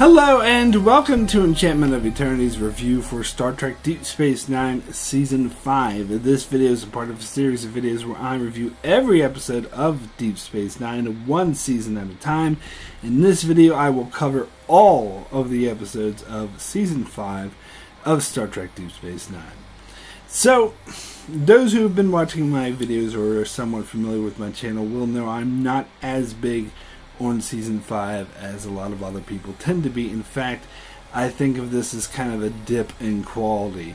Hello and welcome to Enchantment of Eternity's review for Star Trek Deep Space Nine Season 5. This video is a part of a series of videos where I review every episode of Deep Space Nine, one season at a time. In this video I will cover all of the episodes of Season 5 of Star Trek Deep Space Nine. So, those who have been watching my videos or are somewhat familiar with my channel will know I'm not as big on Season 5 as a lot of other people tend to be. In fact, I think of this as kind of a dip in quality.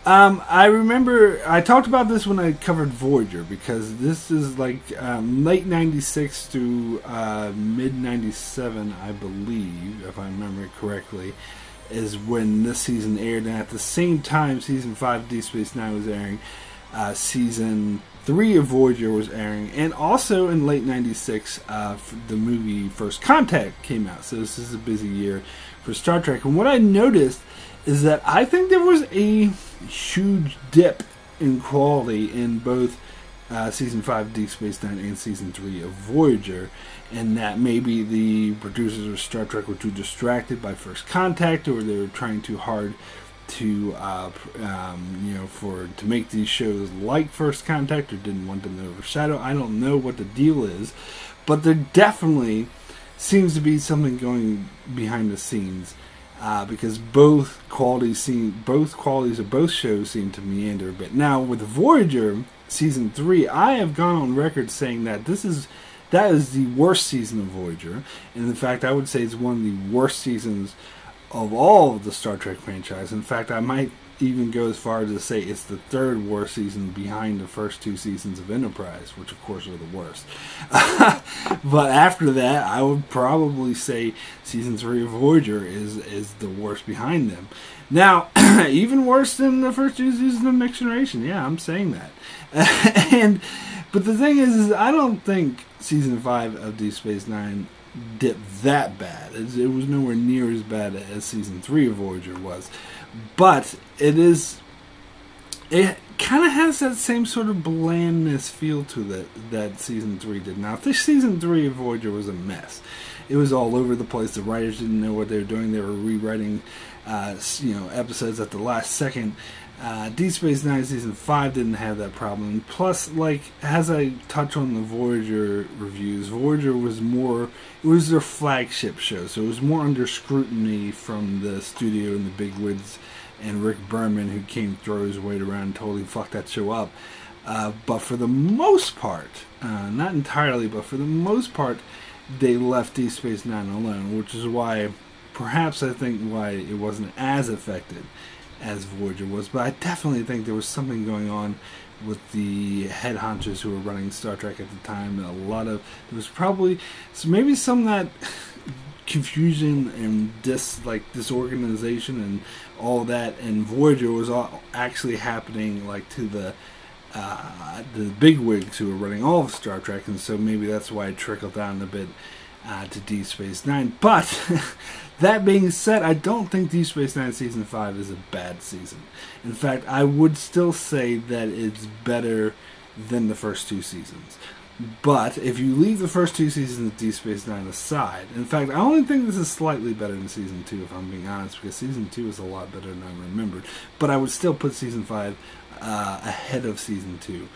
I remember I talked about this when I covered Voyager, because this is like late 96 through mid 97, I believe, if I remember correctly, is when this season aired. And at the same time Season 5 of Deep Space Nine was airing, Season 3 of Voyager was airing, and also in late 96 the movie First Contact came out. So this is a busy year for Star Trek. And what I noticed is that I think there was a huge dip in quality in both Season 5 of Deep Space Nine and Season 3 of Voyager, and that maybe the producers of Star Trek were too distracted by First Contact, or they were trying too hard to to make these shows like First Contact, or didn't want them to overshadow. I don't know what the deal is, but there definitely seems to be something going behind the scenes, because both qualities of both shows seem to meander a bit. Now with Voyager Season 3, I have gone on record saying that that is the worst season of Voyager, and in fact I would say it's one of the worst seasons of all of the Star Trek franchise. In fact, I might even go as far as to say it's the third worst season behind the first two seasons of Enterprise, which of course are the worst. But after that, I would probably say Season 3 of Voyager is the worst behind them. Now, even worse than the first two seasons of Next Generation. Yeah, I'm saying that. But the thing is I don't think Season 5 of Deep Space Nine dipped that bad. It was nowhere near as bad as Season 3 of Voyager was. But it kind of has that same sort of blandness feel to that Season 3 did. Now, this Season 3 of Voyager was a mess. It was all over the place. The writers didn't know what they were doing. They were rewriting episodes at the last second. Deep Space Nine Season 5 didn't have that problem. Plus, like, as I touch on the Voyager reviews, Voyager was it was their flagship show, so it was more under scrutiny from the studio and the bigwigs and Rick Berman, who came throw his weight around and totally fucked that show up. But for the most part, not entirely, but for the most part, they left Deep Space Nine alone, which is why, perhaps I think why it wasn't as affected as Voyager was. But I definitely think there was something going on with the head honchos who were running Star Trek at the time. There was probably maybe some of that confusion and disorganization and all that, and Voyager was all actually happening like to the bigwigs who were running all of Star Trek, and so maybe that's why it trickled down a bit to Deep Space Nine. But that being said, I don't think Deep Space Nine Season 5 is a bad season. In fact, I would still say that it's better than the first two seasons. But if you leave the first two seasons of Deep Space Nine aside, in fact, I only think this is slightly better than Season 2, if I'm being honest, because Season 2 is a lot better than I remembered. But I would still put Season 5 ahead of Season 2.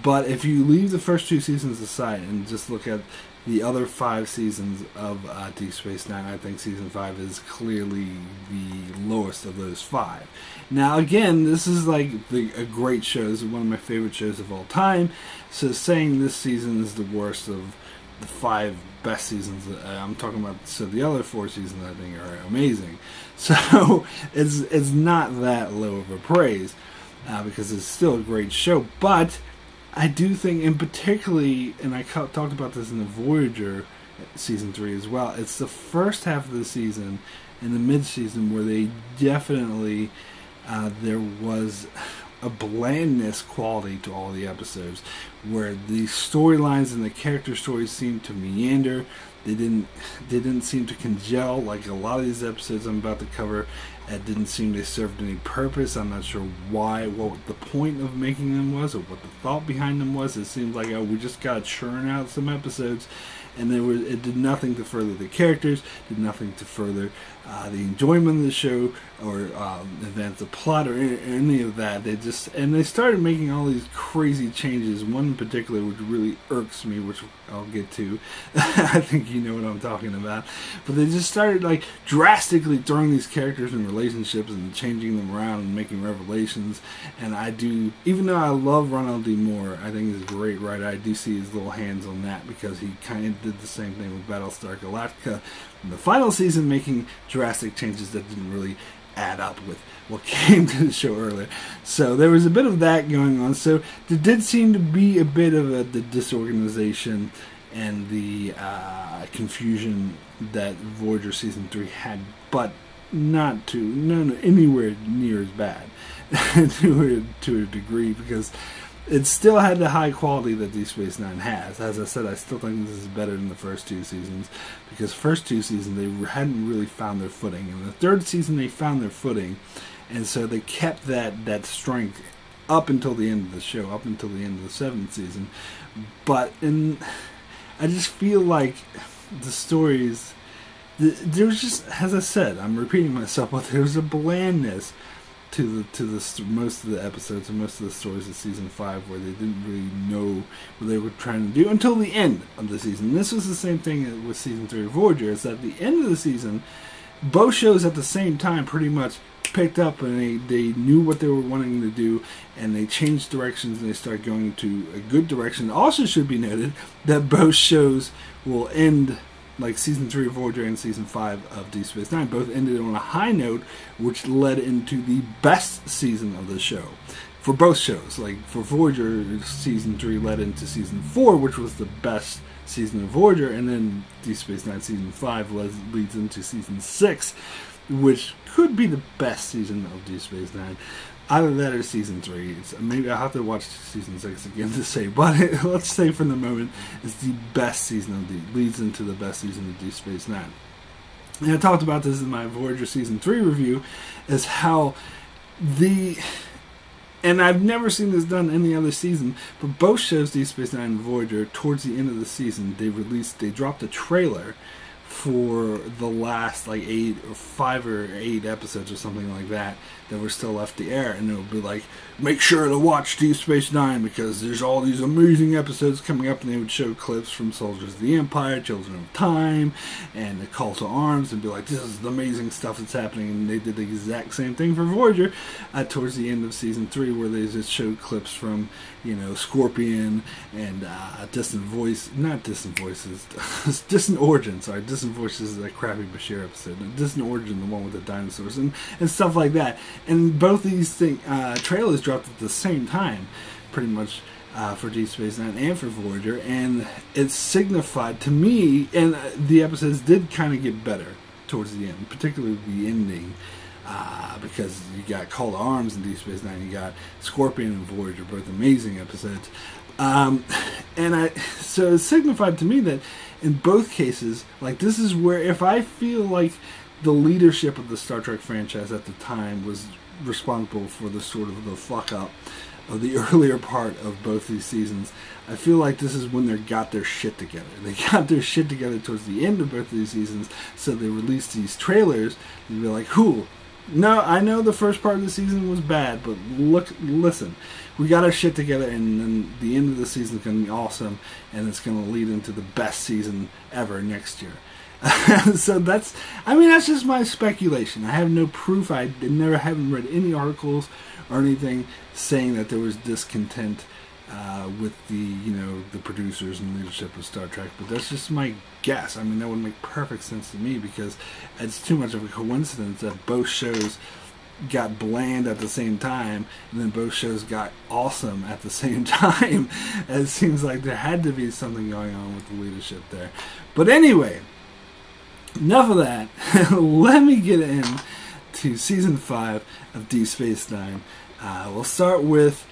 But if you leave the first two seasons aside and just look at the other 5 seasons of Deep Space Nine, I think Season 5 is clearly the lowest of those 5. Now, again, this is like a great show. This is one of my favorite shows of all time. So saying this season is the worst of the 5 best seasons, I'm talking about, so the other 4 seasons I think are amazing. So it's not that low of a praise, because it's still a great show. But I do think, and particularly, and I talked about this in the Voyager Season 3 as well, it's the first half of the season and the mid-season where they definitely, there was a blandness quality to all the episodes, where the storylines and the character stories seemed to meander. They didn't seem to congeal like a lot of these episodes I'm about to cover. It didn't seem they served any purpose. I'm not sure what the point of making them was, or what the thought behind them was. It seemed like, oh, we just gotta churn out some episodes and it did nothing to further the characters, did nothing to further the enjoyment of the show, or advance the plot, or any of that. They started making all these crazy changes. One in particular, which really irks me, which I'll get to. I think you know what I'm talking about. But they just started like drastically throwing these characters in relationships and changing them around and making revelations. And even though I love Ronald D. Moore, I think he's a great writer. I do see his little hands on that, because he kind of did the same thing with Battlestar Galactica in the final season, making drastic changes that didn't really add up with what came to the show earlier. So there was a bit of that going on. So there did seem to be a bit of the disorganization and the confusion that Voyager Season 3 had, but not anywhere near as bad to a degree, because it still had the high quality that Deep Space Nine has. As I said, I still think this is better than the first two seasons, because first two seasons they hadn't really found their footing. In the third season they found their footing, and so they kept that strength up until the end of the show, up until the end of the seventh season. But I just feel like the stories, there was just, as I said, I'm repeating myself, but there was a blandness to most of the episodes and most of the stories of season 5, where they didn't really know what they were trying to do until the end of the season. This was the same thing with season 3 of Voyager, is that at the end of the season, both shows at the same time pretty much picked up, and they knew what they were wanting to do, and they changed directions, and they started going to a good direction. Also should be noted that both shows will end, like season 3 of Voyager and season 5 of Deep Space Nine, both ended on a high note, which led into the best season of the show for both shows. Like for Voyager, season 3 led into season 4, which was the best season of Voyager, and then Deep Space Nine season 5 leads into season 6, which could be the best season of Deep Space Nine. Either that or season 3. Maybe I'll have to watch season 6 again to say, but let's say for the moment it's the best season of leads into the best season of Deep Space Nine. And I talked about this in my Voyager season 3 review, is how and I've never seen this done any other season, but both shows, Deep Space Nine and Voyager, towards the end of the season, they dropped a trailer for the last like 5 or 8 episodes or something like that were still left to air, and it would be like, make sure to watch Deep Space Nine because there's all these amazing episodes coming up, and they would show clips from Soldiers of the Empire, Children of Time, and The Call to Arms, and be like, this is the amazing stuff that's happening. And they did the exact same thing for Voyager towards the end of season 3, where they just showed clips from, Scorpion and Distant Voices, Distant Origin. Sorry, Distant Voices is a crappy Bashir episode. Distant Origin, the one with the dinosaurs and stuff like that. And both these trailers dropped at the same time, pretty much, for Deep Space Nine and for Voyager, and it signified to me, and the episodes did kind of get better towards the end, particularly the ending. Because you got Call to Arms in Deep Space Nine, you got Scorpion and Voyager, both amazing episodes. So it signified to me that in both cases, like, this is where, if I feel like the leadership of the Star Trek franchise at the time was responsible for the sort of the fuck up of the earlier part of both these seasons, I feel like this is when they got their shit together. They got their shit together towards the end of both of these seasons, so they released these trailers and be like, cool. No, I know the first part of the season was bad, but listen, we got our shit together, and then the end of the season is going to be awesome, and it's going to lead into the best season ever next year. So that's just my speculation. I have no proof. Haven't read any articles or anything saying that there was discontent with the producers and leadership of Star Trek, but that's just my guess. That would make perfect sense to me, because it's too much of a coincidence that both shows got bland at the same time, and then both shows got awesome at the same time. And it seems like there had to be something going on with the leadership there. But anyway, enough of that. Let me get into season 5 of Deep Space Nine. We'll start with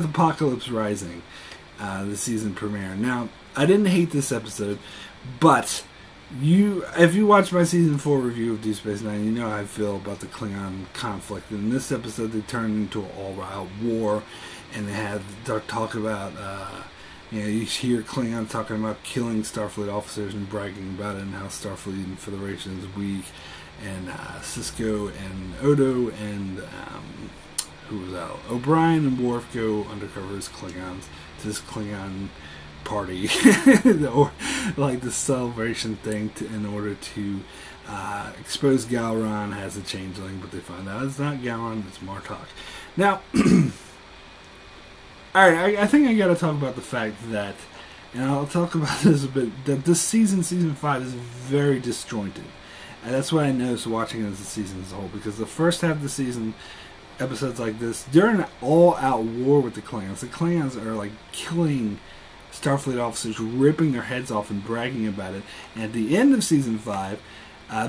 Apocalypse Rising, the season premiere. Now, I didn't hate this episode, but if you watch my season 4 review of Deep Space Nine, you know how I feel about the Klingon conflict. In this episode, they turned into an all-out war, and they had talk about You know, you hear Klingon talking about killing Starfleet officers and bragging about it, and how Starfleet and Federation is weak. And Sisko and Odo and who was out? O'Brien and Worf go undercover as Klingons to this Klingon party, or like the celebration thing, in order to expose Gowron as a changeling, but they find out it's not Gowron, it's Martok. Now, alright, I think I gotta talk about the fact that, and I'll talk about this a bit, that this season 5, is very disjointed. And that's what I noticed watching it as a season as a whole, because the first half of the season, episodes like this, they're in an all-out war with the Klingons. The Klingons are like killing Starfleet officers, ripping their heads off and bragging about it. And at the end of season 5,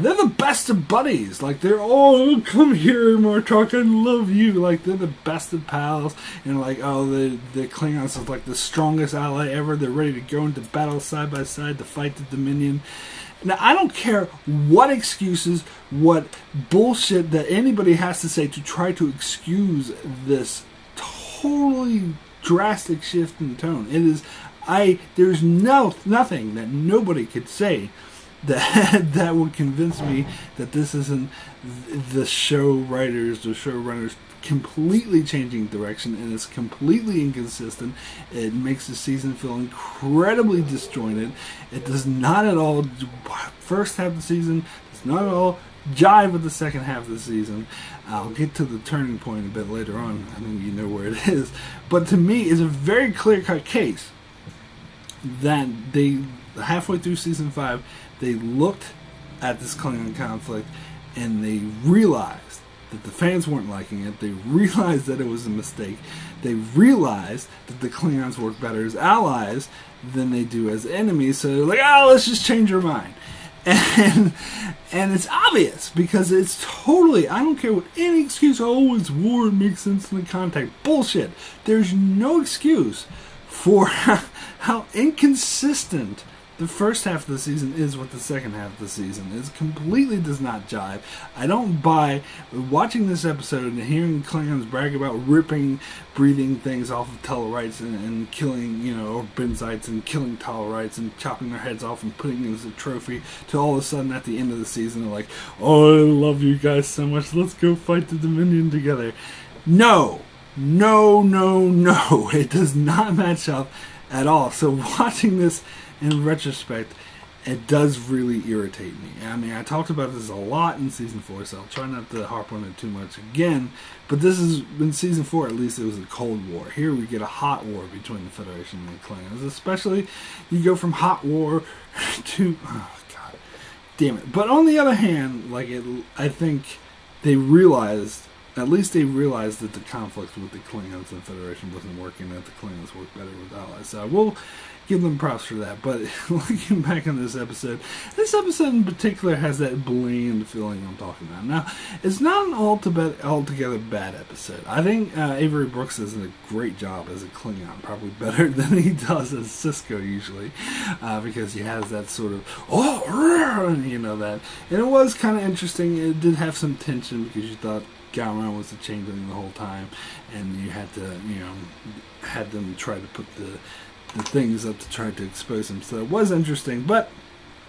they're the best of buddies. Like, they're all, come here, Martok, I love you. Like, they're the best of pals. And like, oh, the Klingons are like the strongest ally ever. They're ready to go into battle side by side to fight the Dominion. Now, I don't care what excuses, what bullshit that anybody has to say to try to excuse this totally drastic shift in tone. It is, there's nothing that nobody could say that would convince me that this isn't the show writers, the showrunners completely changing direction, and it's completely inconsistent. It makes the season feel incredibly disjointed. It does not at all, first half of the season does not at all jive with the second half of the season. I'll get to the turning point a bit later on. I think you know where it is. But to me, it's a very clear-cut case that they, halfway through season 5, they looked at this Klingon conflict and they realized that the fans weren't liking it. They realized that it was a mistake. They realized that the Klingons work better as allies than they do as enemies. So they're like, oh, let's just change our mind. And it's obvious, because it's totally, I don't care what any excuse, oh, it's war, it makes sense in the context. Bullshit. There's no excuse for how inconsistent the first half of the season is with the second half of the season. It completely does not jive. I don't buy, watching this episode and hearing Klingons brag about ripping breathing things off of Tellarites and killing, or Benzites and killing Tellarites and chopping their heads off and putting them as a trophy, to all of a sudden at the end of the season they're like, oh, I love you guys so much, let's go fight the Dominion together. No. It does not match up at all. So watching this in retrospect, it does really irritate me. I mean, I talked about this a lot in season 4, so I'll try not to harp on it too much again. But this is, in season 4 at least, it was a Cold War. Here we get a hot war between the Federation and the Klingons. Especially, you go from hot war to, oh god, damn it. But on the other hand, I think they realized, at least they realized, that the conflict with the Klingons and Federation wasn't working, that the Klingons work better with allies. So I will give them props for that. But looking back on this episode in particular has that bland feeling I'm talking about. Now, it's not an altogether bad episode. I think Avery Brooks does a great job as a Klingon, probably better than he does as Sisko usually, because he has that sort of, that. And it was kind of interesting. It did have some tension, because you thought Gowron was the changeling the whole time, and you had to, had them try to put the things up to try to expose him. So it was interesting. But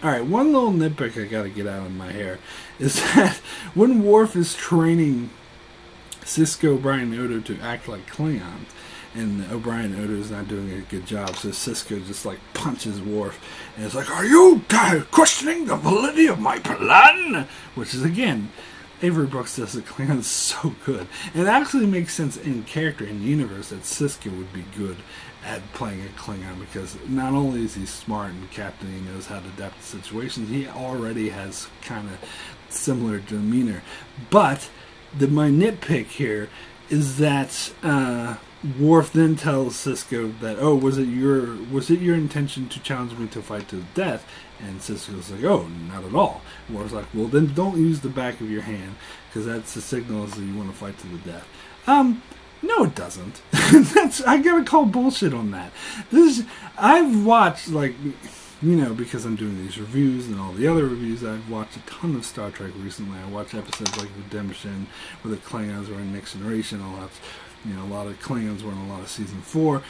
alright, one little nitpick I gotta get out of my hair is that when Worf is training Sisko, O'Brien, and Odo to act like Klingons, and O'Brien and Odo is not doing a good job, so Sisko just punches Worf, and it's like, are you questioning the validity of my plan? Which is, again, Avery Brooks does the Klingons so good. And it actually makes sense in character, in the universe, that Sisko would be good at playing a Klingon, because not only is he smart and captain, he knows how to adapt to situations, he already has kind of similar demeanor. But my nitpick here is that Worf then tells Sisko that, oh, was it your intention to challenge me to fight to the death? And Sisko's like, oh, not at all. Worf's like, well, then don't use the back of your hand, because that's the signal that you want to fight to the death. No, it doesn't. I gotta call bullshit on that. I've watched, because I'm doing these reviews and all the other reviews, I've watched a ton of Star Trek recently. I watched episodes like Redemption, where the Klingons were in Next Generation. A lot of Klingons were in a lot of season 4.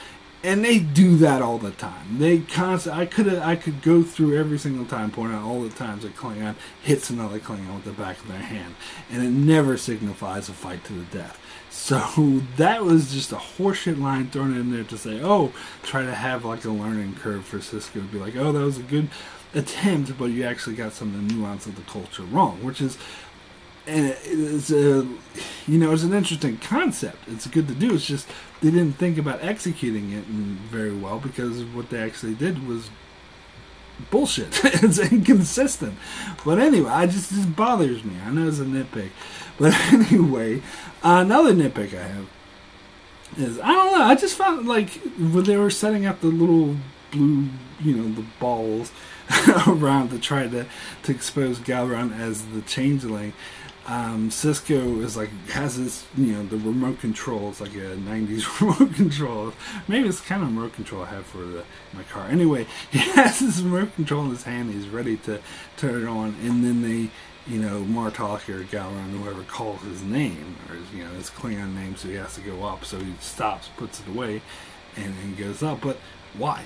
And they do that all the time. I could go through every single time, point out all the times a Klingon hits another Klingon with the back of their hand, and it never signifies a fight to the death. So that was just a horseshit line thrown in there to say, oh, try to have like a learning curve for Sisko to be like, oh, that was a good attempt, but you actually got some of the nuance of the culture wrong, which is. And it's it's an interesting concept. It's good to do. It's just they didn't think about executing it very well because what they actually did was bullshit. It's inconsistent. But anyway, it bothers me. I know it's a nitpick, but anyway, another nitpick I have is I don't know. I just found like when they were setting up the little blue, the balls around to try to expose Gowron as the changeling. Sisko is has this, the remote control. It's like a 90s remote control. Maybe it's kind of remote control I have for my car. Anyway, he has this remote control in his hand. He's ready to turn it on, and then they, Martok or Gowron, whoever calls his name, or his Klingon name, so he has to go up. So he stops, puts it away, and goes up. But why?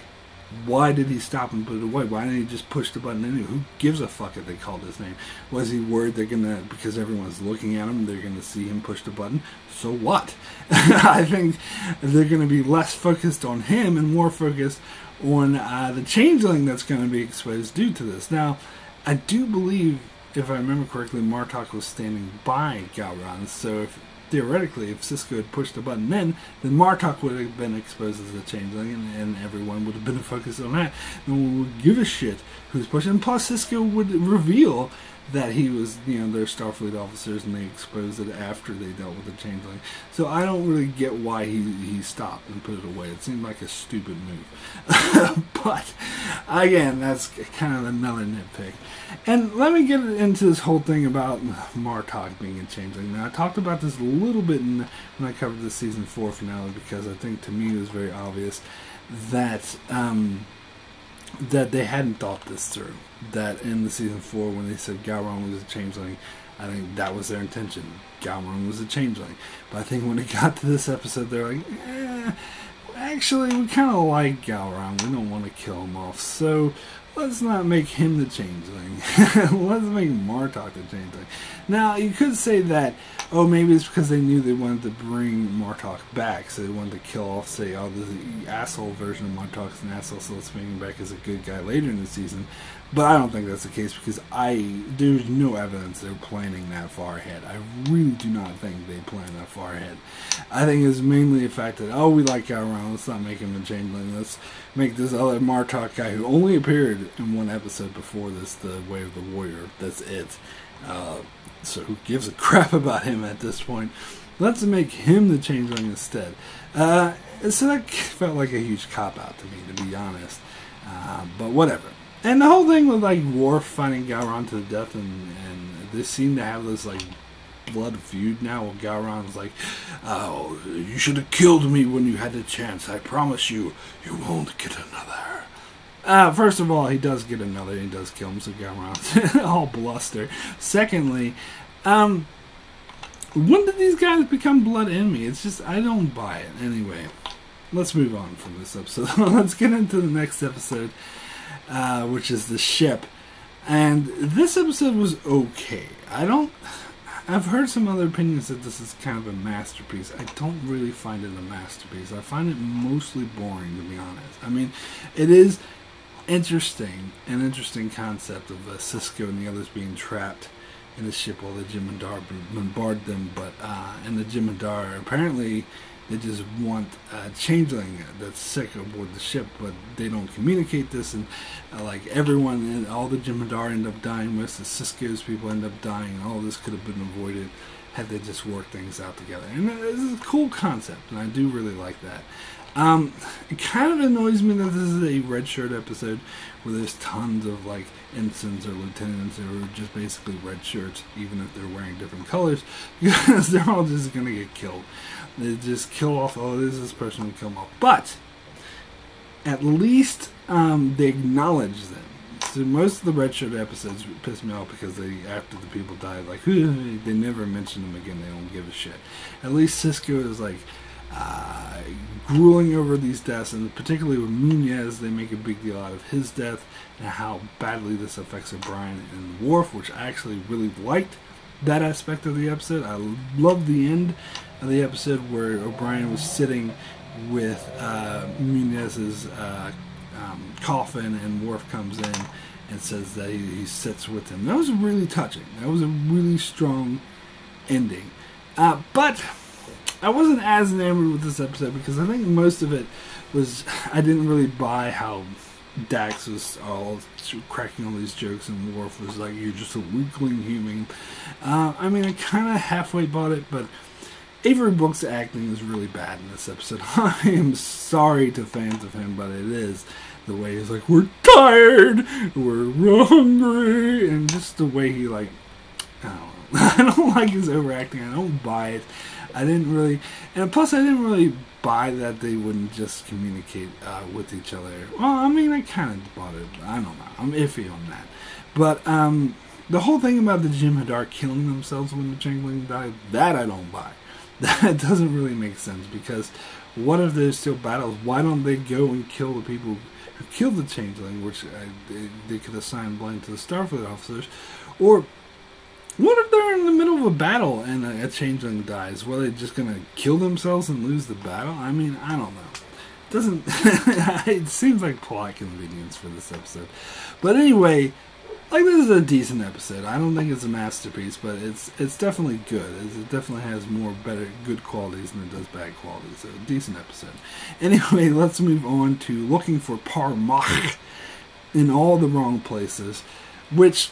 Why did he stop and put it away? Why didn't he just push the button anyway? Who gives a fuck if they called his name? Was he worried because everyone's looking at him, they're gonna see him push the button? So what? I think they're gonna be less focused on him and more focused on the changeling that's gonna be exposed due to this. Now, I do believe, if I remember correctly, Martok was standing by Gowron, so theoretically, if Sisko had pushed the button then Martok would have been exposed as a changeling, and everyone would have been focused on that. No one would give a shit who's pushing. And plus, Sisko would reveal that he was, their Starfleet officers, and they exposed it after they dealt with the changeling. So I don't really get why he stopped and put it away. It seemed like a stupid move. But, again, that's kind of another nitpick. And let me get into this whole thing about Martok being a changeling. Now, I talked about this a little bit when I covered the season 4 finale, because I think to me it was very obvious that that they hadn't thought this through. That in the season 4, when they said Gowron was a changeling, I think that was their intention. Gowron was a changeling. But I think when it got to this episode, they're like, actually, we kind of like Gowron. We don't want to kill him off. So let's not make him the changeling. Let's make Martok the changeling. Now, you could say that, maybe it's because they knew they wanted to bring Martok back, so they wanted to kill off, say, the asshole version of Martok's an asshole, so let's bring him back as a good guy later in the season. But I don't think that's the case, because there's no evidence they're planning that far ahead. I really do not think they plan that far ahead. I think it's mainly the fact that, we like Gowron, let's not make him a changeling, let's make this other Martok guy who only appeared in one episode before this, the Way of the Warrior, that's it. So who gives a crap about him at this point? Let's make him the changeling instead. So that felt like a huge cop-out to me, to be honest. But whatever. And the whole thing with Worf fighting Gowron to the death, and they seem to have this blood feud now, where Gowron's like, oh, you should have killed me when you had the chance. I promise you, you won't get another. First of all, he does get another, and he does kill him, so Gowron's all bluster. Secondly, when did these guys become blood enemy? It's just, I don't buy it. Anyway, let's move on from this episode. Let's get into the next episode, which is the ship. And this episode was okay. I've heard some other opinions that this is kind of a masterpiece. I don't really find it a masterpiece. I find it mostly boring, to be honest. I mean, it is interesting, an interesting concept of Sisko and the others being trapped in the ship while the Jem'Hadar bombard them, but and the Jem'Hadar, apparently they just want a changeling that's sick aboard the ship, but they don't communicate this, and everyone, and all the Jem'Hadar end up dying, most of Sisko's people end up dying, and all this could have been avoided had they just worked things out together. And it's a cool concept, and I do really like that. It kind of annoys me that this is a red shirt episode where there's tons of ensigns or lieutenants who are just basically red shirts, even if they're wearing different colors, because they're all just going to get killed. They just kill off, this person will kill them off. But at least they acknowledge them. So most of the red shirt episodes piss me off because after the people die, they never mention them again. They don't give a shit. At least Sisko is grueling over these deaths, and particularly with Munez, they make a big deal out of his death and how badly this affects O'Brien and Worf, which I actually really liked that aspect of the episode. I loved the end of the episode where O'Brien was sitting with Munez's coffin, and Worf comes in and says that he sits with him. That was really touching. That was a really strong ending. But I wasn't as enamored with this episode because I think most of it was, I didn't really buy how Dax was all cracking all these jokes and Worf was like, you're just a weakling human. I mean, I kind of halfway bought it, but Avery Brooks' acting is really bad in this episode. I am sorry to fans of him, but it is. The way he's like, we're tired, we're hungry, and just the way he, like, I don't know. I don't like his overacting. I don't buy it. I didn't really, and plus I didn't really buy that they wouldn't just communicate with each other. Well, I mean, I kind of bought it. I don't know. I'm iffy on that. But the whole thing about the Jim Hadar killing themselves when the Changeling died, that I don't buy. That doesn't really make sense, because what if there's still battles? Why don't they go and kill the people who killed the Changeling, which they could assign blame to the Starfleet officers? Or what if they're in the middle of a battle and a Changeling dies? Well, they're just going to kill themselves and lose the battle? I mean, I don't know. It doesn't... it seems like plot convenience for this episode. But anyway, like, this is a decent episode. I don't think it's a masterpiece, but it's definitely good. It definitely has more good qualities than it does bad qualities. So, a decent episode. Anyway, let's move on to Looking for Parmach in all the wrong places, which...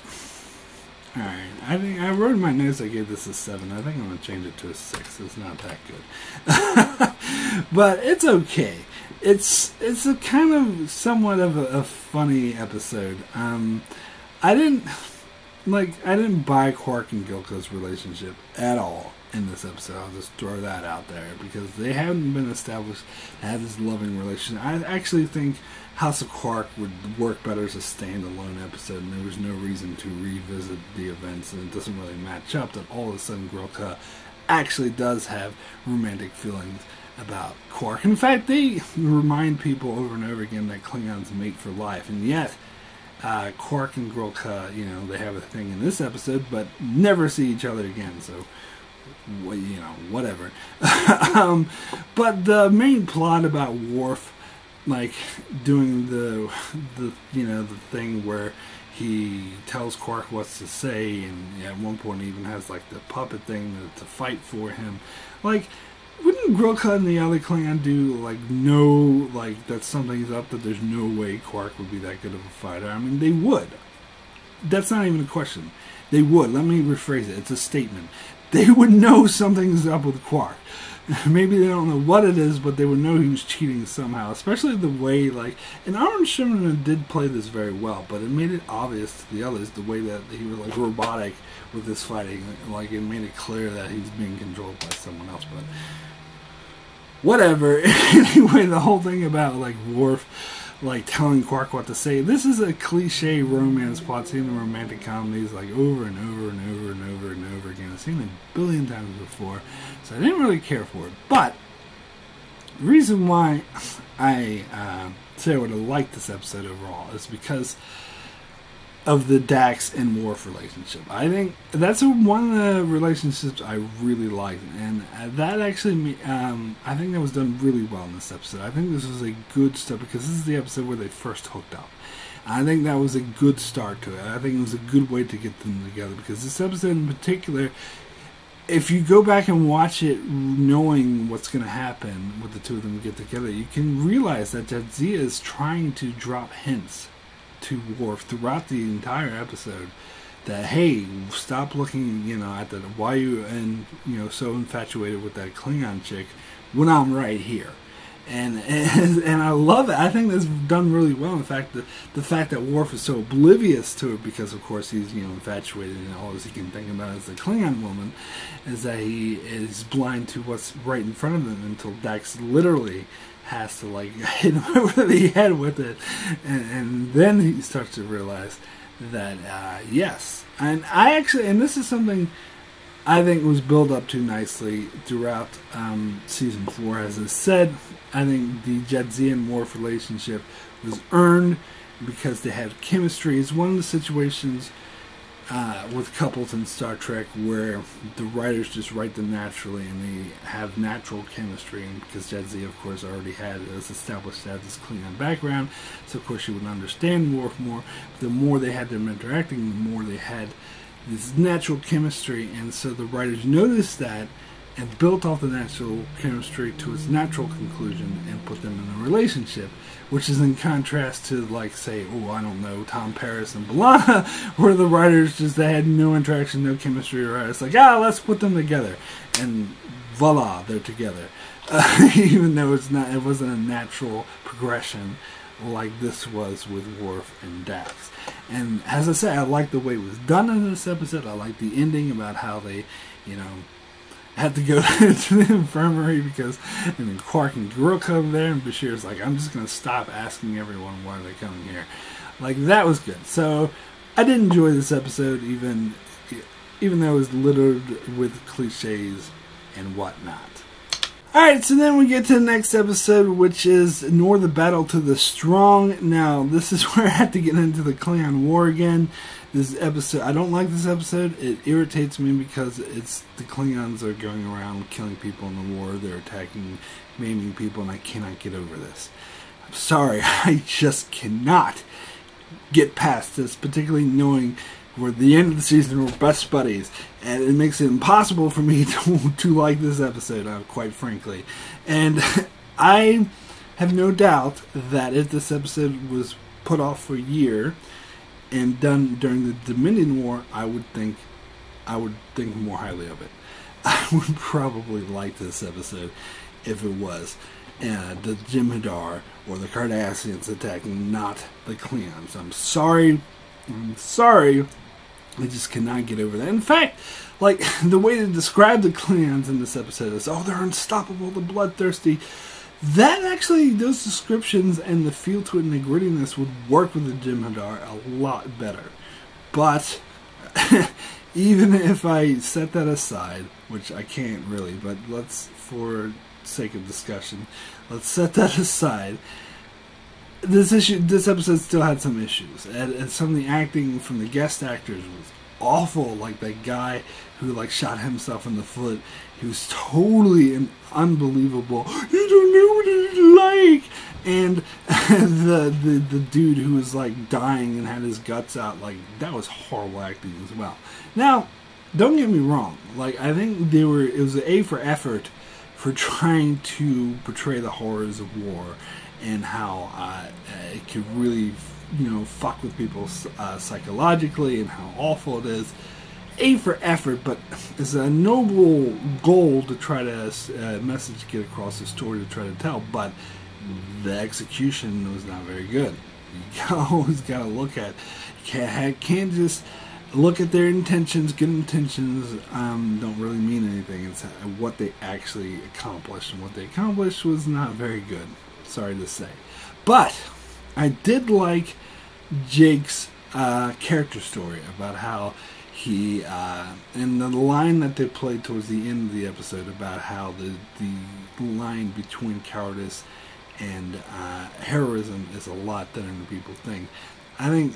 Alright, I think I wrote in my notes I gave this a 7. I think I'm going to change it to a 6. It's not that good. But it's okay. It's a kind of somewhat of a funny episode. I didn't buy Quark and Gilka's relationship at all in this episode. I'll just throw that out there, because they haven't been established to have this loving relationship. I actually think House of Quark would work better as a standalone episode, and there was no reason to revisit the events, and it doesn't really match up that all of a sudden Grilka actually does have romantic feelings about Quark. In fact, they remind people over and over again that Klingons mate for life, and yet Quark and Grilka, they have a thing in this episode, but never see each other again, so whatever. But the main plot about Worf, like, doing the thing where he tells Quark what to say, and at one point he even has like the puppet thing to fight for him. Like, wouldn't Grilka and the other Klingon know that something's up, that there's no way Quark would be that good of a fighter? I mean, they would. That's not even a question. They would. Let me rephrase it. It's a statement. They would know something's up with Quark. Maybe they don't know what it is, but they would know he was cheating somehow. Especially the way, and Aaron Shimmerman did play this very well, but it made it obvious to the others the way that he was robotic with this fighting. It made it clear that he's being controlled by someone else. But whatever. Anyway, the whole thing about Worf telling Quark what to say. This is a cliche romance plot seen in romantic comedies over and over and over and over and over again. I've seen it a billion times before, so I didn't really care for it. But the reason why I say I would have liked this episode overall is because of the Dax and Worf relationship. I think that's one of the relationships I really liked, and that actually, I think that was done really well in this episode. I think this was a good start, because this is the episode where they first hooked up. I think that was a good start to it. I think it was a good way to get them together, because this episode in particular, if you go back and watch it knowing what's going to happen with the two of them get together, you can realize that Jadzia is trying to drop hints to Worf throughout the entire episode that, hey, stop looking, at the, why you so infatuated with that Klingon chick when I'm right here. And I love it. I think that's done really well. In fact, the fact that Worf is so oblivious to it, because of course he's infatuated and all he can think about is the Klingon woman, is that he is blind to what's right in front of him until Dax literally has to hit him over the head with it, and then he starts to realize that yes. And I actually, and this is something I think it was built up too nicely throughout season 4. As I said, I think the Jadzia and Worf relationship was earned because they had chemistry. It's one of the situations with couples in Star Trek where the writers just write them naturally and they have natural chemistry. And because Jadzia, of course, already had established to have this Klingon background, so of course she would understand Worf more. The more they had them interacting, the more they had this natural chemistry, and so the writers noticed that and built off the natural chemistry to its natural conclusion and put them in a relationship, which is in contrast to, like, say, I don't know, Tom Paris and B'Elanna, where the writers just, they had no interaction, no chemistry, right? It's like, let's put them together, and voila, they're together. Even though it wasn't a natural progression like this was with Worf and Dax. And as I say, I like the way it was done in this episode. I like the ending about how they, had to go to the infirmary because, and then Quark and Guruk over there, and Bashir's like, I'm just going to stop asking everyone why they're coming here. Like, that was good. So, I did enjoy this episode, even though it was littered with cliches and whatnot. Alright, so then we get to the next episode, which is Nor the Battle to the Strong. Now, this is where I had to get into the Klingon War again. This episode, I don't like this episode. It irritates me because it's the Klingons are going around killing people in the war. They're attacking, maiming people, and I cannot get over this. I'm sorry, I just cannot get past this, particularly knowing we're at the end of the season, we're best buddies, and it makes it impossible for me to like this episode, quite frankly. And I have no doubt that if this episode was put off for a year and done during the Dominion War, I would think more highly of it. I would probably like this episode if it was the Jem'Hadar or the Cardassians attacking, not the Klingons. I'm sorry. I just cannot get over that. In fact, like, the way to describe the Klingons in this episode is, they're unstoppable, they're bloodthirsty. That actually, those descriptions and the feel to it and the grittiness would work with the Jem'Hadar a lot better. But, even if I set that aside, which I can't really, but let's, for sake of discussion, let's set that aside. This episode still had some issues, and some of the acting from the guest actors was awful. Like that guy who shot himself in the foot, he was totally unbelievable. You don't know what it's like. And the dude who was dying and had his guts out, that was horrible acting as well. Now, don't get me wrong. I think it was an A for effort for trying to portray the horrors of war and how it could really, fuck with people psychologically and how awful it is. A for effort, but it's a noble goal to try to message get across the story to try to tell, but the execution was not very good. You always got to look at, can't just look at their intentions. Good intentions don't really mean anything. It's what they actually accomplished, and what they accomplished was not very good. Sorry to say. But I did like Jake's character story about how he, and the line that they played towards the end of the episode about how the line between cowardice and heroism is a lot thinner than people think. I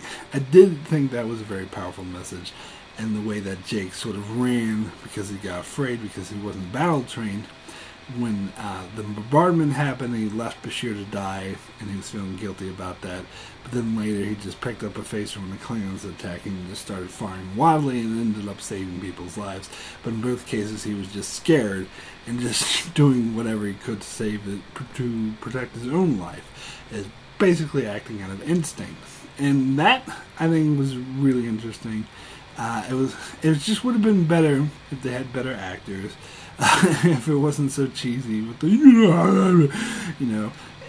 did think that was a very powerful message, and the way that Jake sort of ran because he got afraid because he wasn't battle trained. When the bombardment happened, he left Bashir to die, and he was feeling guilty about that. But then later, he just picked up a phaser when the Klingons attacking and just started firing wildly and ended up saving people's lives. But in both cases, he was just scared and just doing whatever he could to protect his own life. Is basically acting out of instinct, and that I think was really interesting. It just would have been better if they had better actors. If it wasn't so cheesy with the,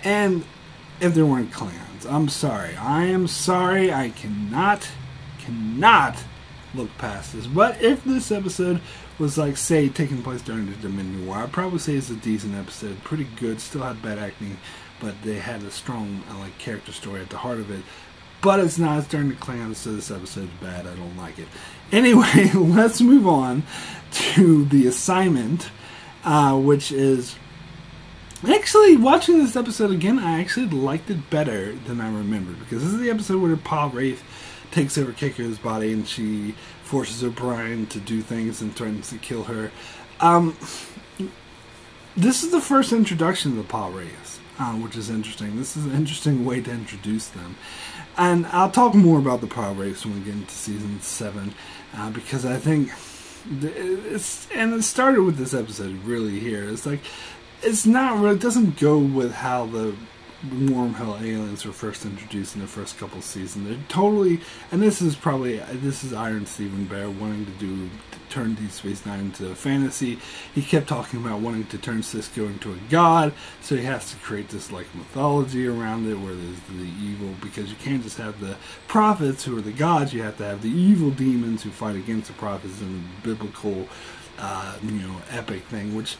and if there weren't Klingons. I'm sorry. I am sorry. I cannot look past this. But if this episode was say taking place during the Dominion War, I'd probably say it's a decent episode. Pretty good. Still had bad acting, but they had a strong character story at the heart of it. but it's not starting to clang, so this episode's bad. I don't like it. Anyway, let's move on to the assignment, which is... Actually, watching this episode again, I actually liked it better than I remembered, because this is the episode where Pa Wraith takes over Keiko's body and she forces O'Brien to do things and threatens to kill her. This is the first introduction to the Pa Wraiths, which is interesting. This is an interesting way to introduce them. And I'll talk more about the Pa Wraiths when we get into season 7, because I think it started with this episode really here. It's like, it's not really, it doesn't go with how the Wormhole aliens were first introduced in the first couple seasons. They're totally, and this is Iron Stephen Bear wanting to turn Deep Space Nine into a fantasy. He kept talking about wanting to turn Cisco into a god, so he has to create this like mythology around it where there's the evil, because you can't just have the prophets who are the gods, you have to have the evil demons who fight against the prophets in the biblical epic thing, which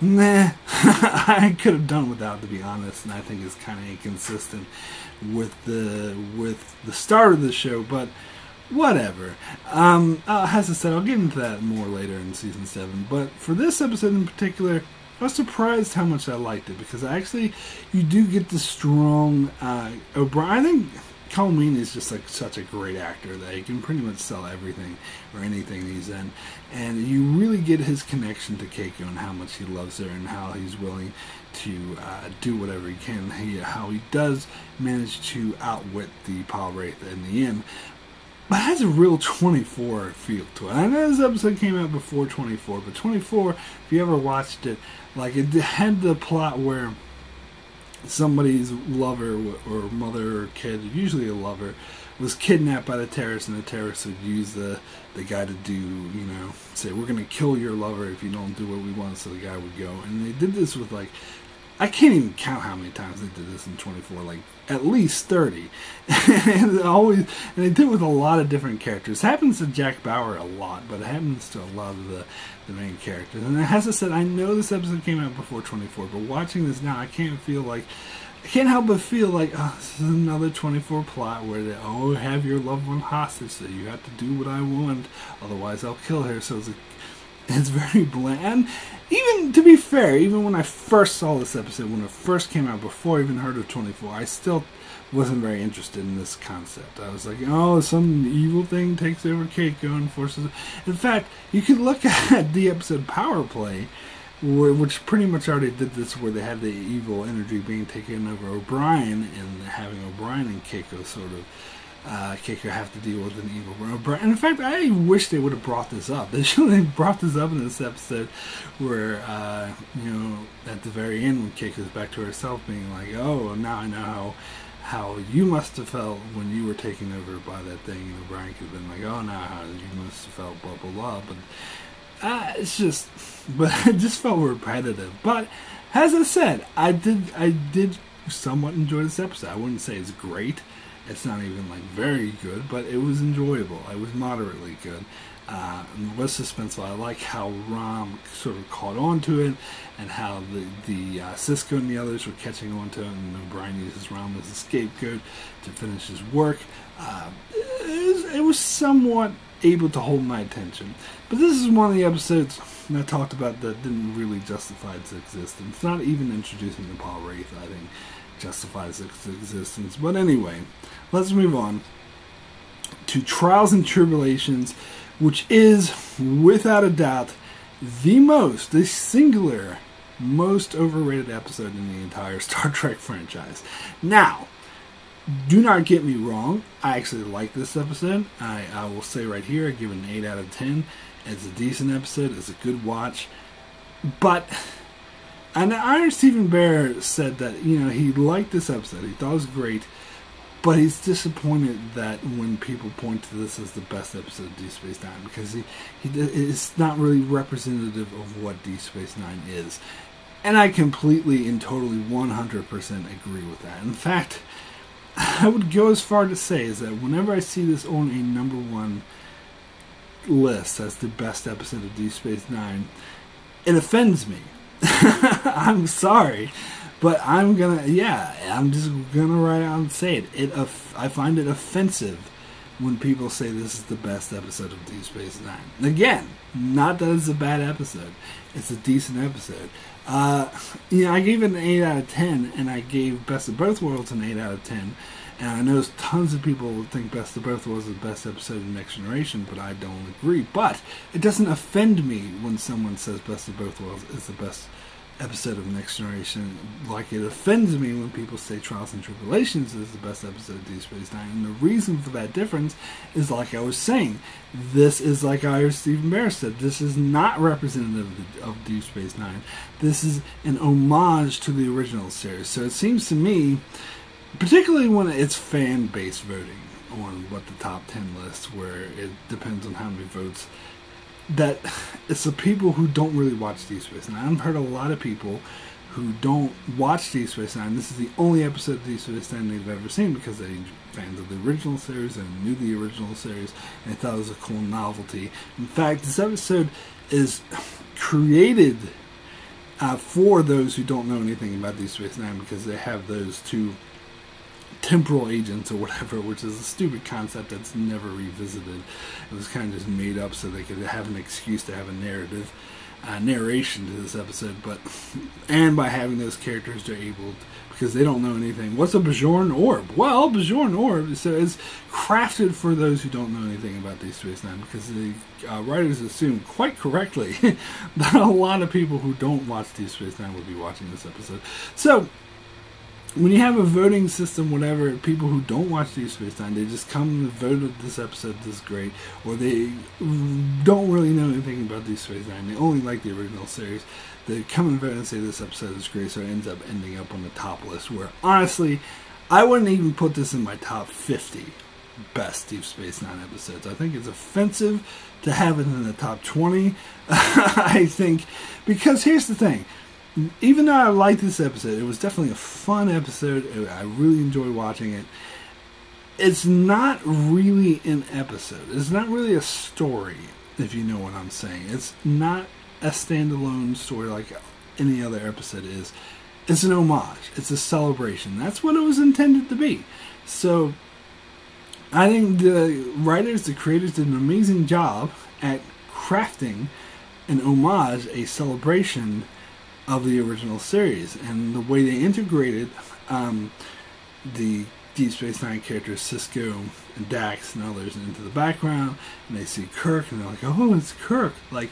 I could have done without, to be honest, and I think it's kind of inconsistent with the start of the show, but whatever. As I said, I'll get into that more later in season 7, but for this episode in particular, I was surprised how much I liked it, because you do get the strong O'Brien. I think Colm Meaney is just like such a great actor that he can pretty much sell everything or anything he's in, and you really get his connection to Keiko and how much he loves her and how he's willing to do whatever he can. How he does manage to outwit the Pa Wraith in the end, but it has a real 24 feel to it. I know this episode came out before 24, but 24, if you ever watched it, like it had the plot where somebody's lover or mother or kid, usually a lover, was kidnapped by the terrorists, and the terrorists would use the guy to do, say, we're going to kill your lover if you don't do what we want, so the guy would go. And they did this with, like, I can't even count how many times they did this in 24, like, at least 30. and they did it with a lot of different characters. It happens to Jack Bauer a lot, but it happens to a lot of the main characters. And as I said, I know this episode came out before 24, but watching this now, I can't help but feel like, oh, this is another 24 plot where they, have your loved one hostage, so you have to do what I want, otherwise I'll kill her. So it's very bland. Even, to be fair, even when I first saw this episode, when it first came out, before I even heard of 24, I still wasn't very interested in this concept. I was like, some evil thing takes over Keiko and forces... In fact, you could look at the episode Power Play, which pretty much already did this, where they had the evil energy being taken over O'Brien, and having O'Brien and Keiko sort of... Keiko have to deal with an evil O'Brien. And in fact, I wish they would have brought this up. They should have brought this up in this episode where, at the very end, when Keiko's back to herself, being like, now I know how you must have felt when you were taken over by that thing. And O'Brien could have been like, now how you must have felt, blah, blah, blah. But it just felt repetitive. But as I said, I did somewhat enjoy this episode. I wouldn't say it's great. It's not even like very good, but it was enjoyable. It was moderately good. It was suspenseful. I like how Rom sort of caught on to it, and how the Cisco and the others were catching on to it, and O'Brien uses Rom as a scapegoat to finish his work. It was somewhat able to hold my attention. But this is one of the episodes I talked about that didn't really justify its existence. Not even introducing the Pa Wraith, I think, justifies its existence. But anyway, let's move on to Trials and Tribulations, which is, without a doubt, the singular most overrated episode in the entire Star Trek franchise. Now, do not get me wrong, I actually like this episode. I will say right here, I give it an 8 out of 10. It's a decent episode, it's a good watch, but... And Iron Stephen Bear said that, he liked this episode, he thought it was great, but he's disappointed that when people point to this as the best episode of Deep Space Nine, because it's not really representative of what Deep Space Nine is. And I completely and totally 100% agree with that. In fact, I would go as far to say is that whenever I see this on a number 1 list as the best episode of Deep Space Nine, it offends me. I'm sorry, But I'm just gonna write out and say it. I find it offensive when people say this is the best episode of Deep Space Nine. Again, not that it's a bad episode. It's a decent episode. I gave it an 8 out of 10, and I gave Best of Both Worlds an 8 out of 10. And I know tons of people think Best of Both Worlds is the best episode of Next Generation, but I don't agree. But it doesn't offend me when someone says Best of Both Worlds is the best episode of Next Generation, like it offends me when people say Trials and Tribulations is the best episode of Deep Space Nine. And the reason for that difference is, like I was saying, this is, like I heard Stephen Bear said, this is not representative of Deep Space Nine. This is an homage to the original series. So it seems to me, particularly when it's fan-based voting on what the top 10 lists, where it depends on how many votes, that it's the people who don't really watch Deep Space Nine. I've heard a lot of people who don't watch Deep Space Nine. This is the only episode of Deep Space Nine they've ever seen because they're fans of the original series and knew the original series and they thought it was a cool novelty. In fact, this episode is created for those who don't know anything about Deep Space Nine because they have those two temporal agents or whatever, which is a stupid concept that's never revisited. It was kind of just made up so they could have an excuse to have a narration to this episode. And by having those characters, they're able to, because they don't know anything. What's a Bajoran orb? Well, Bajoran orb, so it's crafted for those who don't know anything about Deep Space Nine, because the writers assume quite correctly that a lot of people who don't watch Deep Space Nine will be watching this episode. So when you have a voting system, whatever, people who don't watch Deep Space Nine, they just come and vote that this episode is great, or they don't really know anything about Deep Space Nine, they only like the original series, they come and vote and say this episode is great, so it ends up ending up on the top list, where honestly, I wouldn't even put this in my top 50 best Deep Space Nine episodes. I think it's offensive to have it in the top 20, I think, because here's the thing. Even though I liked this episode, it was definitely a fun episode. I really enjoyed watching it. It's not really an episode. It's not really a story, if you know what I'm saying. It's not a standalone story like any other episode is. It's an homage. It's a celebration. That's what it was intended to be. So I think the writers, the creators did an amazing job at crafting an homage, a celebration of the original series, and the way they integrated the Deep Space Nine characters, Cisco and Dax and others, into the background, and they see Kirk and they're like, oh, it's Kirk. Like,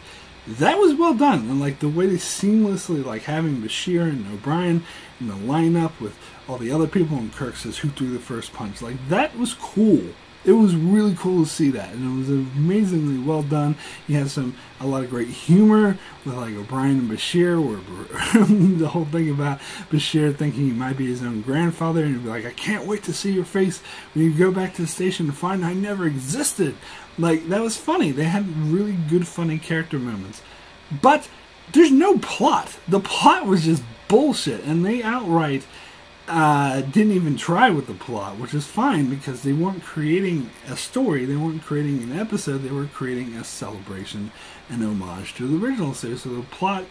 that was well done, and like the way they seamlessly, like having Bashir and O'Brien in the lineup with all the other people, and Kirk says who threw the first punch, like that was cool. It was really cool to see that, and it was amazingly well done. You had a lot of great humor with like O'Brien and Bashir, where the whole thing about Bashir thinking he might be his own grandfather, and he'd be like, I can't wait to see your face when you go back to the station and find I never existed. Like, that was funny. They had really good, funny character moments. But there's no plot. The plot was just bullshit, and they outright didn't even try with the plot, which is fine because they weren't creating a story, they weren't creating an episode, they were creating a celebration and homage to the original series. So the plot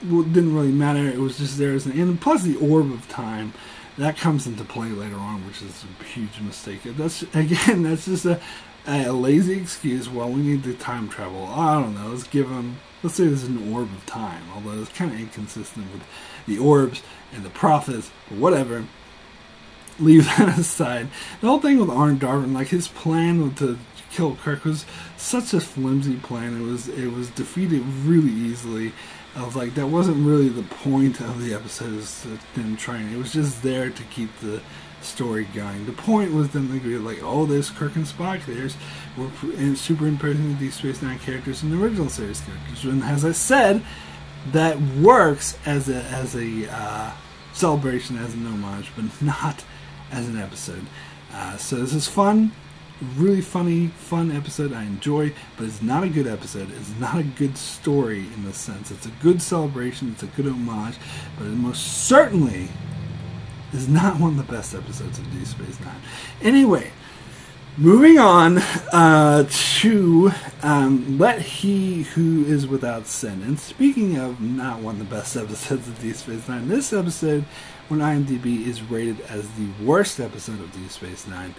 didn't really matter, it was just there as an end. Plus the orb of time, that comes into play later on, which is a huge mistake. That's just a lazy excuse. Well, we need to time travel. I don't know, let's say this is an orb of time, although it's kind of inconsistent with the orbs and the prophets, but whatever. Leave that aside. The whole thing with Arn Darvin, like his plan to kill Kirk was such a flimsy plan. It was defeated really easily. I was like, that wasn't really the point of the episode, is them trying. It was just there to keep the story going. The point was them to be like, oh, there's Kirk and Spock. We're superimposing these Space Nine characters and the original series characters. And as I said, that works as a celebration, as an homage, but not as an episode. So this is fun, really funny, fun episode I enjoy, but it's not a good episode. It's not a good story in the sense. It's a good celebration, it's a good homage, but it most certainly is not one of the best episodes of Deep Space Nine. Anyway, moving on to Let He Who Is Without Sin. And speaking of not one of the best episodes of Deep Space Nine, this episode on IMDb is rated as the worst episode of Deep Space Nine.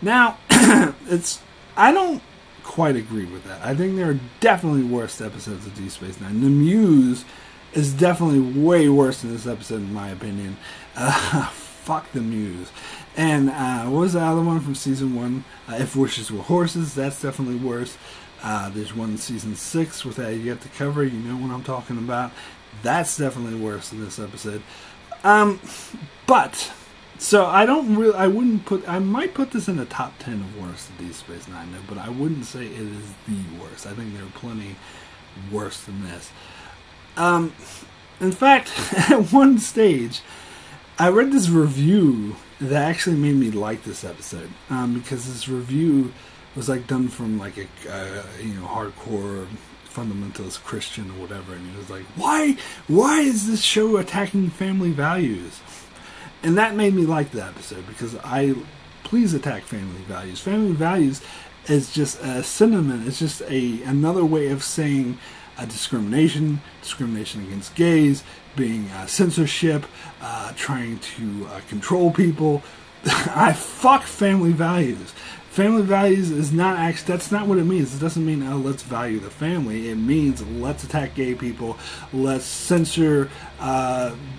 Now, I don't quite agree with that. I think there are definitely worse episodes of Deep Space Nine. The Muse is definitely way worse than this episode, in my opinion. Fuck the Muse. And what was the other one from season 1? If Wishes Were Horses, that's definitely worse. There's one in season 6 with that Yet to Cover, you know what I'm talking about. That's definitely worse than this episode. But, so I might put this in the top 10 of worst of Deep Space Nine, but I wouldn't say it is the worst. I think there are plenty worse than this. In fact, at one stage, I read this review that actually made me like this episode, because this review was like done from like a hardcore fundamentalist Christian or whatever, and he was like, why is this show attacking family values? And that made me like the episode, because please attack family values. Family values is just a synonym. It's just another way of saying discrimination against gays, being censorship, trying to control people. I fuck family values. Family values is not actually, that's not what it means. It doesn't mean, oh, let's value the family. It means let's attack gay people, let's censor,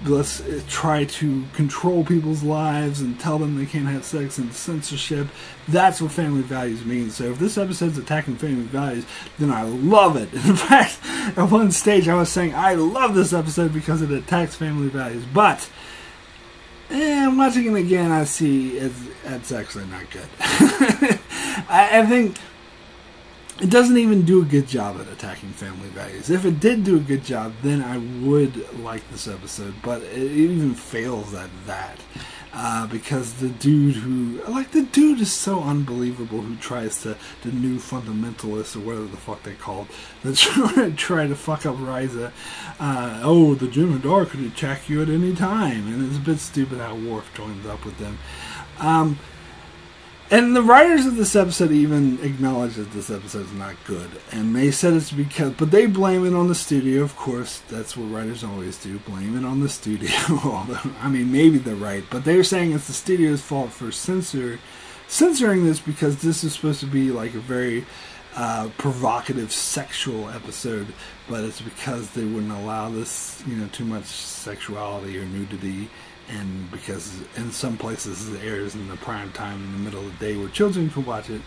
let's try to control people's lives and tell them they can't have sex, and censorship. That's what family values means. So if this episode's attacking family values, then I love it. In fact, at one stage I was saying I love this episode because it attacks family values. But I'm watching it again, I see it's actually not good. I think it doesn't even do a good job at attacking family values. If it did do a good job, then I would like this episode, but it even fails at that. Because the dude is so unbelievable, who tries to, the new fundamentalists, or whatever the fuck they're called, that try to fuck up Ryza. The Jem'Hadar could attack you at any time, and it's a bit stupid how Worf joins up with them. And the writers of this episode even acknowledge that this episode is not good. And they said it's because, but they blame it on the studio, of course. That's what writers always do, blame it on the studio. Although, I mean, maybe they're right. But they're saying it's the studio's fault for censoring this, because this is supposed to be like a very provocative sexual episode. But it's because they wouldn't allow this, too much sexuality or nudity. And because in some places it airs in the prime time in the middle of the day where children can watch it.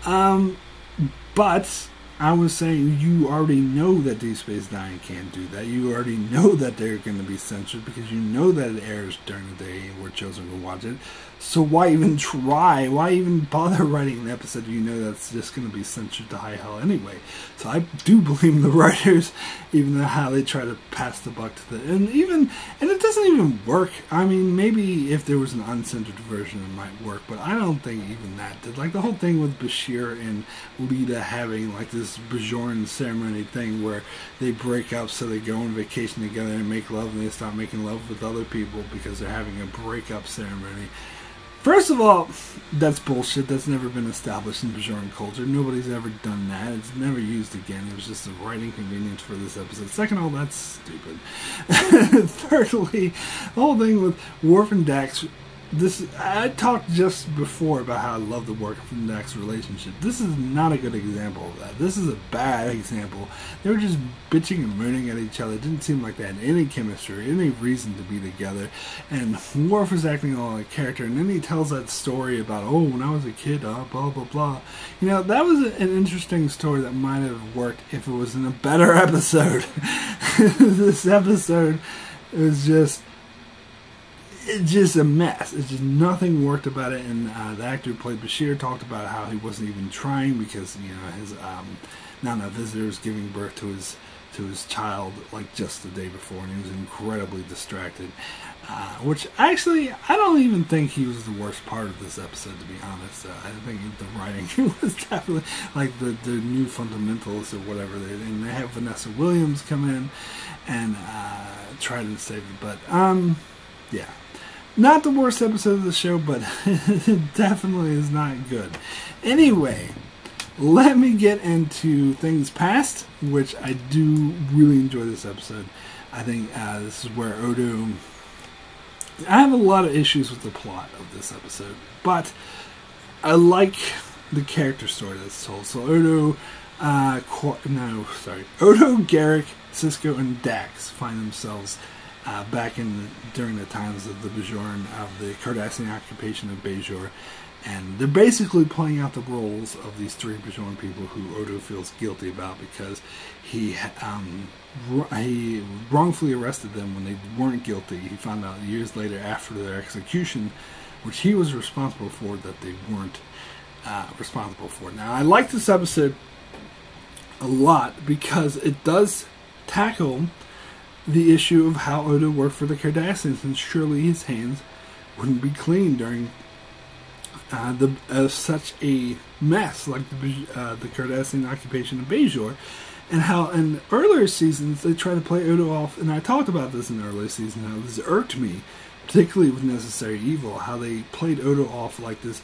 But I was saying, you already know that Deep Space Nine can't do that. You already know that they're going to be censored, because you know that it airs during the day where children can watch it. So why even try? Why even bother writing an episode you know that's just going to be censored to high hell anyway? So I do blame the writers, even though how they try to pass the buck to and it doesn't even work. I mean, maybe if there was an uncensored version it might work, but I don't think even that did. Like the whole thing with Bashir and Lita having like this Bajoran ceremony thing where they break up, so they go on vacation together and make love, and they stop making love with other people because they're having a breakup ceremony. First of all, that's bullshit. That's never been established in Bajoran culture. Nobody's ever done that. It's never used again. It was just a writing convenience for this episode. Second of all, that's stupid. Thirdly, the whole thing with Worf and Dax, I talked just before about how I love the Worf and Dax relationship. This is not a good example of that. This is a bad example. They were just bitching and mooning at each other. It didn't seem like they had any chemistry, any reason to be together. And Worf is acting all like a character, and then he tells that story about, when I was a kid, blah, blah, blah. That was an interesting story that might have worked if it was in a better episode. This episode is just a mess. It's just nothing worked about it. And the actor who played Bashir talked about how he wasn't even trying, because his Nana visitor was giving birth to his child like just the day before, and he was incredibly distracted. Which actually, I don't even think he was the worst part of this episode, to be honest. I think the writing was definitely like the new fundamentalists or whatever. And they have Vanessa Williams come in and try to save it. But yeah. Not the worst episode of the show, but it definitely is not good. Anyway, let me get into things past, which I do really enjoy this episode. I think this is where Odo I have a lot of issues with the plot of this episode, but I like the character story that's told. So Odo, Odo, Garrick, Cisco, and Dax find themselves back during the times of the Bajoran, of the Cardassian occupation of Bajor, and they're basically playing out the roles of these three Bajoran people who Odo feels guilty about because he wrongfully arrested them when they weren't guilty. He found out years later after their execution, which he was responsible for, that they weren't responsible for. Now, I like this episode a lot because it does tackle the issue of how Odo worked for the Cardassians, and surely his hands wouldn't be clean during such a mess like the Cardassian occupation of Bajor, and how in earlier seasons they try to play Odo off, and I talked about this in the earlier season, how this irked me, particularly with Necessary Evil, how they played Odo off like this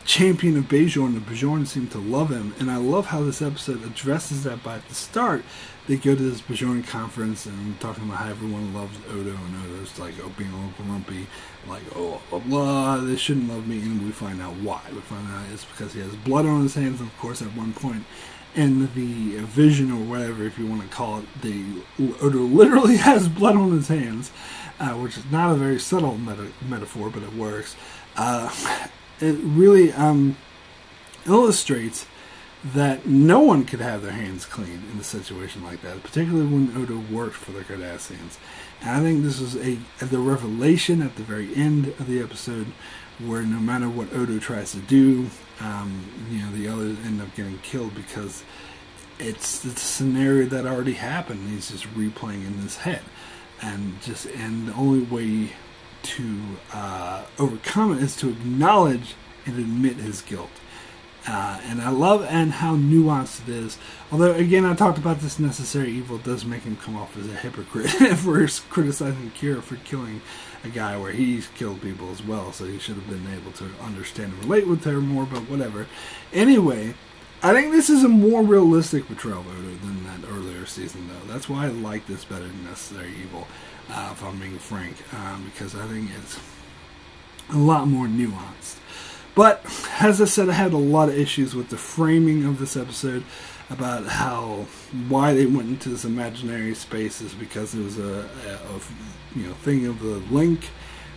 champion of Bajor, and the Bajorans seem to love him, and I love how this episode addresses that. By at the start, they go to this Bajoran conference and talking about how everyone loves Odo, and Odo's like, being all grumpy, like, oh, blah, blah, they shouldn't love me, and we find out why. We find out it's because he has blood on his hands, and of course at one point in the vision, or whatever, if you want to call it, Odo literally has blood on his hands, which is not a very subtle metaphor, but it works. It really illustrates that no one could have their hands clean in a situation like that, particularly when Odo worked for the Cardassians. And I think this is the revelation at the very end of the episode, where no matter what Odo tries to do, the others end up getting killed because it's a scenario that already happened. He's just replaying in his head, and the only way to overcome it is to acknowledge and admit his guilt. And I love how nuanced it is. Although, again, I talked about this Necessary Evil does make him come off as a hypocrite for criticizing Kira for killing a guy where he's killed people as well. So he should have been able to understand and relate with her more, but whatever. Anyway, I think this is a more realistic portrayal of Odo than that earlier season, though. That's why I like this better than Necessary Evil, if I'm being frank, because I think it's a lot more nuanced. But, as I said, I had a lot of issues with the framing of this episode, about why they went into this imaginary space is because it was a thing of the link,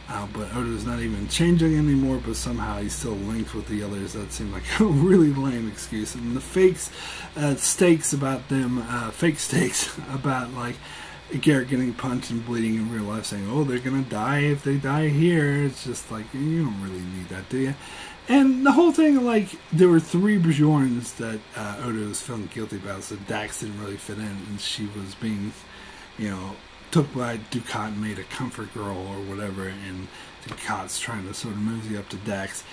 but Odo's not even changing anymore, but somehow he's still linked with the others. That seemed like a really lame excuse. And the fake stakes about like Garrett getting punched and bleeding in real life, saying, oh, they're gonna die if they die here. It's just like, you don't really need that, do you? And the whole thing, like, there were three Bajorans that Odo was feeling guilty about, so Dax didn't really fit in, and she was being, took by Dukat and made a comfort girl or whatever, and Dukat's trying to sort of mosey up to Dax.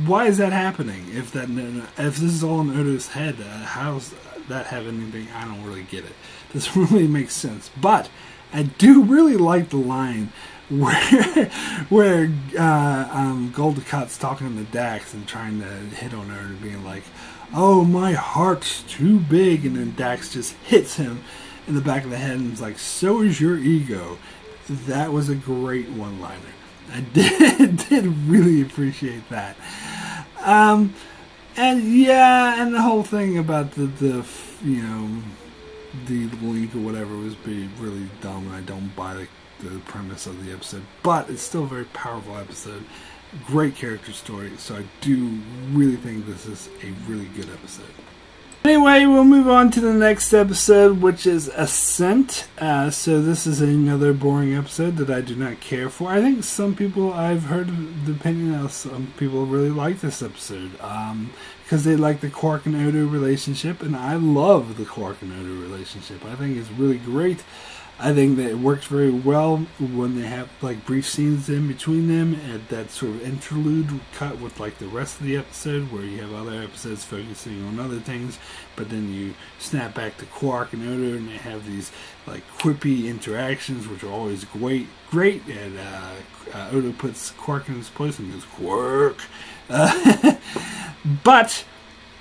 Why is that happening? If this is all in Odo's head, how's that have anything? I don't really get it. This really makes sense. But I do really like the line where Gul Dukat's talking to Dax and trying to hit on her and being like, oh, my heart's too big, and then Dax just hits him in the back of the head and is like, so is your ego. That was a great one-liner. I did really appreciate that. And the whole thing about the link or whatever was really dumb, and I don't buy the premise of the episode. But it's still a very powerful episode. Great character story, so I do really think this is a really good episode. Anyway, we'll move on to the next episode, which is Ascent. So this is another boring episode that I do not care for. I think some people, I've heard the opinion of some people really like this episode, because they like the Quark and Odo relationship, and I love the Quark and Odo relationship. I think it's really great. I think that it works very well when they have like brief scenes in between them, and that sort of interlude cut with like the rest of the episode, where you have other episodes focusing on other things, but then you snap back to Quark and Odo, and they have these like quippy interactions, which are always great. And Odo puts Quark in his place and goes, Quark. But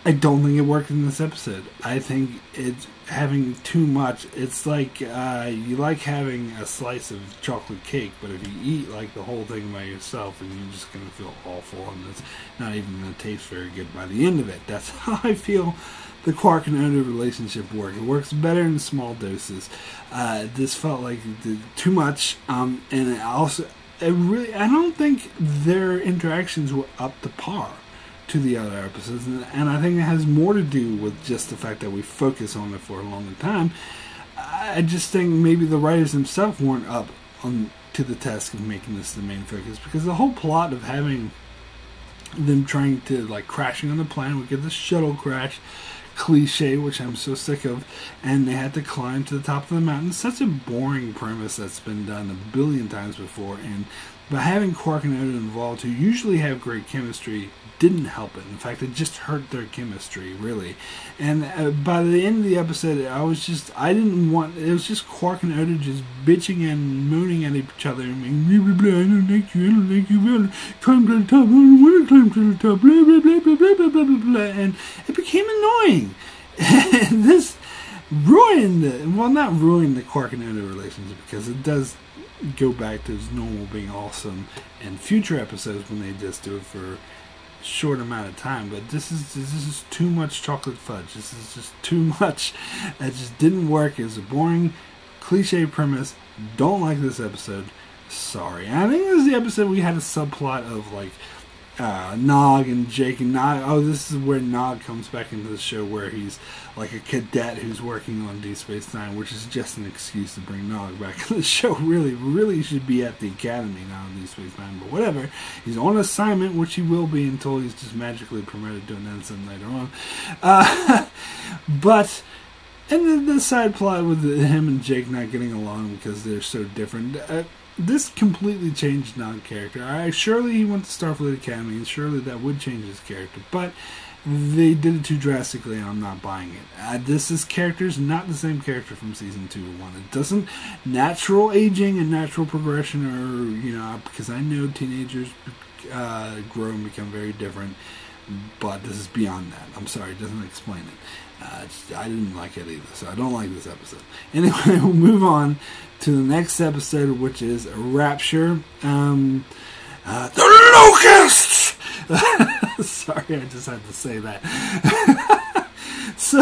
I don't think it worked in this episode. I think it's having too much. It's like you like having a slice of chocolate cake, but if you eat like the whole thing by yourself, and you're just going to feel awful, and it's not even going to taste very good by the end of it. That's how I feel the Quark and Odo relationship works. It works better in small doses. This felt like too much, and I don't think their interactions were up to par to the other episodes, and I think it has more to do with just the fact that we focus on it for a longer time. I just think maybe the writers themselves weren't up to the task of making this the main focus, because the whole plot of having them trying to, like, crashing on the planet, we get the shuttle crash cliche, which I'm so sick of, and they had to climb to the top of the mountain. Such a boring premise that's been done a billion times before, and by having Quark and Odo involved, who usually have great chemistry, didn't help it. In fact, it just hurt their chemistry, really. And by the end of the episode, it was just Quark and Odo just bitching and moaning at each other and being, blah, blah, blah, I don't like you, blah, climb to the top, I don't want to climb to the top, blah, blah, blah, blah, blah, blah, blah, blah, and it became annoying. And this not ruined the Quark and Odo relationship, because it does go back to its normal being awesome in future episodes when they just do it for short amount of time, but this is too much chocolate fudge. This is just too much. It just didn't work. It was a boring, cliche premise. Don't like this episode. Sorry. I think this is the episode we had a subplot of like Nog and Jake and Nog. Oh, this is where Nog comes back into the show, where he's like a cadet who's working on Deep Space Nine, which is just an excuse to bring Nog back into the show. Really should be at the Academy now on Deep Space Nine, but whatever. He's on assignment, which he will be until he's just magically promoted to an ensign later on. But and the side plot with him and Jake not getting along because they're so different. This completely changed Nog's character. Surely he went to Starfleet Academy, and surely that would change his character, but they did it too drastically, and I'm not buying it. This character's not the same character from season 2 or 1. It doesn't, natural aging and natural progression are, because I know teenagers grow and become very different, but this is beyond that. I'm sorry, it doesn't explain it. I didn't like it either, so I don't like this episode. Anyway, we'll move on to the next episode, which is Rapture. The Locusts! Sorry, I just had to say that. So,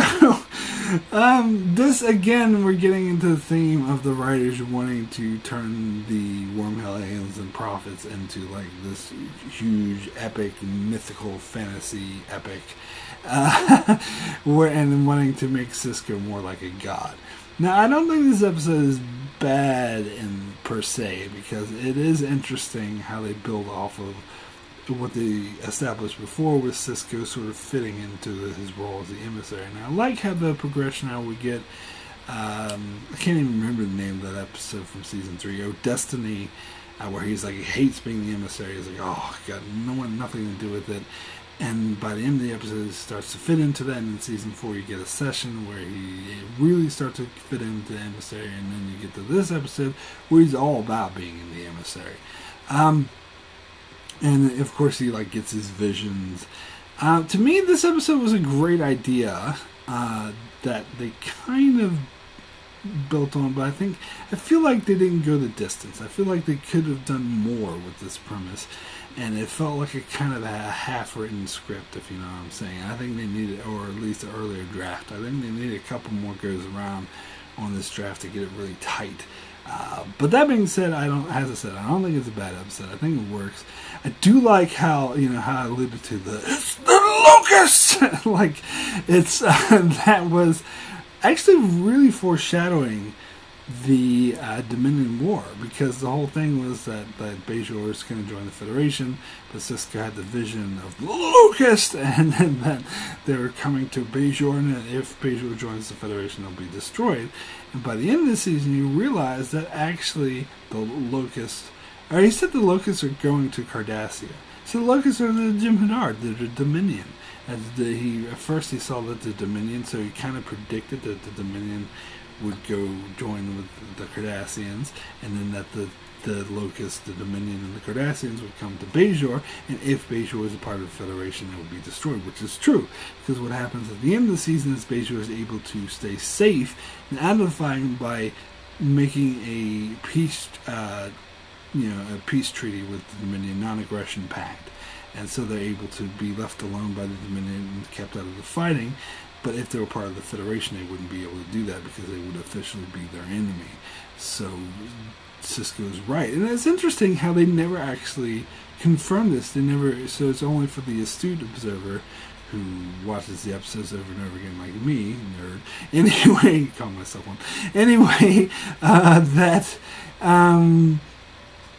this again, we're getting into the theme of the writers wanting to turn the Wormhole aliens and prophets into like this huge, epic, mythical fantasy epic, and wanting to make Sisko more like a god. Now, I don't think this episode is bad in per se, because it is interesting how they build off of what they established before, with Sisko sort of fitting into his role as the emissary. And I like how the progression how we get, I can't even remember the name of that episode from season 3, Destiny, where he's like, he hates being the emissary. He's like, oh, got nothing to do with it. And by the end of the episode, it starts to fit into that. And in season 4, you get a session where he really starts to fit into the emissary. And then you get to this episode where he's all about being in the emissary. And of course, he like gets his visions. To me, this episode was a great idea that they kind of built on, but I feel like they didn't go the distance. I feel like they could have done more with this premise, and it felt like a kind of a half-written script, if you know what I'm saying. I think they needed, or at least an earlier draft, I think they needed a couple more goes around on this draft to get it really tight. But that being said, I don't think it's a bad episode. I think it works. I do like how I alluded to it's the Locusts. Like it's that was actually really foreshadowing the Dominion War, because the whole thing was that Bajor is going to join the Federation, but Sisko had the vision of the Locust, and then that they were coming to Bajor, and if Bajor joins the Federation, they'll be destroyed. And by the end of the season, you realize that actually the Locusts, or he said the Locusts are going to Cardassia. So the Locusts are the Jem'Hadar, the Dominion. At first he saw that the Dominion, so he kind of predicted that the Dominion would go join with the Cardassians, and then that the the Locust, the Dominion, and the Cardassians would come to Bajor, and if Bajor was a part of the Federation, it would be destroyed, which is true, because what happens at the end of the season is Bajor is able to stay safe and out of the fighting by making a peace, a peace treaty with the Dominion, non-aggression pact, and so they're able to be left alone by the Dominion and kept out of the fighting. But if they were part of the Federation, they wouldn't be able to do that because they would officially be their enemy. So Sisko is right, and it's interesting how they never actually confirm this. They never. So it's only for the astute observer who watches the episodes over and over again, like me, nerd. Anyway, call myself one. Anyway,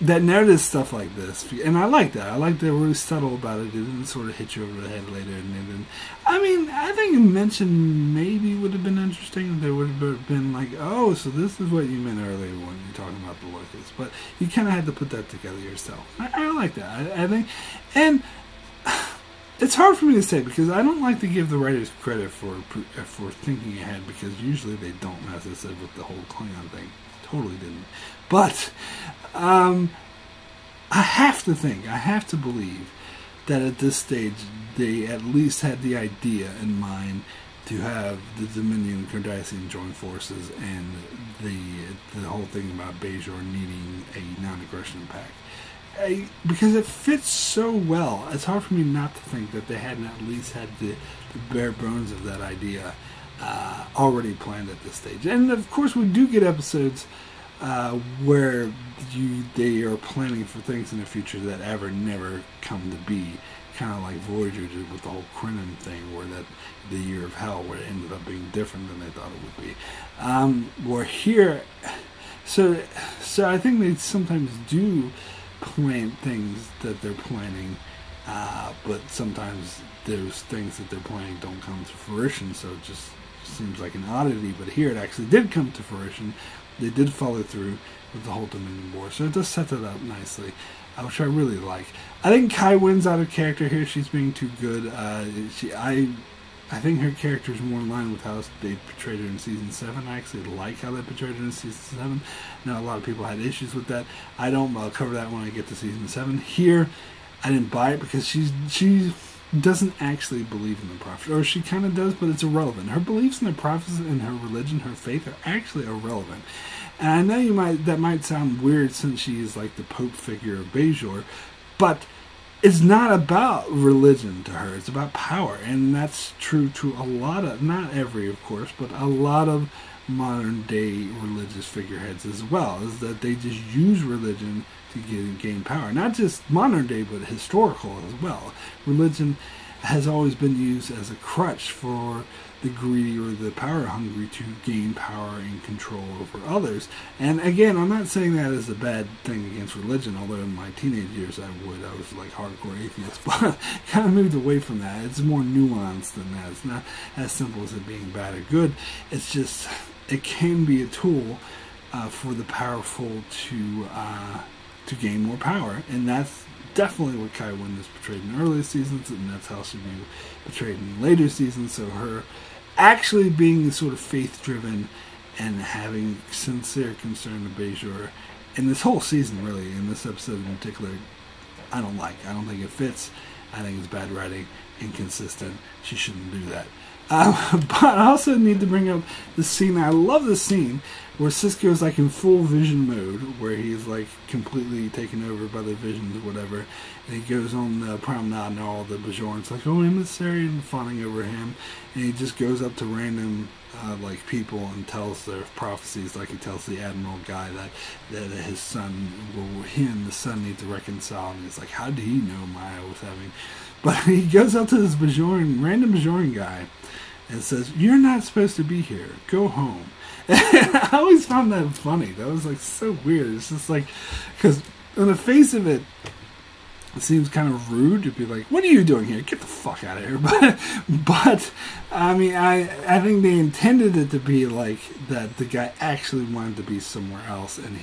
that notice stuff like this, and I like that. I like they're really subtle about it. It didn't sort of hit you over the head later. And I mean, I think a mention maybe would have been interesting. There would have been like, oh, so this is what you meant earlier when you're talking about the Locusts. But you kind of had to put that together yourself. I like that. I think, and it's hard for me to say because I don't like to give the writers credit for thinking ahead, because usually they don't, as I said with the whole Klingon thing. Totally didn't. But I have to believe that at this stage they at least had the idea in mind to have the Dominion and Cardassian join forces, and the whole thing about Bajor needing a non-aggression pact. Because it fits so well, it's hard for me not to think that they hadn't at least had the bare bones of that idea already planned at this stage. And of course we do get episodes where they are planning for things in the future that ever never come to be, kind of like Voyager did with the whole Krenin thing, where that the Year of Hell, where it ended up being different than they thought it would be. Where here, so I think they sometimes do plan things that they're planning, but sometimes those things that they're planning don't come to fruition, so it just seems like an oddity. But here it actually did come to fruition. They did follow through with the whole Dominion War, so it does set that up nicely, which I really like. I think Kai Wynn's out of character here. She's being too good. I think her character is more in line with how they portrayed her in Season 7. I actually like how they portrayed her in Season 7. Now, a lot of people had issues with that. I don't. I'll cover that when I get to Season 7. Here, I didn't buy it because she doesn't actually believe in the prophet. Or she kind of does, but it's irrelevant. Her beliefs in the prophets and her religion, her faith, are actually irrelevant. And I know that might sound weird since she is like the Pope figure of Bajor, but it's not about religion to her. It's about power. And that's true to a lot of, not every, of course, but a lot of modern day religious figureheads as well, is that they just use religion to gain power. Not just modern day, but historical as well. Religion has always been used as a crutch for the greedy or the power hungry to gain power and control over others. And again, I'm not saying that as a bad thing against religion, although in my teenage years I was like hardcore atheist, but kind of moved away from that. It's more nuanced than that. It's not as simple as it being bad or good. It's just, it can be a tool for the powerful to gain more power, and that's definitely what Kai Wynn is portrayed in earlier seasons, and that's how she'll be portrayed in later seasons. So her actually being sort of faith-driven and having sincere concern to Bajor, in this whole season, really, in this episode in particular, I don't think it fits. I think it's bad writing, inconsistent. She shouldn't do that. But I also need to bring up the scene. I love this scene where Sisko is like in full vision mode, where he's like completely taken over by the visions or whatever, and he goes on the promenade and all the Bajorans like, oh, emissary, and fawning over him, and he just goes up to random like people and tells their prophecies, like he tells the Admiral guy that his son, he and the son need to reconcile, and he's like, how did he know Maya was having? But he goes up to this random Bajoran guy and says, you're not supposed to be here, go home. And I always found that funny. That was like so weird. It's just like, because on the face of it, it seems kind of rude to be like, what are you doing here? Get the fuck out of here. But I mean, I think they intended it to be like that the guy actually wanted to be somewhere else, and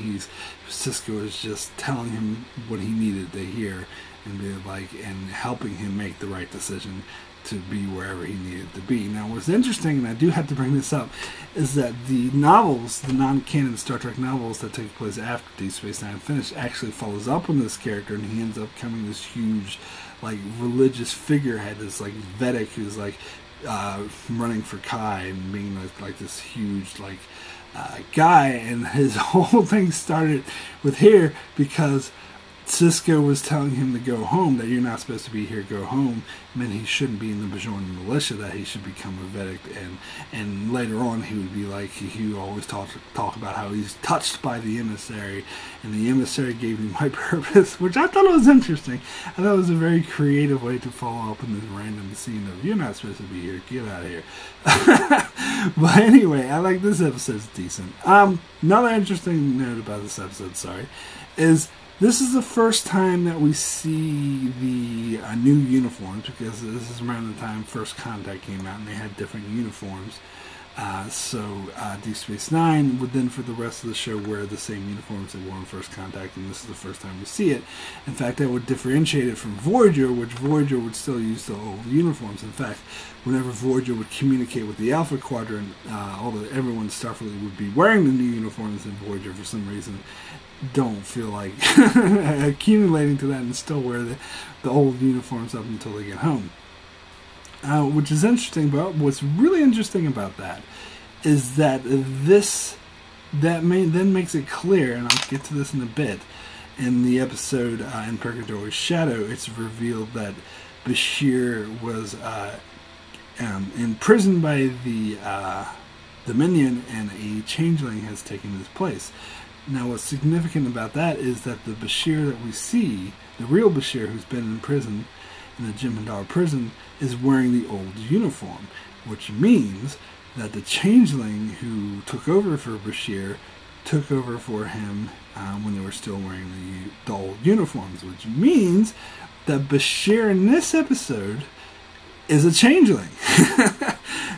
Sisko is just telling him what he needed to hear, and be like, and helping him make the right decision to be wherever he needed to be. Now, what's interesting, and I do have to bring this up, is that the novels, the non-canon Star Trek novels that take place after Deep Space Nine finished, actually follows up on this character, and he ends up becoming this huge, like, religious figurehead, this, like, Vedic who's, like, running for Kai and being, like this huge, like, guy, and his whole thing started with here because Sisko was telling him to go home, that you're not supposed to be here, go home, meant he shouldn't be in the Bajoran militia, that he should become a Vedic, and later on he would be like, he would always talk about how he's touched by the emissary, and the emissary gave me my purpose, which I thought was interesting. I thought it was a very creative way to follow up in this random scene of, you're not supposed to be here, get out of here. But anyway, I like this episode's decent. Another interesting note about this episode, is this is the first time that we see the new uniforms, because this is around the time First Contact came out and they had different uniforms. So Deep Space Nine would then for the rest of the show wear the same uniforms they wore in First Contact, and this is the first time we see it. In fact, that would differentiate it from Voyager, which Voyager would still use the old uniforms. In fact, whenever Voyager would communicate with the Alpha Quadrant, everyone in Starfleet would be wearing the new uniforms, and Voyager, for some reason, don't feel like accumulating to that and still wear the old uniforms up until they get home. Which is interesting, but what's really interesting about that is that then makes it clear, and I'll get to this in a bit, in the episode in Purgatory's Shadow, it's revealed that Bashir was imprisoned by the Dominion, and a changeling has taken his place. Now, what's significant about that is that the Bashir that we see, the real Bashir who's been in prison, in the Jim Hadar prison, is wearing the old uniform, which means that the changeling who took over for Bashir took over for him when they were still wearing the old uniforms, which means that Bashir in this episode is a changeling.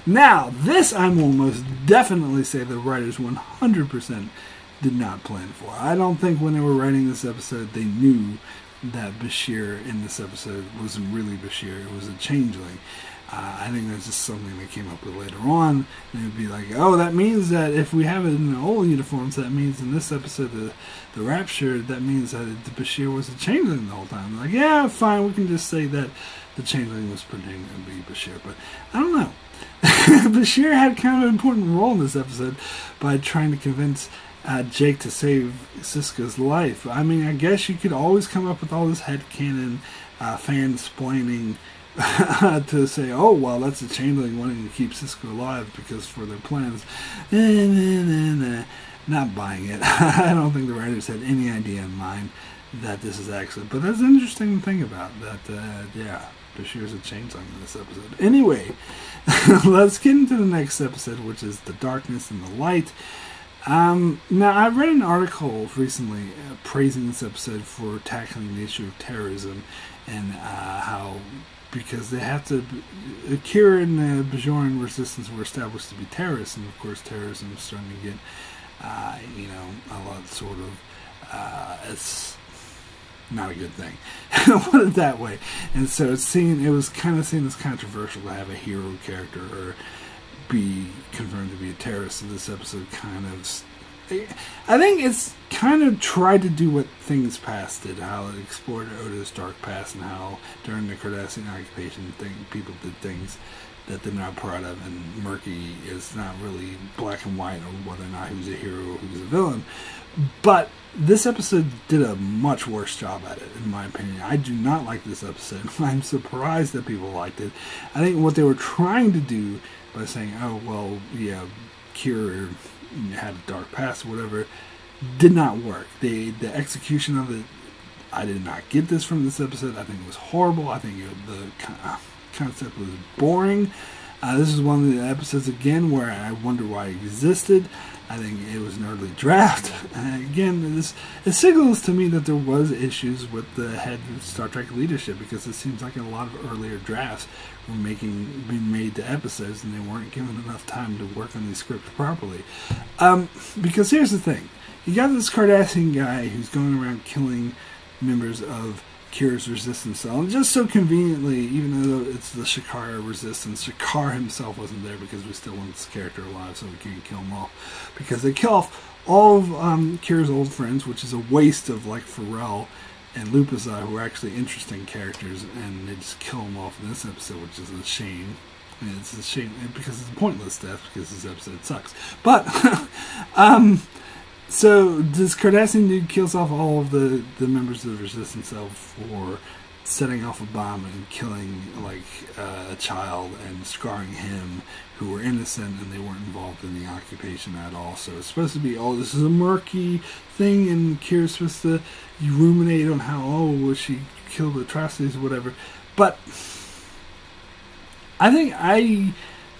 Now, this I will most definitely say the writers 100% did not plan for. I don't think when they were writing this episode they knew that Bashir in this episode wasn't really Bashir, it was a changeling. I think that's just something they came up with later on. And it would be like, oh, that means that if we have it in the old uniforms, that means in this episode, the Rapture, that means that Bashir was a changeling the whole time. Like, yeah, fine, we can just say that the changeling was pretending to be Bashir. But I don't know. Bashir had kind of an important role in this episode by trying to convince Jake to save Sisko's life. I mean, I guess you could always come up with all this headcanon fan-splaining to say, oh, well, that's a changeling wanting to keep Sisko alive because for their plans. Not buying it. I don't think the writers had any idea in mind that this is actually... But that's an interesting thing about that, yeah, Bashir's a changeling in this episode. Anyway, let's get into the next episode, which is The Darkness and the Light. Now, I read an article recently praising this episode for tackling the issue of terrorism and how, because they have to, Kira and the Bajoran resistance were established to be terrorists, and of course terrorism is starting to get, a lot sort of, it's not a good thing. Put it that way. And so it was kind of seen as controversial to have a hero character or be confirmed to be a terrorist. So this episode kind of, I think it's kind of tried to do what Things Past did, how it explored Odo's dark past and how during the Cardassian occupation people did things that they're not proud of, and murky is not really black and white on whether or not who's a hero or who's a villain. But this episode did a much worse job at it, in my opinion. I do not like this episode. I'm surprised that people liked it. I think what they were trying to do by saying, oh, well, yeah, Kira had a dark past or whatever, did not work. The execution of it, I did not get this from this episode. I think it was horrible. I think the concept was boring. This is one of the episodes, again, where I wonder why it existed. I think it was an early draft. Again, it signals to me that there was issues with the head of Star Trek leadership, because it seems like a lot of earlier drafts were being made to episodes, and they weren't given enough time to work on these scripts properly. Because here's the thing. You got this Cardassian guy who's going around killing members of Kira's resistance cell. And just so conveniently, even though it's the Shakara resistance, Shakar himself wasn't there because we still want this character alive so we can kill them all. Because they kill off all of Kira's old friends, which is a waste of like Pharrell and Lupusai, who are actually interesting characters, and they just kill them off in this episode, which is a shame. And it's a shame because it's a pointless death because this episode sucks. But so this Cardassian dude kills off all of the members of the resistance cell for setting off a bomb and killing like a child and scarring him, who were innocent and they weren't involved in the occupation at all. So it's supposed to be, oh, this is a murky thing, and Kira's supposed to ruminate on how, oh, well, she killed atrocities or whatever. But I think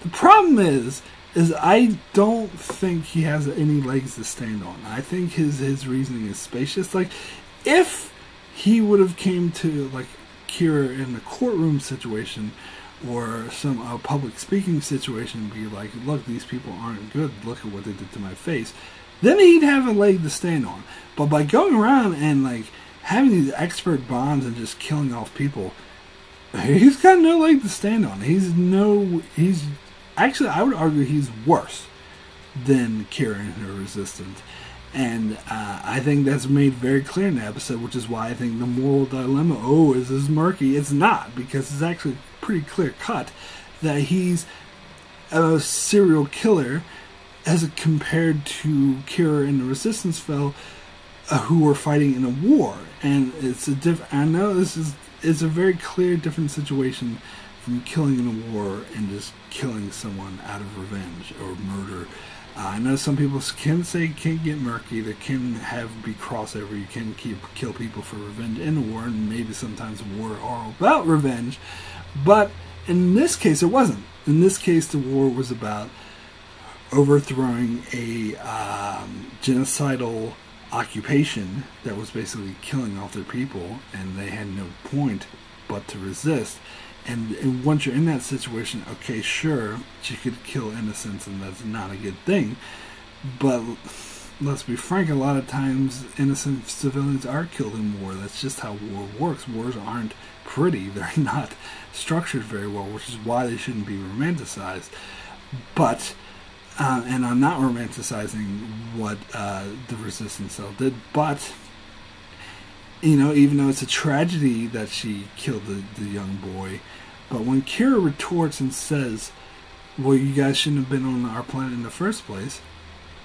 the problem is I don't think he has any legs to stand on. I think his reasoning is spacious. Like, if he would have came to like Kira in a courtroom situation or some public speaking situation and be like, look, these people aren't good, look at what they did to my face, then he'd have a leg to stand on. But by going around and like having these expert bombs and just killing off people, he's got no leg to stand on. He's actually, I would argue he's worse than Kira and her resistance. And I think that's made very clear in the episode, which is why I think the moral dilemma, oh, is this murky? It's not, because it's actually pretty clear cut that he's a serial killer as compared to Kira and the resistance fell, who were fighting in a war. And it's a I know this is a very clear different situation from killing in a war and just killing someone out of revenge or murder. I know some people can say it can get murky. There can be crossover. You can kill people for revenge in a war, and maybe sometimes war are about revenge. But in this case, it wasn't. In this case, the war was about overthrowing a genocidal occupation that was basically killing off their people, and they had no point but to resist. And once you're in that situation, okay, sure, she could kill innocents, and that's not a good thing. But let's be frank, a lot of times innocent civilians are killed in war. That's just how war works. Wars aren't pretty. They're not structured very well, which is why they shouldn't be romanticized. But, and I'm not romanticizing what the resistance cell did, but, you know, even though it's a tragedy that she killed the young boy, but when Kira retorts and says, well, you guys shouldn't have been on our planet in the first place,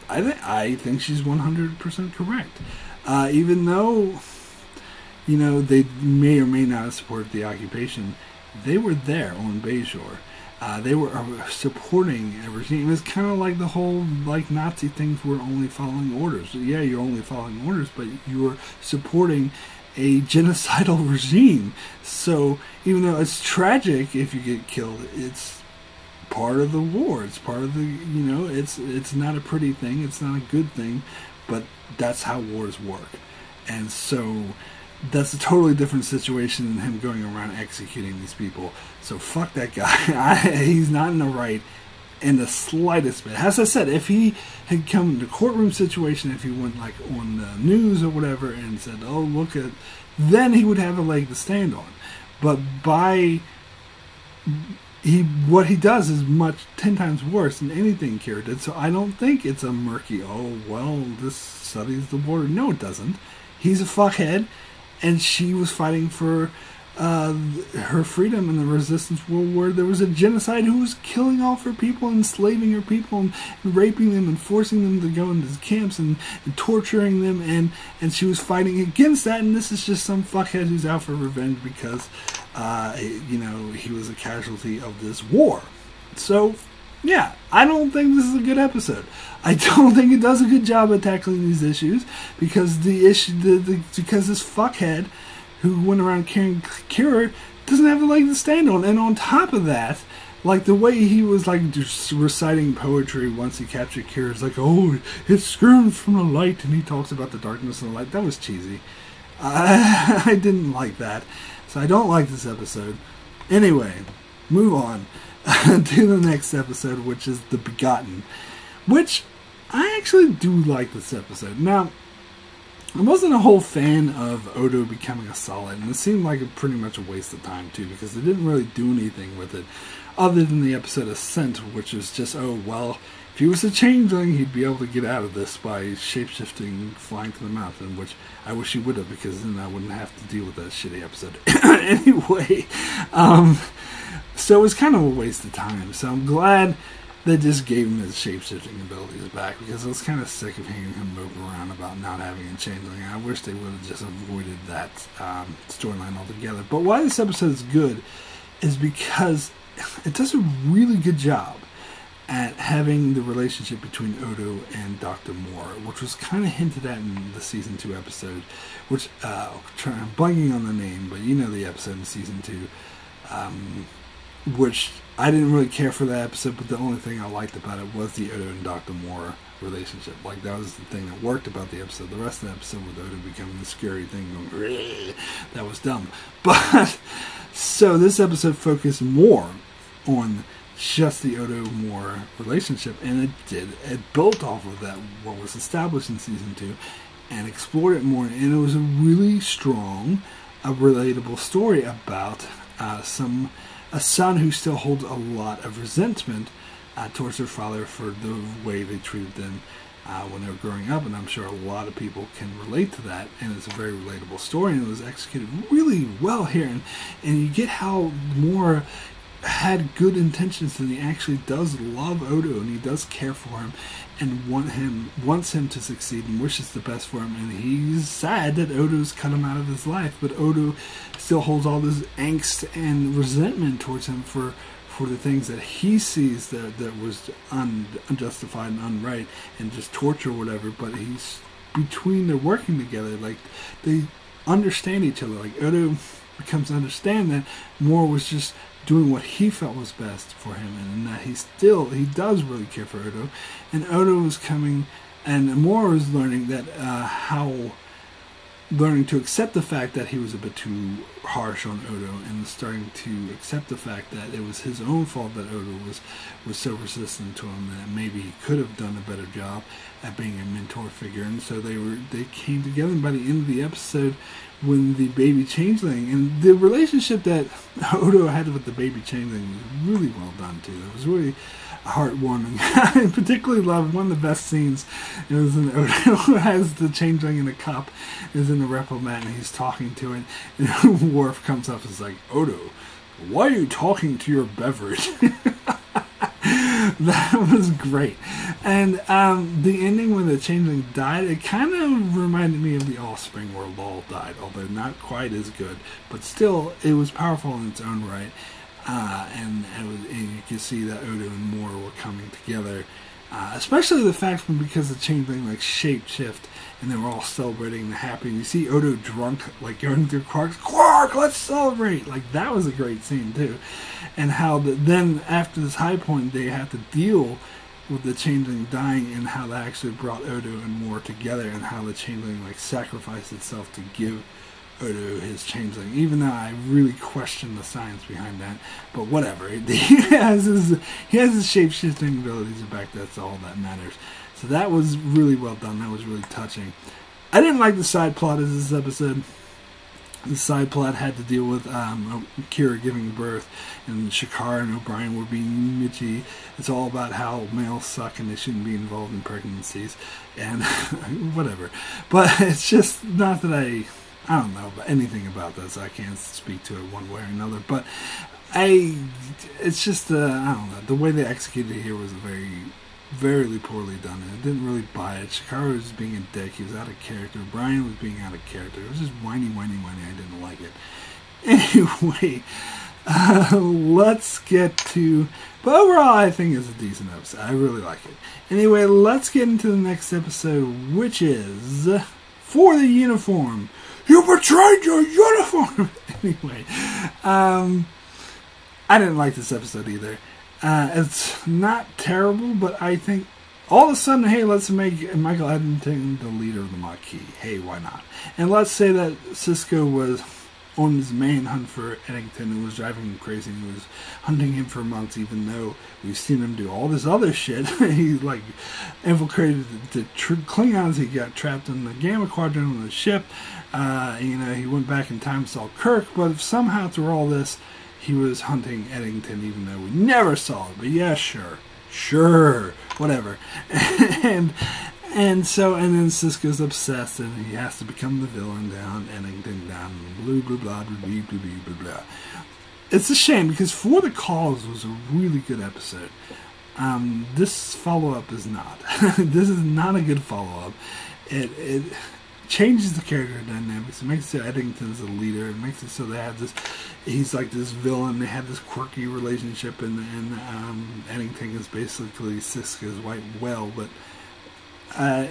I think she's 100% correct. Even though, you know, they may or may not have supported the occupation, they were there on Bajor. They were supporting a regime. It's kind of like the whole like Nazi things were only following orders. Yeah, you're only following orders, but you're supporting a genocidal regime. So even though it's tragic if you get killed, it's part of the war. It's part of the, you know, it's not a pretty thing. It's not a good thing, but that's how wars work. And so that's a totally different situation than him going around executing these people. So fuck that guy. He's not in the right in the slightest bit. As I said, if he had come in the courtroom situation, if he went like on the news or whatever and said, oh, look at, then he would have a leg to stand on. But what he does is 10 times worse than anything Kira did. So I don't think it's a murky, oh, well, this studies the border. No, it doesn't. He's a fuckhead. And she was fighting for her freedom in the resistance war, where there was a genocide who was killing off her people, enslaving her people, and raping them, and forcing them to go into camps, and torturing them, and she was fighting against that. And this is just some fuckhead who's out for revenge because, you know, he was a casualty of this war. So, yeah, I don't think this is a good episode. I don't think it does a good job at tackling these issues because because this fuckhead who went around carrying Kira doesn't have a leg to stand on. And on top of that, like the way he was like just reciting poetry once he captured Kira, is like, oh, it's screamed from the light, and he talks about the darkness and the light. That was cheesy. I didn't like that, so I don't like this episode. Anyway, move on to the next episode, which is The Begotten, which I actually do like this episode. Now, I wasn't a whole fan of Odo becoming a solid, and it seemed like pretty much a waste of time too, because they didn't really do anything with it other than the episode Ascent, which was just, oh well, if he was a changeling, he'd be able to get out of this by shapeshifting, flying to the mountain, which I wish he would have, because then I wouldn't have to deal with that shitty episode. Anyway, so it was kind of a waste of time. So I'm glad they just gave him his shapeshifting abilities back, because I was kind of sick of hearing him move around about not having a changeling. I wish they would have just avoided that storyline altogether. But why this episode is good is because it does a really good job at having the relationship between Odo and Dr. Moore, which was kind of hinted at in the Season 2 episode, which, I'm blanking on the name, but you know the episode in Season 2, which I didn't really care for that episode, but the only thing I liked about it was the Odo and Dr. Moore relationship. Like, that was the thing that worked about the episode. The rest of the episode with Odo becoming the scary thing going, that was dumb. But, so this episode focused more on just the Odo-Moore relationship, and it did. It built off of that, what was established in Season 2, and explored it more, and it was a really strong, relatable story about a son who still holds a lot of resentment towards their father for the way they treated them when they were growing up, and I'm sure a lot of people can relate to that, and it's a very relatable story, and it was executed really well here, and you get how Moore had good intentions, and he actually does love Odo, and he does care for him, and wants him to succeed, and wishes the best for him, and he's sad that Odo's cut him out of his life, but Odo still holds all this angst and resentment towards him for the things that he sees that was unjustified and unright, and just torture or whatever, but he's between they're working together, like they understand each other, like Odo becomes to understand that Moore was just doing what he felt was best for him, and that he does really care for Odo, and Odo was coming, and Moore was learning that learning to accept the fact that he was a bit too harsh on Odo, and starting to accept the fact that it was his own fault that Odo was so resistant to him, that maybe he could have done a better job at being a mentor figure. And so they came together, and by the end of the episode, when the baby changeling, and the relationship that Odo had with the baby changeling was really well done too. It was really heartwarming. I particularly loved one of the best scenes. It was in Odo has the changeling in a cup, is in the replimat, and he's talking to it, and Worf comes up and is like, Odo, why are you talking to your beverage? That was great. And the ending when the changeling died, it kind of reminded me of the Offspring where Lol died, although not quite as good, but still it was powerful in its own right. And you can see that Odo and Moore were coming together, especially the fact because the changeling like shapeshift, and they were all celebrating and happy. You see Odo drunk, like going through Quark, let's celebrate! Like, that was a great scene too. And how then after this high point, they had to deal with the changeling dying, and how that actually brought Odo and Moore together, and how the changeling like sacrificed itself to give Odo his changeling, even though I really question the science behind that, but whatever. He has his shape-shifting abilities back. That's all that matters. So that was really well done. That was really touching. I didn't like the side plot of this episode. The side plot had to deal with Kira giving birth, and Shakar and O'Brien were being Mitchie. It's all about how males suck and they shouldn't be involved in pregnancies, and whatever. But it's just not that I don't know anything about this. I can't speak to it one way or another. But it's just, I don't know. The way they executed it here was very, very poorly done. And I didn't really buy it. Shakara was being a dick. He was out of character. Brian was being out of character. It was just whiny. I didn't like it. Anyway, let's get to... But overall, I think it's a decent episode. I really like it. Anyway, let's get into the next episode, which is... For the Uniform. You betrayed your uniform! Anyway, I didn't like this episode either. It's not terrible, but I think all of a sudden, hey, let's make Michael Eddington the leader of the Maquis. Hey, why not? And let's say that Cisco was on this manhunt for Eddington and was driving him crazy and was hunting him for months, even though we've seen him do all this other shit. He like infiltrated the Klingons. He got trapped in the Gamma Quadrant on the ship. He went back in time, saw Kirk, but somehow through all this, he was hunting Eddington, even though we never saw it. But yeah, sure, whatever. and then Sisko's obsessed, and he has to become the villain down, Eddington down, blah, blah, blah, blah, blah, blah, blah, blah. It's a shame, because For the Cause was a really good episode. This follow-up is not. This is not a good follow-up. It changes the character dynamics. It makes it so Eddington's the leader. It makes it so they have this, he's like this villain. They have this quirky relationship, and Eddington is basically Sisko's white whale, but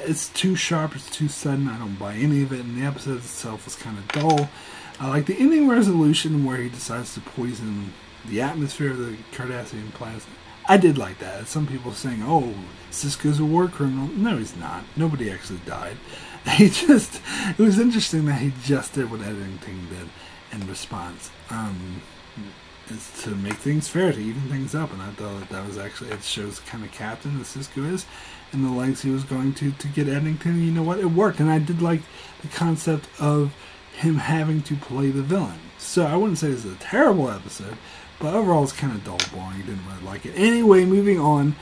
it's too sharp, it's too sudden. I don't buy any of it, and the episode itself was kind of dull. I like the ending resolution where he decides to poison the atmosphere of the Cardassian planet. I did like that. Some people saying, oh, Sisko's a war criminal. No, he's not. Nobody actually died. It was interesting that he just did what Eddington did in response. Is to make things fair, to even things up, and I thought that was actually, it shows the kind of captain that Sisko is, and the lengths he was going to get Eddington. You know what? It worked, and I did like the concept of him having to play the villain. So I wouldn't say it's a terrible episode, but overall it's kind of dull, boring. Didn't really like it. Anyway, moving on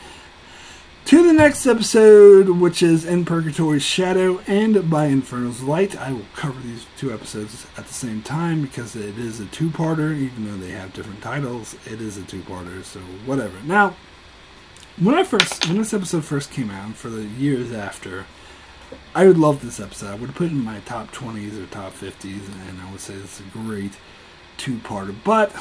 to the next episode, which is In Purgatory's Shadow and By Inferno's Light. I will cover these two episodes at the same time because it is a two-parter, even though they have different titles. It is a two-parter, so whatever. Now, when this episode first came out, and for the years after, I would love this episode. I would put it in my top 20s or top 50s, and I would say it's a great two-parter. But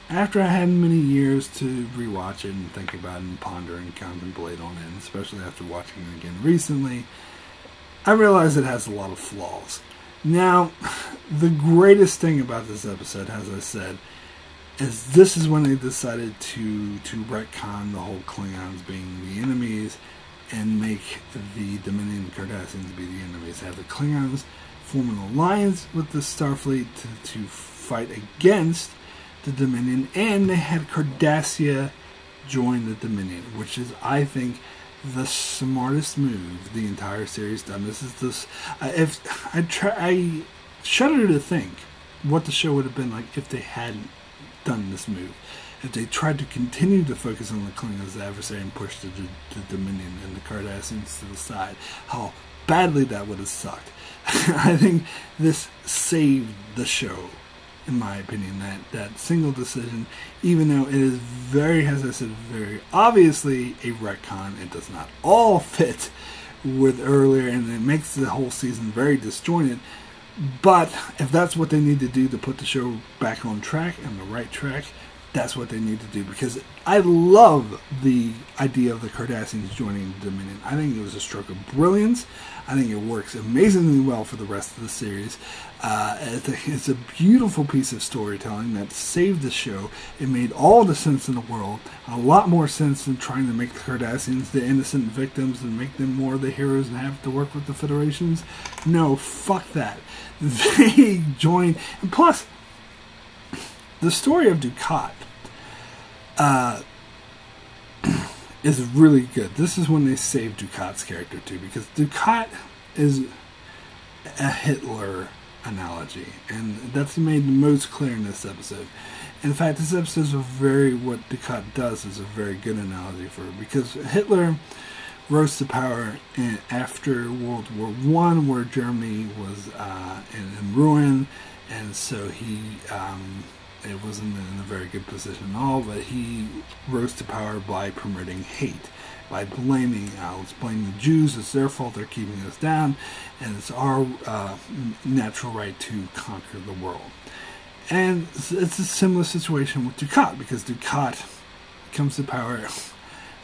after I had many years to rewatch it and think about it and ponder and contemplate on it, and especially after watching it again recently, I realized it has a lot of flaws. Now, the greatest thing about this episode, as I said, is this is when they decided to retcon the whole Klingons being the enemies and make the Dominion Cardassians be the enemies. Have the Klingons form an alliance with the Starfleet to fight against the Dominion, and they had Cardassia join the Dominion, which is, I think, the smartest move the entire series done. This is I shudder to think what the show would have been like if they hadn't done this move. If they tried to continue to focus on the Klingons, the adversary, and push the Dominion and the Cardassians to the side, how badly that would have sucked. I think this saved the show, in my opinion, that single decision, even though it is very, as I said, very obviously a retcon. It does not all fit with earlier, and it makes the whole season very disjointed. But if that's what they need to do to put the show back on track, and the right track, that's what they need to do. Because I love the idea of the Cardassians joining the Dominion. I think it was a stroke of brilliance. I think it works amazingly well for the rest of the series. It's a beautiful piece of storytelling that saved the show. It made all the sense in the world. A lot more sense than trying to make the Cardassians the innocent victims and make them more the heroes and have to work with the Federations. No, fuck that. They joined. And plus, the story of Dukat is really good. This is when they saved Dukat's character too, because Dukat is a Hitler analogy, and that's made the most clear in this episode. In fact, this episode is what Dukat does is a very good analogy for it, because Hitler rose to power after World War I, where Germany was in ruin, and so he it wasn't in a very good position at all, but he rose to power by promoting hate, by blaming, let's blame the Jews, it's their fault, they're keeping us down, and it's our natural right to conquer the world. And it's a similar situation with Dukat, because Dukat comes to power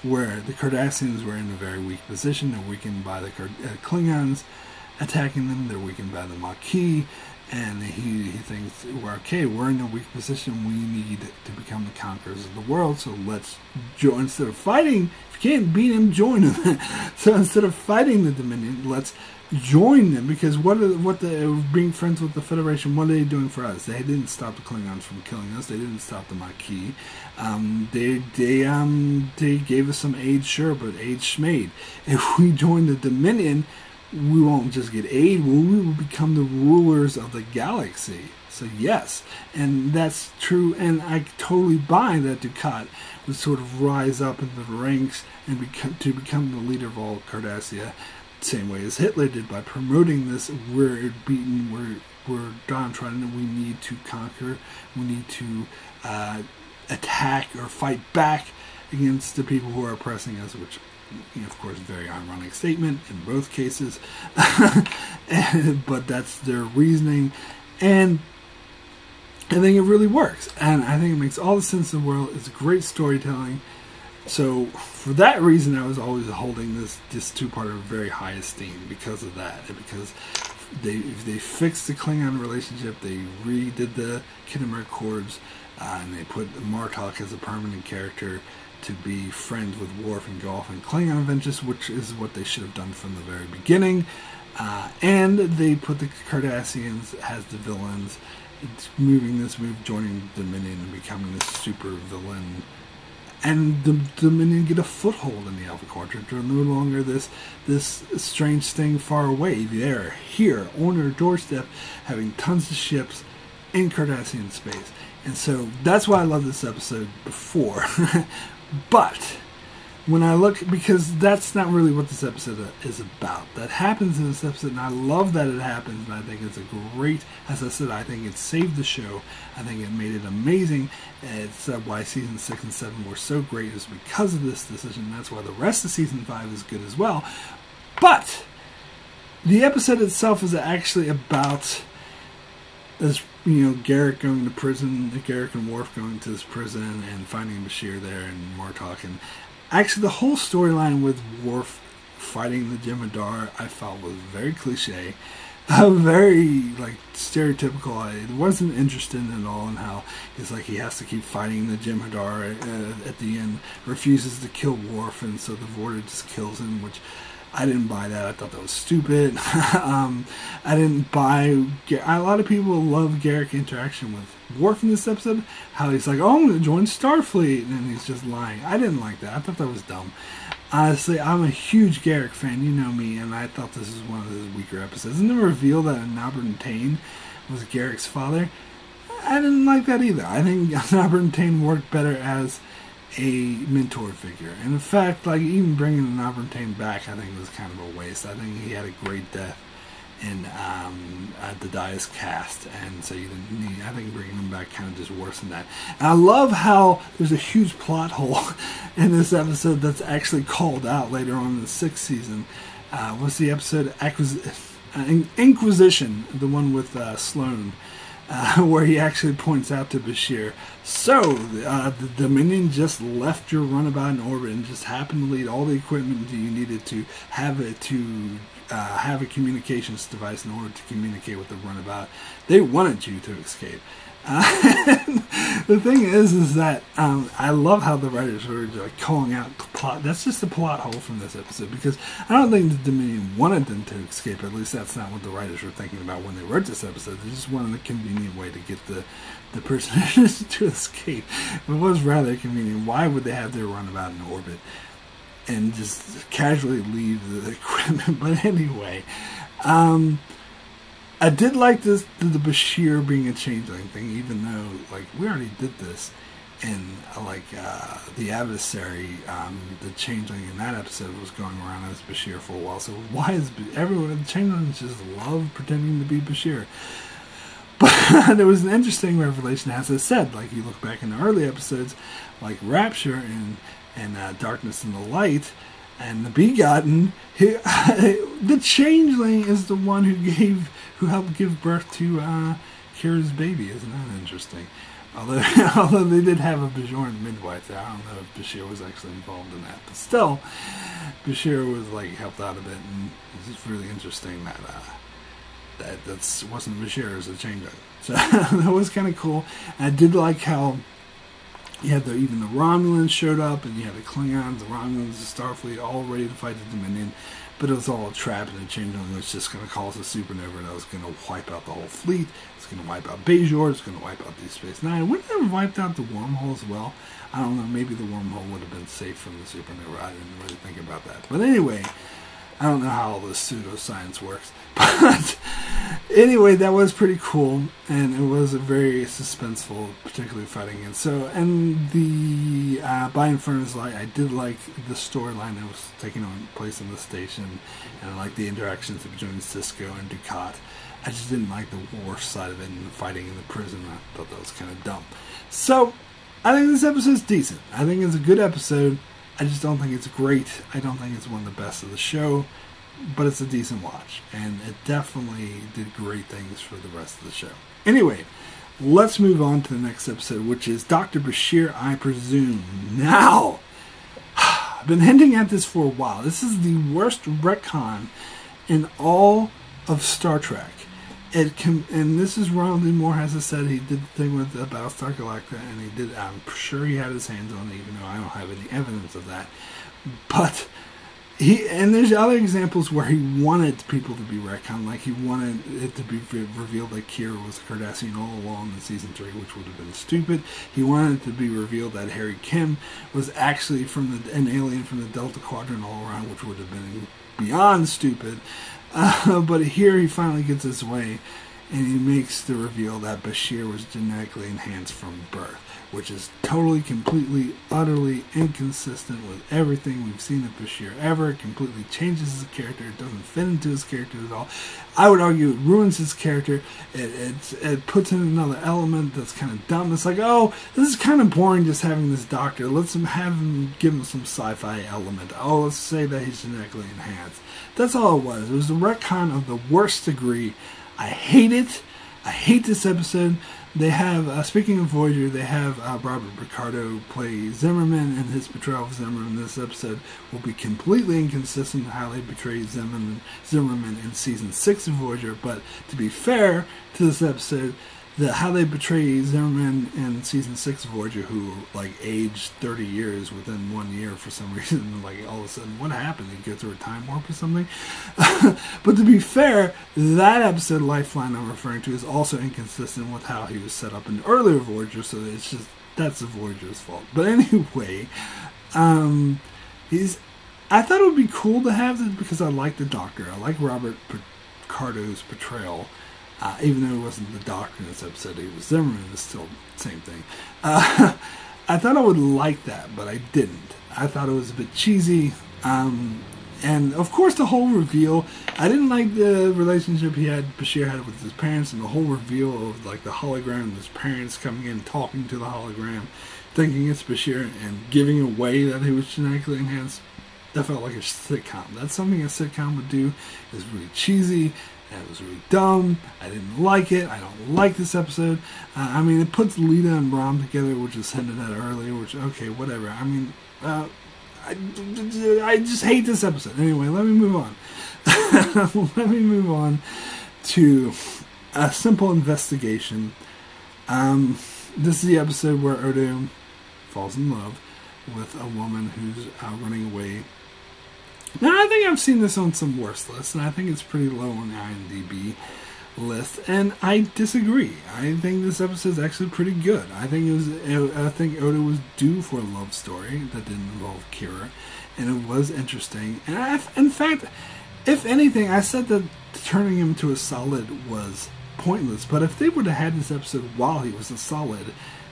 where the Cardassians were in a very weak position. They're weakened by the Klingons attacking them, they're weakened by the Maquis, And he thinks, we're okay, we're in a weak position, we need to become the conquerors of the world, so let's join. Instead of fighting, if you can't beat him, join him. So instead of fighting the Dominion, let's join them, because being friends with the Federation, what are they doing for us? They didn't stop the Klingons from killing us, they didn't stop the Maquis. They gave us some aid, sure, but aid schmade. If we join the Dominion, we won't just get aid, we will become the rulers of the galaxy. So yes, and that's true, and I totally buy that Dukat would sort of rise up in the ranks and become the leader of all Cardassia, same way as Hitler did, by promoting this, we're beaten, we're downtrodden, and we need to conquer, we need to attack or fight back against the people who are oppressing us, which, of course, very ironic statement in both cases, but that's their reasoning, and I think it really works, and I think it makes all the sense in the world. It's great storytelling, so for that reason I was always holding this two-parter very high esteem, because of that, and because they fixed the Klingon relationship, they redid the Khitomer Accords, and they put Martok as a permanent character to be friends with Worf and Golf and Klingon Adventures, which is what they should have done from the very beginning. And they put the Cardassians as the villains, joining the Dominion and becoming this super villain. And the Dominion get a foothold in the Alpha Quadrant. They're no longer this strange thing far away. They're here on their doorstep, having tons of ships in Cardassian space. And so that's why I love this episode before. But when I look, because that's not really what this episode is about. That happens in this episode, and I love that it happens, and I think it's a great, as I said, I think it saved the show. I think it made it amazing. It's why season 6 and 7 were so great, is because of this decision. That's why the rest of season 5 is good as well. But the episode itself is actually about this, Garrick going to prison, Garrick and Worf going to this prison and finding Bashir there and Martok. And actually the whole storyline with Worf fighting the Jem'Hadar I felt was very cliche, very stereotypical. I wasn't interested at all in how it's like he has to keep fighting the Jem'Hadar at the end, refuses to kill Worf, and so the Vorta just kills him, which I didn't buy that. I thought that was stupid. I didn't buy... A lot of people love Garrick's interaction with Worf in this episode. How he's like, oh, I'm going to join Starfleet. And then he's just lying. I didn't like that. I thought that was dumb. Honestly, I'm a huge Garrick fan. You know me. And I thought this was one of those weaker episodes. And the reveal that Nabran Tain was Garrick's father, I didn't like that either. I think Nabran Tain worked better as a mentor figure. And in fact, even bringing Nabran Tain back, I think was kind of a waste. I think he had a great death in the Dias cast, and so you didn't need, I think bringing him back kind of just worsened that. And I love how there's a huge plot hole in this episode that's actually called out later on in the 6th season. What's the episode? Inquisition, the one with Sloane. Where he actually points out to Bashir, so the Dominion just left your runabout in orbit and just happened to lead all the equipment that you needed to have a communications device in order to communicate with the runabout. They wanted you to escape. The thing is that I love how the writers were calling out plot. That's just a plot hole from this episode, because I don't think the Dominion wanted them to escape. At least that's not what the writers were thinking about when they wrote this episode. They just wanted a convenient way to get the personages to escape. It was rather convenient. Why would they have their runabout in orbit and just casually leave the equipment? But anyway, I did like the Bashir being a changeling thing, even though we already did this in the Adversary. The changeling in that episode was going around as Bashir for a while. So why is everyone, the changelings just love pretending to be Bashir? But there was an interesting revelation, as I said. You look back in the early episodes, like Rapture and Darkness and the Light, and the Begotten, the changeling is the one who helped give birth to Kira's baby. Isn't that interesting? Although they did have a Bajoran midwife there, I don't know if Bashir was actually involved in that, but still, Bashir was helped out a bit, and it's just really interesting that wasn't Bashir, it was a change up. So that was kind of cool. And I did like how you had even the Romulans showed up, and you had the Klingons, the Romulans, the Starfleet, all ready to fight the Dominion. But it was all a trap, and the changeling was just going to cause a supernova that was going to wipe out the whole fleet. It's going to wipe out Bajor. It's going to wipe out Deep Space Nine. Wouldn't it have wiped out the wormhole as well? I don't know. Maybe the wormhole would have been safe from the supernova. I didn't really think about that. But anyway, I don't know how all this pseudoscience works. But anyway, that was pretty cool, and it was a very suspenseful, particularly fighting in. So, and the By Inferno's Light, I did like the storyline that was taking on place in the station, and I liked the interactions between Sisko and Dukat. I just didn't like the war side of it and the fighting in the prison. I thought that was kind of dumb. So, I think this episode's decent. I think it's a good episode. I just don't think it's great. I don't think it's one of the best of the show. But it's a decent watch, and it definitely did great things for the rest of the show. Anyway, let's move on to the next episode, which is Dr. Bashir, I Presume. Now, I've been hinting at this for a while. This is the worst retcon in all of Star Trek. And this is Ronald D. Moore has said he did the thing with Battlestar Galactica, and he did. I'm sure he had his hands on it, even though I don't have any evidence of that. But and there's other examples where he wanted people to be retconned, like he wanted it to be revealed that Kira was a Cardassian all along in season 3, which would have been stupid. He wanted it to be revealed that Harry Kim was actually an alien from the Delta Quadrant all around, which would have been beyond stupid. But here he finally gets his way, and he makes the reveal that Bashir was genetically enhanced from birth, which is totally, completely, utterly inconsistent with everything we've seen of Bashir ever. It completely changes his character. It doesn't fit into his character at all. I would argue it ruins his character. It puts in another element that's kind of dumb. It's like, oh, this is kind of boring just having this doctor. Let's have him, give him some sci-fi element. Oh, let's say that he's genetically enhanced. That's all it was. It was a retcon of the worst degree. I hate it. I hate this episode. They have, speaking of Voyager, they have Robert Picardo play Zimmerman, and his portrayal of Zimmerman in this episode will be completely inconsistent with how they portray Zimmerman in season 6 of Voyager. But to be fair to this episode, how they portray Zimmerman in season 6 of Voyager, who like aged 30 years within 1 year for some reason, like all of a sudden, what happened? He go through a time warp or something? But to be fair, that episode, Lifeline I'm referring to, is also inconsistent with how he was set up in earlier Voyager, so it's just, that's the Voyager's fault. But anyway, I thought it would be cool to have this because I like the Doctor. I like Robert Picardo's portrayal. Even though he wasn't the Doctor in this episode, he was Zimmerman, it's still the same thing. I thought I would like that, but I didn't. I thought it was a bit cheesy. And of course the whole reveal, I didn't like the relationship Bashir had with his parents, and the whole reveal of like the hologram and his parents coming in, talking to the hologram, thinking it's Bashir, and giving away that he was genetically enhanced. That felt like a sitcom. That's something a sitcom would do. It was really cheesy. It was really dumb. I didn't like it. I don't like this episode. I mean, it puts Lita and Rom together, which is hinted at earlier, which, okay, whatever. I mean, I just hate this episode. Anyway, let me move on. Let me move on to a simple investigation. This is the episode where Odo falls in love with a woman who's running away. Now, I think I've seen this on some worse lists, and I think it's pretty low on the IMDb list, and I disagree. I think this episode is actually pretty good. I think Odo was due for a love story that didn't involve Kira, and it was interesting. And in fact, if anything, I said that turning him to a solid was pointless, but if they would have had this episode while he was a solid,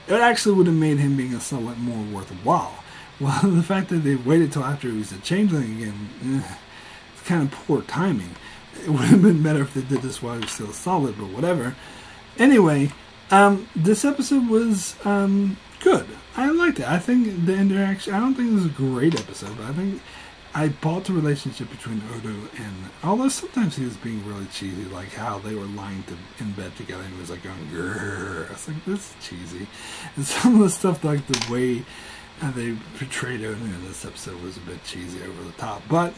it actually would have made him being a solid more worthwhile. Well, the fact that they waited till after he was a changeling again, it's kind of poor timing. It would have been better if they did this while he was still solid, but whatever. Anyway, this episode was good. I liked it. I think the interaction, I don't think it was a great episode, but I think I bought the relationship between Odo and, although sometimes he was being really cheesy, like how they were lying in bed together and he was like going, grrr. I was like, this is cheesy. And some of the stuff, like the way they portrayed Odo in this episode was a bit cheesy, over the top. But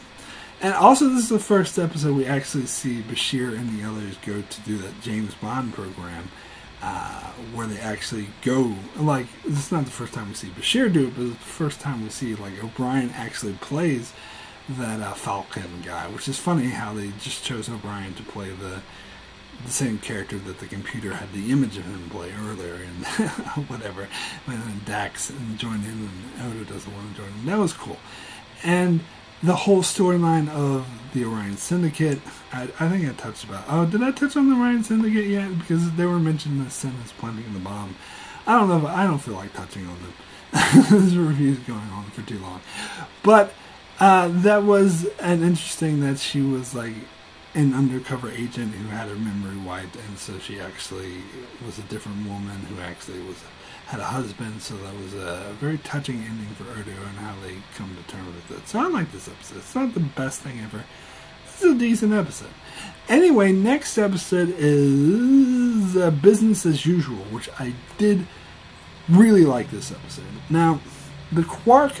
And also, this is the first episode we actually see Bashir and the others go to do that James Bond program, where they actually go, like, this is not the first time we see Bashir do it, but it's the first time we see, like, O'Brien actually plays that Falcon guy, which is funny how they just chose O'Brien to play the same character that the computer had the image of him play earlier, and whatever. And then Dax joined in, and Odo doesn't want to join in. That was cool. And the whole storyline of the Orion Syndicate, I think I touched about. Oh, did I touch on the Orion Syndicate yet? Because they were mentioning the Ascent is planting the bomb. I don't know, but I don't feel like touching on them. This review's going on for too long. But that was an interesting that she was like an undercover agent who had her memory wiped, and so she actually was a different woman who actually had a husband. So that was a very touching ending for Odo and how they come to terms with it. So I like this episode. It's not the best thing ever. This is a decent episode. Anyway, next episode is Business as Usual, which I did really like this episode. Now, the Quark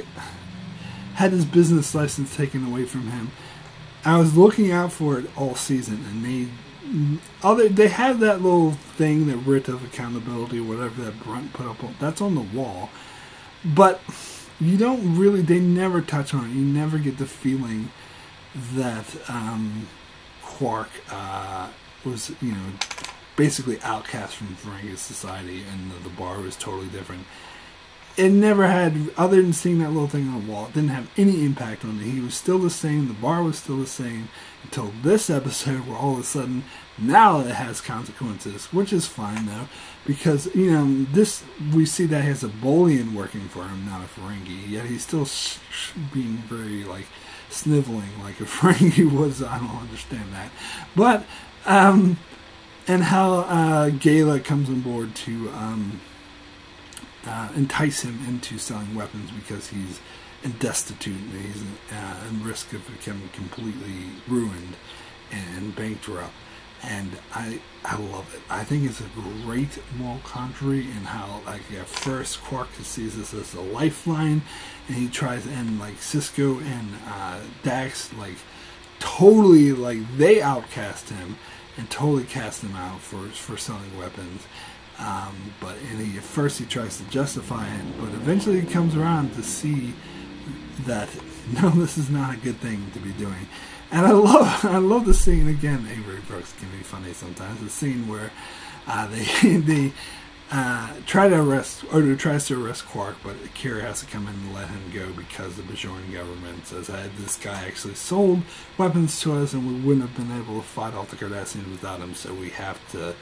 had his business license taken away from him. I was looking out for it all season, and they have that little thing, that writ of accountability, whatever that Brunt put up on, that's on the wall. But you don't really, they never touch on it. You never get the feeling that Quark was, basically outcast from Ferengi society, and the bar was totally different. It never had, other than seeing that little thing on the wall, it didn't have any impact on it. He was still the same, the bar was still the same, until this episode where all of a sudden, now it has consequences, which is fine though, because, this, we see that he has a Bolian working for him, not a Ferengi, yet he's still being very, sniveling like a Ferengi was. I don't understand that. But, and how Gala comes on board to entice him into selling weapons because he's destitute and he's in risk of becoming completely ruined and bankrupt. And I love it. I think it's a great moral commentary, and how at first Quark sees this as a lifeline, and he tries, and Cisco and Dax totally they outcast him and totally cast him out for selling weapons. But at first he tries to justify it, but eventually he comes around to see that no, this is not a good thing to be doing. And I love the scene again. Avery Brooks can be funny sometimes. The scene where they try to arrest, or tries to arrest Quark, but Kira has to come in and let him go because the Bajoran government says that this guy actually sold weapons to us, and we wouldn't have been able to fight off the Cardassians without him, so we have to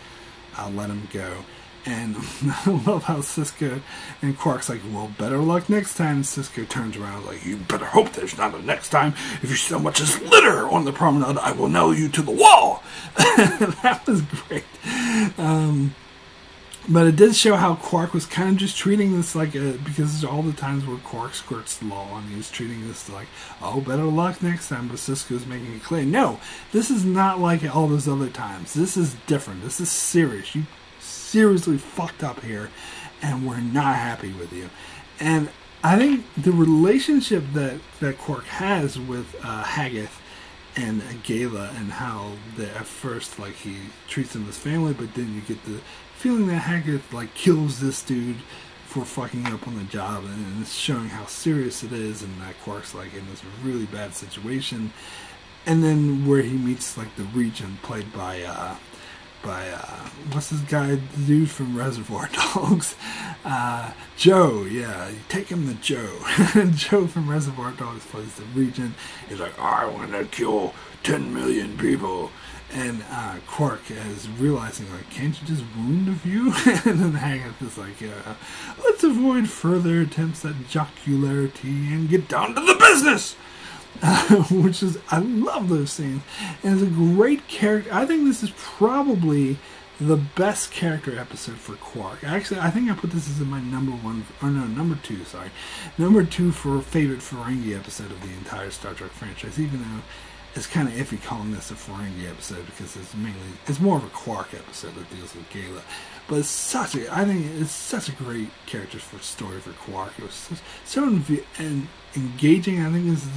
let him go. And I love how Cisco and Quark's well, better luck next time. And Cisco turns around you better hope there's not a next time. If you so much as litter on the promenade, I will nail you to the wall. That was great. But it did show how Quark was kind of just treating this because all the times where Quark skirts the law, and he was treating this oh, better luck next time. But Cisco's making it clear, no, this is not like all those other times. This is different. This is serious. You seriously fucked up here, and we're not happy with you. And I think the relationship that Quark has with Haggith and Gala, and how at first he treats them as family, but then you get the feeling that Haggith kills this dude for fucking up on the job, and it's showing how serious it is, and that Quark's in this really bad situation. And then where he meets the Regent, played by what's this guy, the dude from Reservoir Dogs, Joe. Yeah, you take him to Joe. Joe from Reservoir Dogs plays the Regent. He's I want to kill 10 million people. And Quark is realizing, can't you just wound a few? And then Haggith is let's avoid further attempts at jocularity and get down to the business. Which is, I love those scenes, and it's a great character. I think this is probably the best character episode for Quark. Actually, I think I put this as my number two for favorite Ferengi episode of the entire Star Trek franchise, even though it's kind of iffy calling this a Ferengi episode because it's more of a Quark episode that deals with Gala. But I think it's such a great character story for Quark. It was so engaging. I think this is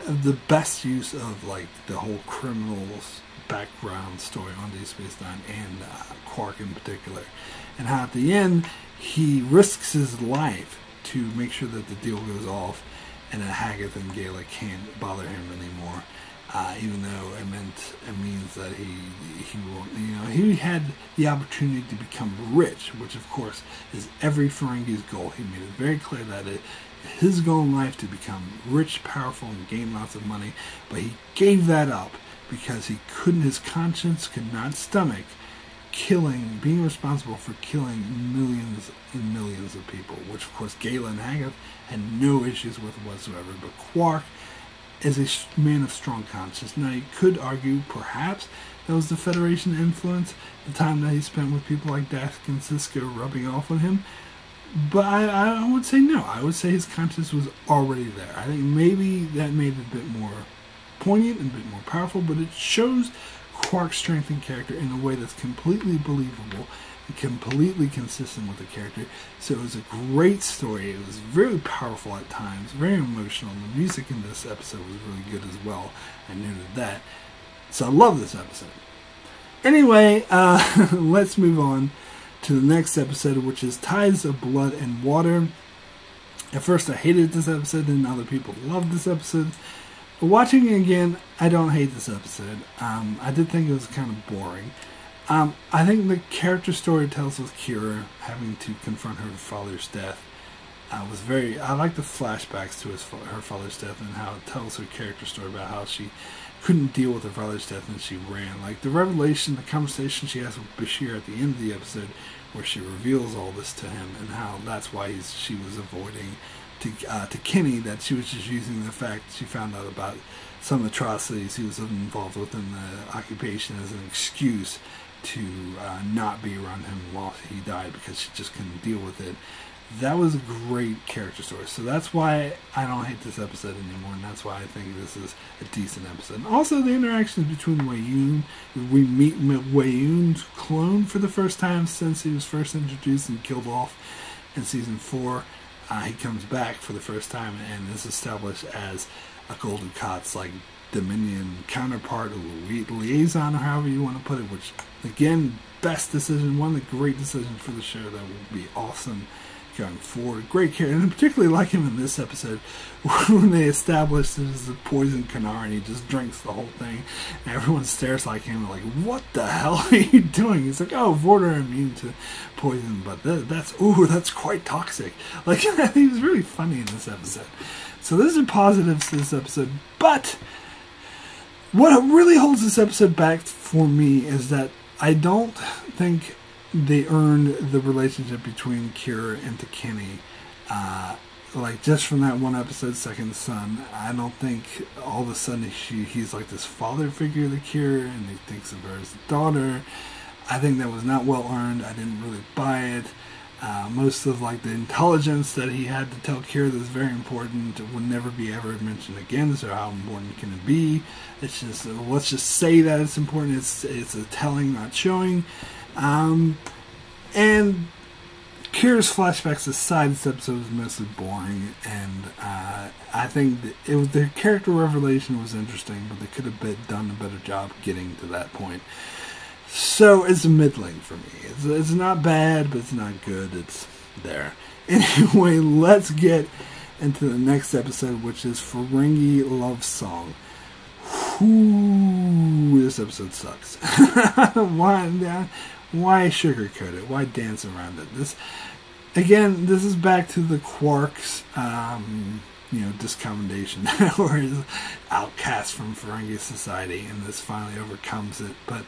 the best use of like the whole criminals background story on Deep Space Nine and Quark in particular, and how at the end he risks his life to make sure that the deal goes off and that Hagath and Gala can't bother him anymore, even though it means that he will, he had the opportunity to become rich, which of course is every Ferengi's goal. He made it very clear that his goal in life to become rich, powerful, and gain lots of money, but he gave that up because his conscience could not stomach being responsible for killing millions and millions of people, which of course Gala and Hagath had no issues with whatsoever. But Quark is a man of strong conscience. Now you could argue perhaps that was the Federation influence, the time that he spent with people like Dask and Cisco rubbing off on him. But I would say no. I would say his conscience was already there. I think maybe that made it a bit more poignant and a bit more powerful, but it shows Quark's strength in character in a way that's completely believable and completely consistent with the character. So it was a great story. It was very powerful at times, very emotional. The music in this episode was really good as well. I noted that. So I love this episode. Anyway, let's move on to the next episode, which is Ties of Blood and Water. At first I hated this episode, and other people loved this episode. Watching it again, I don't hate this episode. I did think it was kind of boring. I think the character story tells with Kira having to confront her father's death was very... I like the flashbacks to her father's death and how it tells her character story about how she couldn't deal with her father's death and she ran. Like the revelation, the conversation she has with Bashir at the end of the episode where she reveals all this to him and how that's why she was avoiding to Kenny, that she was just using the fact she found out about some atrocities he was involved with in the occupation as an excuse to not be around him while he died because she just couldn't deal with it. That was a great character story. So that's why I don't hate this episode anymore, and that's why I think this is a decent episode. And also the interactions between Weyoun. We meet Weyoun's clone for the first time since he was first introduced and killed off in season 4. He comes back for the first time and is established as a Gul Dukat's like Dominion counterpart, or liaison, or however you want to put it, which again, best decision, one of the great decisions for the show that will be awesome going forward. Great character, and I particularly like him in this episode when they establish there's a poison Kanar and he just drinks the whole thing and everyone stares like him like, what the hell are you doing? He's like, oh, Vorder are immune to poison, but that's quite toxic. Like, he was really funny in this episode. So those are positives to this episode, but what really holds this episode back for me is that I don't think they earned the relationship between Kira and Kenny. Like, just from that one episode, Second Son, I don't think all of a sudden he's like this father figure to Kira and he thinks of her as a daughter. I think that was not well earned. I didn't really buy it. Most of like the intelligence that he had to tell Kira that is very important would never be ever mentioned again. So how important can it be? It's just, let's just say that it's important. It's a telling, not showing. And Kira's flashbacks aside, this episode was mostly boring, and I think that the character revelation was interesting, but they could have done a better job getting to that point. So it's middling for me. It's not bad, but it's not good. It's there. Anyway, let's get into the next episode, which is Ferengi Love Song. Whew, this episode sucks. Why sugarcoat it? Why dance around it? This is back to the Quark's, discommendation, or his outcast from Ferengi society, and this finally overcomes it. But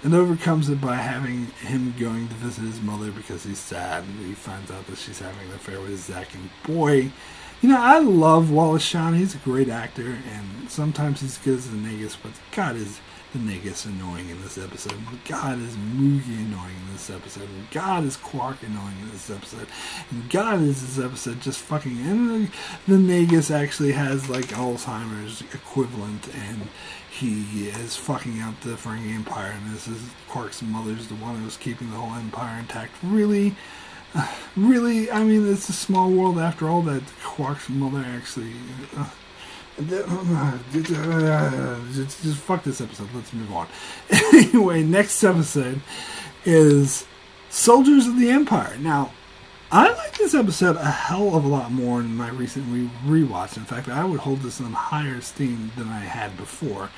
it overcomes it by having him going to visit his mother because he's sad, and he finds out that she's having an affair with Zach. And boy, I love Wallace Shawn. He's a great actor, and sometimes he's good as the Negus, but God is the Negus annoying in this episode. God is Moogie annoying in this episode. And God is Quark annoying in this episode. And God is this episode just fucking... And the Negus actually has like Alzheimer's equivalent, and he is fucking up the Ferengi Empire, and this is Quark's mother's the one who's keeping the whole empire intact. Really? I mean, it's a small world after all that Quark's mother actually... Just fuck this episode. Let's move on. Anyway, next episode is Soldiers of the Empire. Now, I like this episode a hell of a lot more in my recent rewatch. In fact, I would hold this in higher esteem than I had before.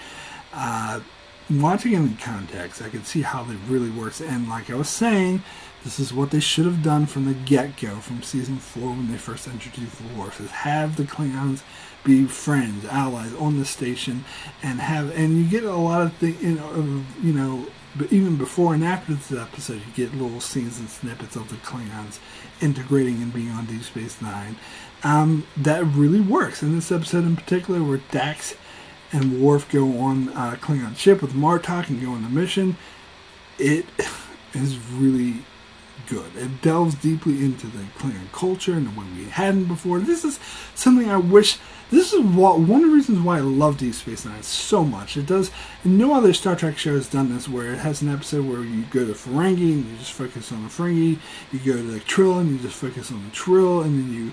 Watching it in context, I could see how it really works. And like I was saying, this is what they should have done from the get-go, from season 4 when they first introduced the Worf, is have the Klingons be friends, allies on the station, and you get a lot of things, but even before and after this episode, you get little scenes and snippets of the Klingons integrating and being on Deep Space Nine. That really works. In this episode in particular, where Dax and Worf go on a Klingon ship with Martok and go on the mission, it is really good. It delves deeply into the Klingon culture and the way we hadn't before. This is something I wish... This is one of the reasons why I love Deep Space Nine so much. It does... No other Star Trek show has done this, where it has an episode where you go to Ferengi and you just focus on the Ferengi. You go to the Trill and you just focus on the Trill. And then you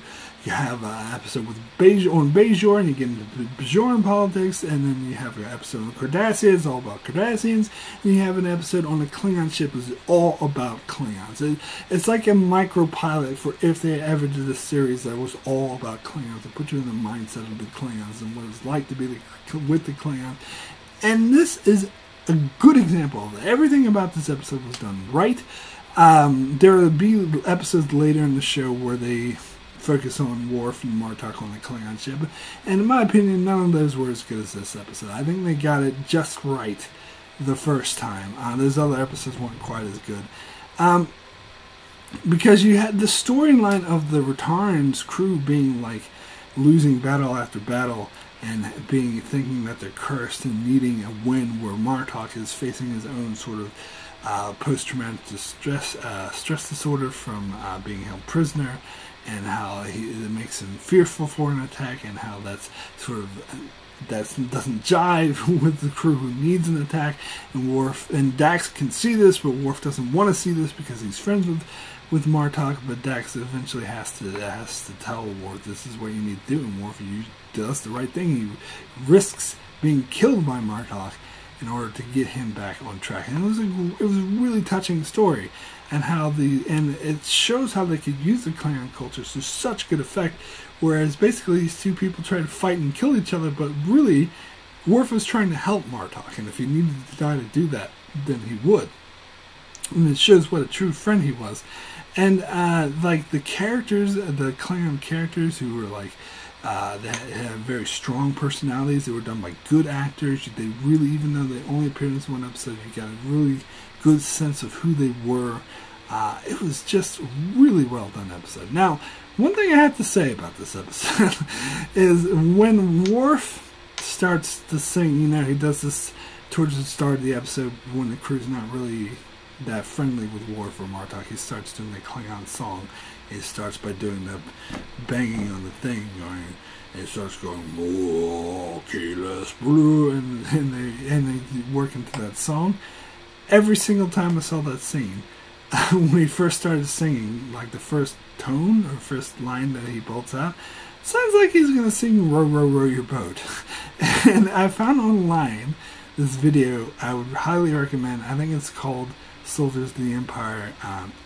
have an episode with Bajor, and you get into Bajoran politics. And then you have an episode on Cardassians, all about Cardassians. And you have an episode on the Klingon ship, is all about Klingons. It's like a micro-pilot for if they ever did a series that was all about Klingons, to put you in the mindset of the Klingons and what it's like to be with the Klingons. And this is a good example of it. Everything about this episode was done right. There will be episodes later in the show where they focus on Worf and Martok on the Klingon ship, and in my opinion, none of those were as good as this episode. I think they got it just right the first time. Those other episodes weren't quite as good. Because you had the storyline of the Retarans crew being like losing battle after battle and thinking that they're cursed and needing a win, where Martok is facing his own sort of post-traumatic stress disorder from being held prisoner, and how it makes him fearful for an attack, and how that doesn't jive with the crew who needs an attack. And Worf and Dax can see this, but Worf doesn't want to see this because he's friends with Martok. But Dax eventually has to tell Worf, this is what you need to do. And Worf does the right thing. He risks being killed by Martok in order to get him back on track. And it was a really touching story, and it shows how they could use the Klingon culture to such good effect. Whereas basically these two people try to fight and kill each other, but really Worf was trying to help Martok, and if he needed to die to do that, then he would. And it shows what a true friend he was. And like the characters, the Klingon characters who were like, they had very strong personalities. They were done by good actors. They really, even though they only appeared in this one episode, you got a really good sense of who they were. It was just really well done episode. Now, one thing I have to say about this episode is when Worf starts to sing, he does this towards the start of the episode when the crew's not really that friendly with Worf or Martok. He starts doing the Klingon song. He starts by doing the banging on the thing, and it starts going, "Oh, keyless blue," and they work into that song. Every single time I saw that scene, when he first started singing, like the first tone or first line that he bolts out, sounds like he's going to sing "Row, row, row your boat." And I found online this video I would highly recommend. I think it's called Soldiers of the Empire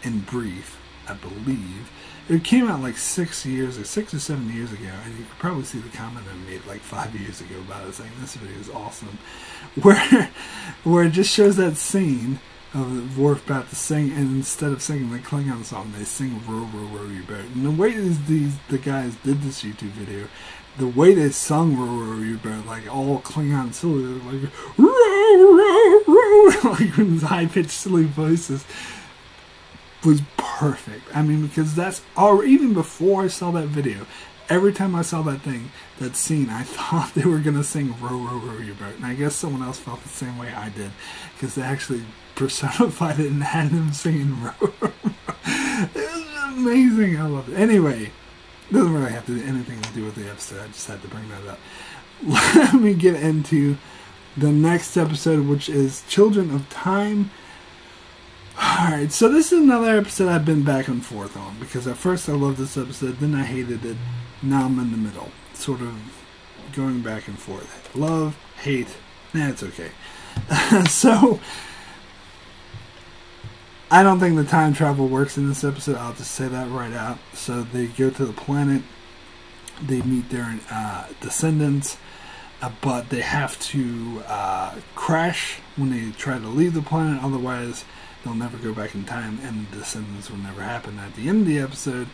in Brief, I believe. It came out like 6 or 7 years ago, and you could probably see the comment I made like 5 years ago about it, saying this video is awesome, where it just shows that scene of Worf about to sing, and instead of singing the Klingon song, they sing "Row, row, row your boat." And the way the guys did this YouTube video, the way they sung "Row, row your boat," like all Klingon silly, like "row, row, row," like with these high-pitched silly voices, was perfect. I mean, because even before I saw that video, every time I saw that scene, I thought they were going to sing "Row, row, row your boat." And I guess someone else felt the same way I did, because they actually personified it and had them singing "Row, row, row." It was amazing. I loved it. Anyway, it doesn't really have to do anything to do with the episode. I just had to bring that up. Let me get into the next episode, which is Children of Time. Alright, so this is another episode I've been back and forth on, because at first I loved this episode, then I hated it, now I'm in the middle, sort of going back and forth. Love, hate, it's okay. So, I don't think the time travel works in this episode. I'll just say that right out. So they go to the planet. They meet their descendants. But they have to crash when they try to leave the planet. Otherwise, they'll never go back in time, and the descendants will never happen. At the end of the episode,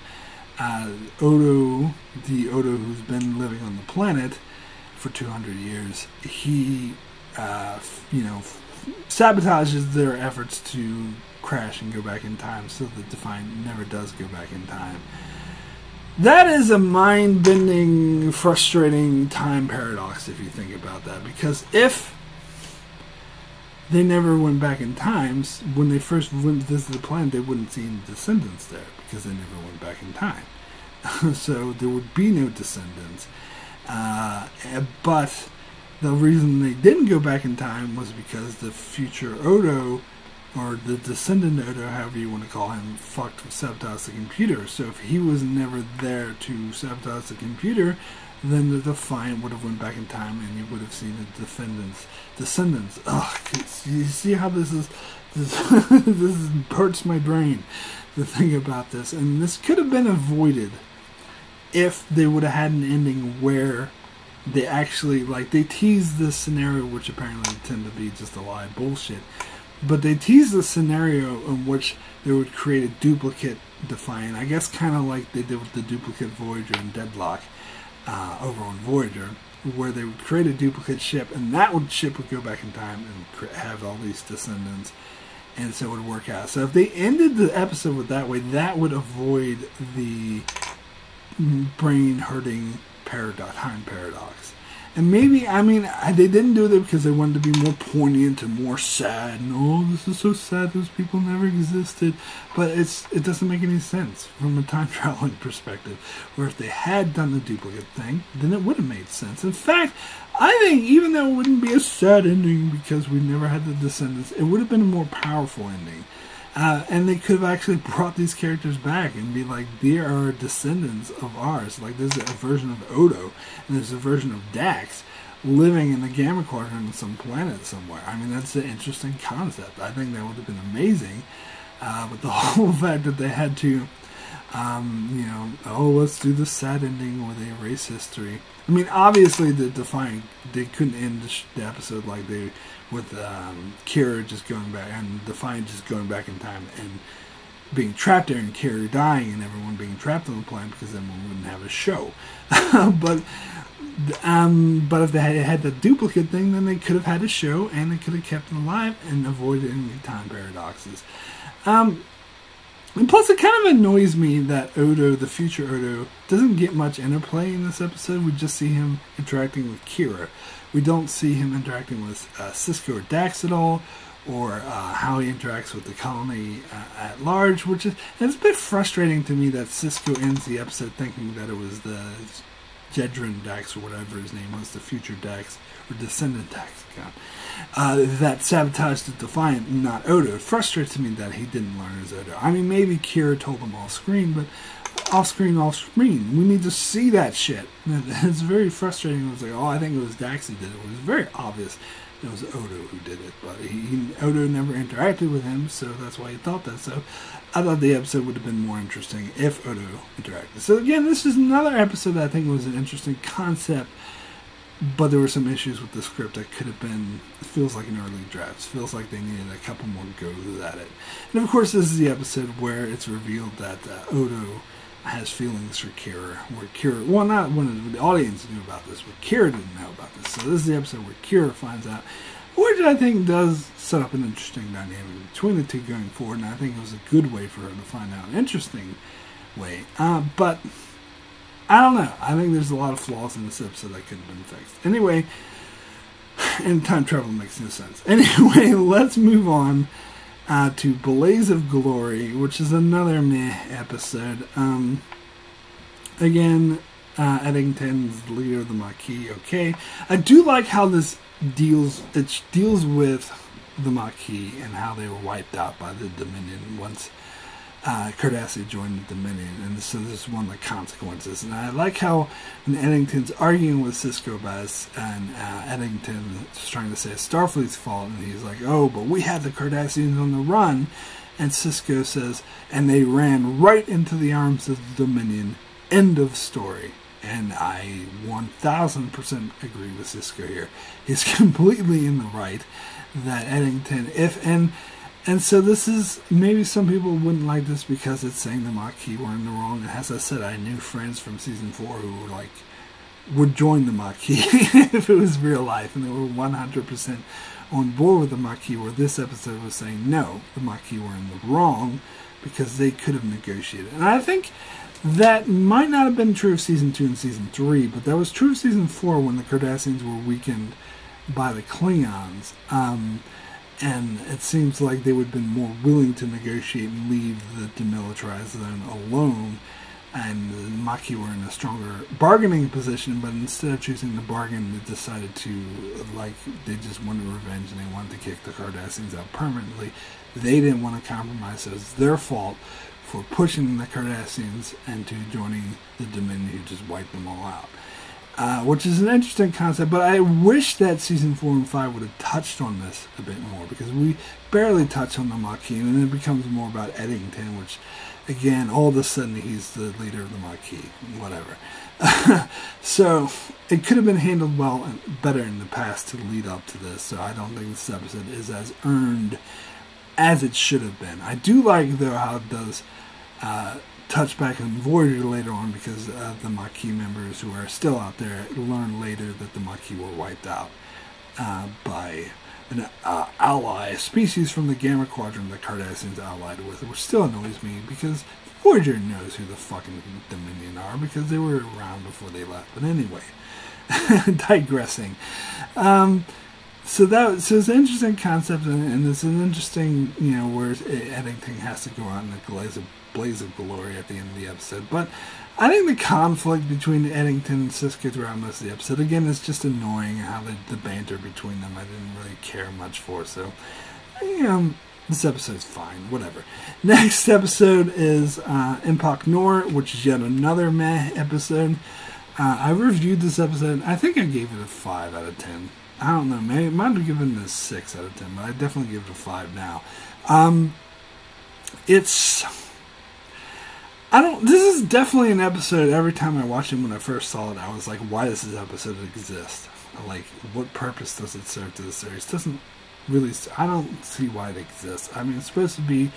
Odo who's been living on the planet for 200 years, he, sabotages their efforts to crash and go back in time, so the Defiant never does go back in time. That is a mind-bending, frustrating time paradox if you think about that. Because if they never went back in time, when they first went to visit the planet, they wouldn't see any descendants there because they never went back in time. So there would be no descendants. But the reason they didn't go back in time was because the future Odo, or the descendant Odo, however you want to call him, sabotaged the computer. So if he was never there to sabotage the computer, then the Defiant would have went back in time, and you would have seen the descendants. Ugh, you see how this hurts my brain to think about this. And this could have been avoided if they would have had an ending where they actually, they teased this scenario, which apparently tend to be just a lie bullshit. But they teased the scenario in which they would create a duplicate Defiant. I guess kind of like they did with the duplicate Voyager and Deadlock over on Voyager, where they would create a duplicate ship, and ship would go back in time and have all these descendants, and so it would work out. So if they ended the episode with that way, that would avoid the brain-hurting time paradox. And maybe, they didn't do it because they wanted to be more poignant and more sad. No, this is so sad, those people never existed. But it doesn't make any sense from a time traveling perspective. Where if they had done the duplicate thing, then it would have made sense. In fact, I think even though it wouldn't be a sad ending because we never had the descendants, it would have been a more powerful ending. And they could have actually brought these characters back and be like, they are descendants of ours. Like, there's a version of Odo, and there's a version of Dax living in the Gamma Quadrant on some planet somewhere. That's an interesting concept. I think that would have been amazing. But the whole fact that they had to, let's do the sad ending where they erase history. Obviously, the Defiant, they couldn't end the episode like they with Kira just going back and Defiant just going back in time and being trapped there, and Kira dying and everyone being trapped on the planet, because then we wouldn't have a show. But if they had the duplicate thing, then they could have had a show, and they could have kept it alive and avoided any time paradoxes. And plus, it kind of annoys me that Odo, the future Odo, doesn't get much interplay in this episode. We just see him interacting with Kira. We don't see him interacting with Cisco or Dax at all, or how he interacts with the colony at large, which is, it's a bit frustrating to me that Cisco ends the episode thinking that it was the Jedrin Dax, or whatever his name was, the future Dax, or descendant Dax, that sabotaged the Defiant, not Odo. It frustrates me that he didn't learn his Odo. Maybe Kira told him off screen, but off screen. We need to see that shit. It's very frustrating. It was like, I think it was Dax who did it. It was very obvious it was Odo who did it, but Odo never interacted with him, so that's why he thought that. So I thought the episode would have been more interesting if Odo interacted. So again, this is another episode that I think was an interesting concept, but there were some issues with the script that could have been, it feels like an early draft. It feels like they needed a couple more goes at it. And of course, this is the episode where it's revealed that Odo has feelings for Kira, where Kira, well, not when the audience knew about this, but Kira didn't know about this. So this is the episode where Kira finds out, which I think does set up an interesting dynamic between the two going forward, and I think it was a good way for her to find out, an interesting way. But I don't know. I think there's a lot of flaws in this episode that could have been fixed. Anyway, and time travel makes no sense. Anyway, let's move on to Blaze of Glory, which is another meh episode. Again, Eddington's the leader of the Maquis. Okay, I do like how this deals with the Maquis and how they were wiped out by the Dominion once Cardassia joined the Dominion, and so this is one of the consequences. And I like how when Eddington's arguing with Sisko about it, and Eddington is trying to say it's Starfleet's fault, and he's like, oh, but we had the Cardassians on the run, and Sisko says, and they ran right into the arms of the Dominion, end of story. And I 1000% agree with Sisko here. He's completely in the right that Eddington, and so this is, maybe some people wouldn't like this because it's saying the Maquis were in the wrong. And as I said, I knew friends from season 4 who were like, would join the Maquis if it was real life, and they were 100% on board with the Maquis, where this episode was saying, no, the Maquis were in the wrong because they could have negotiated. And I think that might not have been true of season 2 and season 3, but that was true of season 4 when the Cardassians were weakened by the Klingons. And it seems like they would have been more willing to negotiate and leave the demilitarized zone alone. And the Maquis were in a stronger bargaining position, but instead of choosing to bargain, they decided to, they just wanted revenge and they wanted to kick the Cardassians out permanently. They didn't want to compromise, so it's their fault for pushing the Cardassians into joining the Dominion, who just wiped them all out. Which is an interesting concept, but I wish that season 4 and 5 would have touched on this a bit more, because we barely touch on the Maquis, and then it becomes more about Eddington, which, again, all of a sudden he's the leader of the Maquis, whatever. So it could have been handled better in the past to lead up to this, so I don't think this episode is as earned as it should have been. I do like, though, how it does touch back on Voyager later on, because the Maquis members who are still out there learn later that the Maquis were wiped out by an ally, a species from the Gamma Quadrant that Cardassians allied with, which still annoys me, because Voyager knows who the fucking Dominion are, because they were around before they left. But anyway, digressing. So it's an interesting concept, and it's an interesting, where Eddington has to go out in a blaze of glory at the end of the episode. But I think the conflict between Eddington and Sisko throughout most of the episode, again, is just annoying how the banter between them I didn't really care much for. So, this episode's fine, whatever. Next episode is Impact Nor, which is yet another meh episode. I reviewed this episode. I think I gave it a 5 out of 10. I don't know, maybe I might have given it a 6 out of 10, but I definitely give it a 5 now. This is definitely an episode, every time I watched it when I first saw it, I was like, why does this episode exist? Like, what purpose does it serve to the series? I don't see why it exists. I mean, it's supposed to be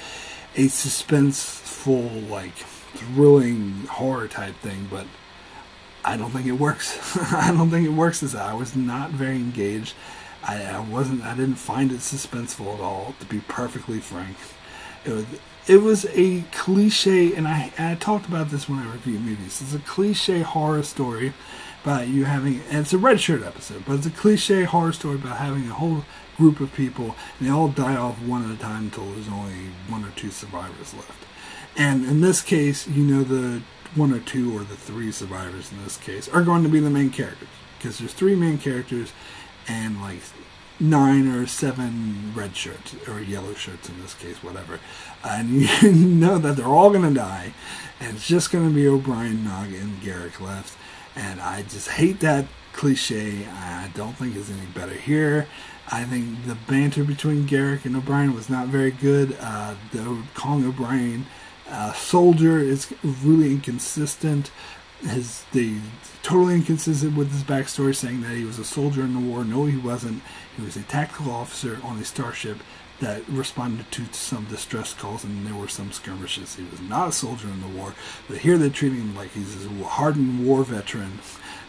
a suspenseful, thrilling horror type thing, but I don't think it works. I don't think it works as that. I was not very engaged. I didn't find it suspenseful at all, to be perfectly frank. It was a cliche, and I talked about this when I reviewed movies. It's a cliche horror story about you having, and it's a red shirt episode, but it's a cliche horror story about having a whole group of people, and they all die off one at a time until there's only 1 or 2 survivors left. And in this case, the 1 or 2 or the 3 survivors in this case are going to be the main characters, because there's 3 main characters and 9 or 7 red shirts or yellow shirts in this case, whatever, and you know that they're all going to die, and it's just going to be O'Brien, Nog, and Garak left. And I just hate that cliche. I don't think it's any better here. I think the banter between Garak and O'Brien was not very good. Calling O'Brien soldier is really inconsistent. Totally inconsistent with his backstory, saying that he was a soldier in the war. No, he wasn't. He was a tactical officer on a starship that responded to some distress calls, and there were some skirmishes. He was not a soldier in the war, but here they're treating him like he's a hardened war veteran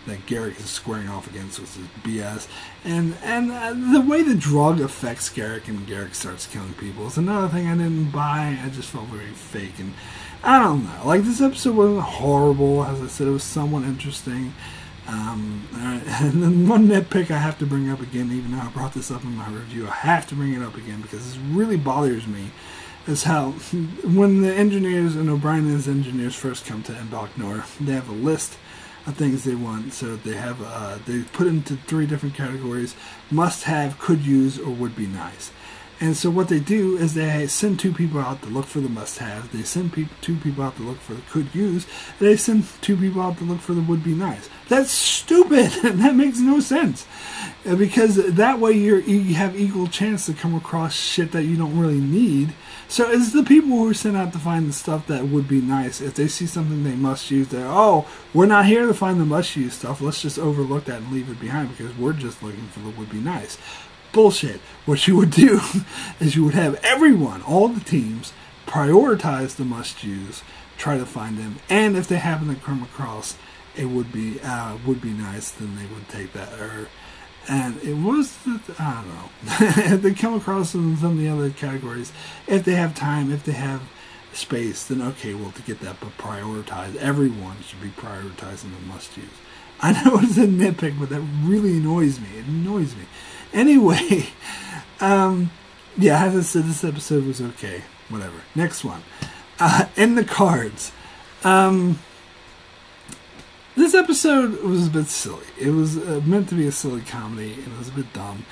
that Garak is squaring off against, which is BS. And the way the drug affects Garak and Garak starts killing people is another thing I didn't buy. I just felt very fake, and I don't know. This episode wasn't horrible. As I said, it was somewhat interesting. And then one nitpick I have to bring up again, even though I brought this up in my review, I have to bring it up again because this really bothers me, is how when the engineers and O'Brien and his engineers first come to Impact Nor, they have a list of things they want. So they have they put into 3 different categories: must have, could use, or would be nice. And so what they do is they send 2 people out to look for the must-haves. They send 2 people out to look for the could-use. And they send 2 people out to look for the would-be-nice. That's stupid. That makes no sense. Because that way you have equal chance to come across shit that you don't really need. So it's the people who are sent out to find the stuff that would be nice. If they see something they must use, they're, oh, we're not here to find the must-use stuff. Let's just overlook that and leave it behind because we're just looking for the would-be-nice. Bullshit. What you would do is you would have everyone, all the teams, prioritize the must-use, try to find them, and if they happen to come across a would-be nice, then they would take that. And it was, I don't know, if they come across some of the other categories, if they have time, if they have space, then okay, well, to get that, but prioritize. Everyone should be prioritizing the must-use. I know it's a nitpick, but that really annoys me. It annoys me. Anyway, yeah, as I said, this episode was okay. Whatever. Next one. In the cards. This episode was a bit silly. It was meant to be a silly comedy, and it was a bit dumb,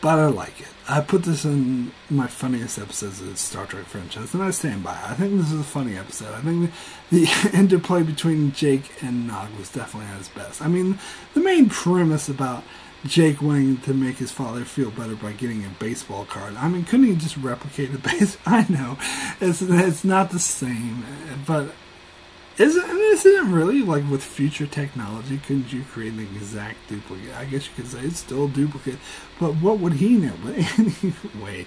but I like it. I put this in my funniest episodes of the Star Trek franchise, and I stand by it. I think this is a funny episode. I think the interplay between Jake and Nog was definitely at its best. I mean, the main premise about Jake wanting to make his father feel better by getting a baseball card. I mean, couldn't he just replicate a base? I know it's not the same, but isn't it really, like, with future technology? Couldn't you create an exact duplicate? I guess you could say it's still a duplicate, but what would he know? But anyway,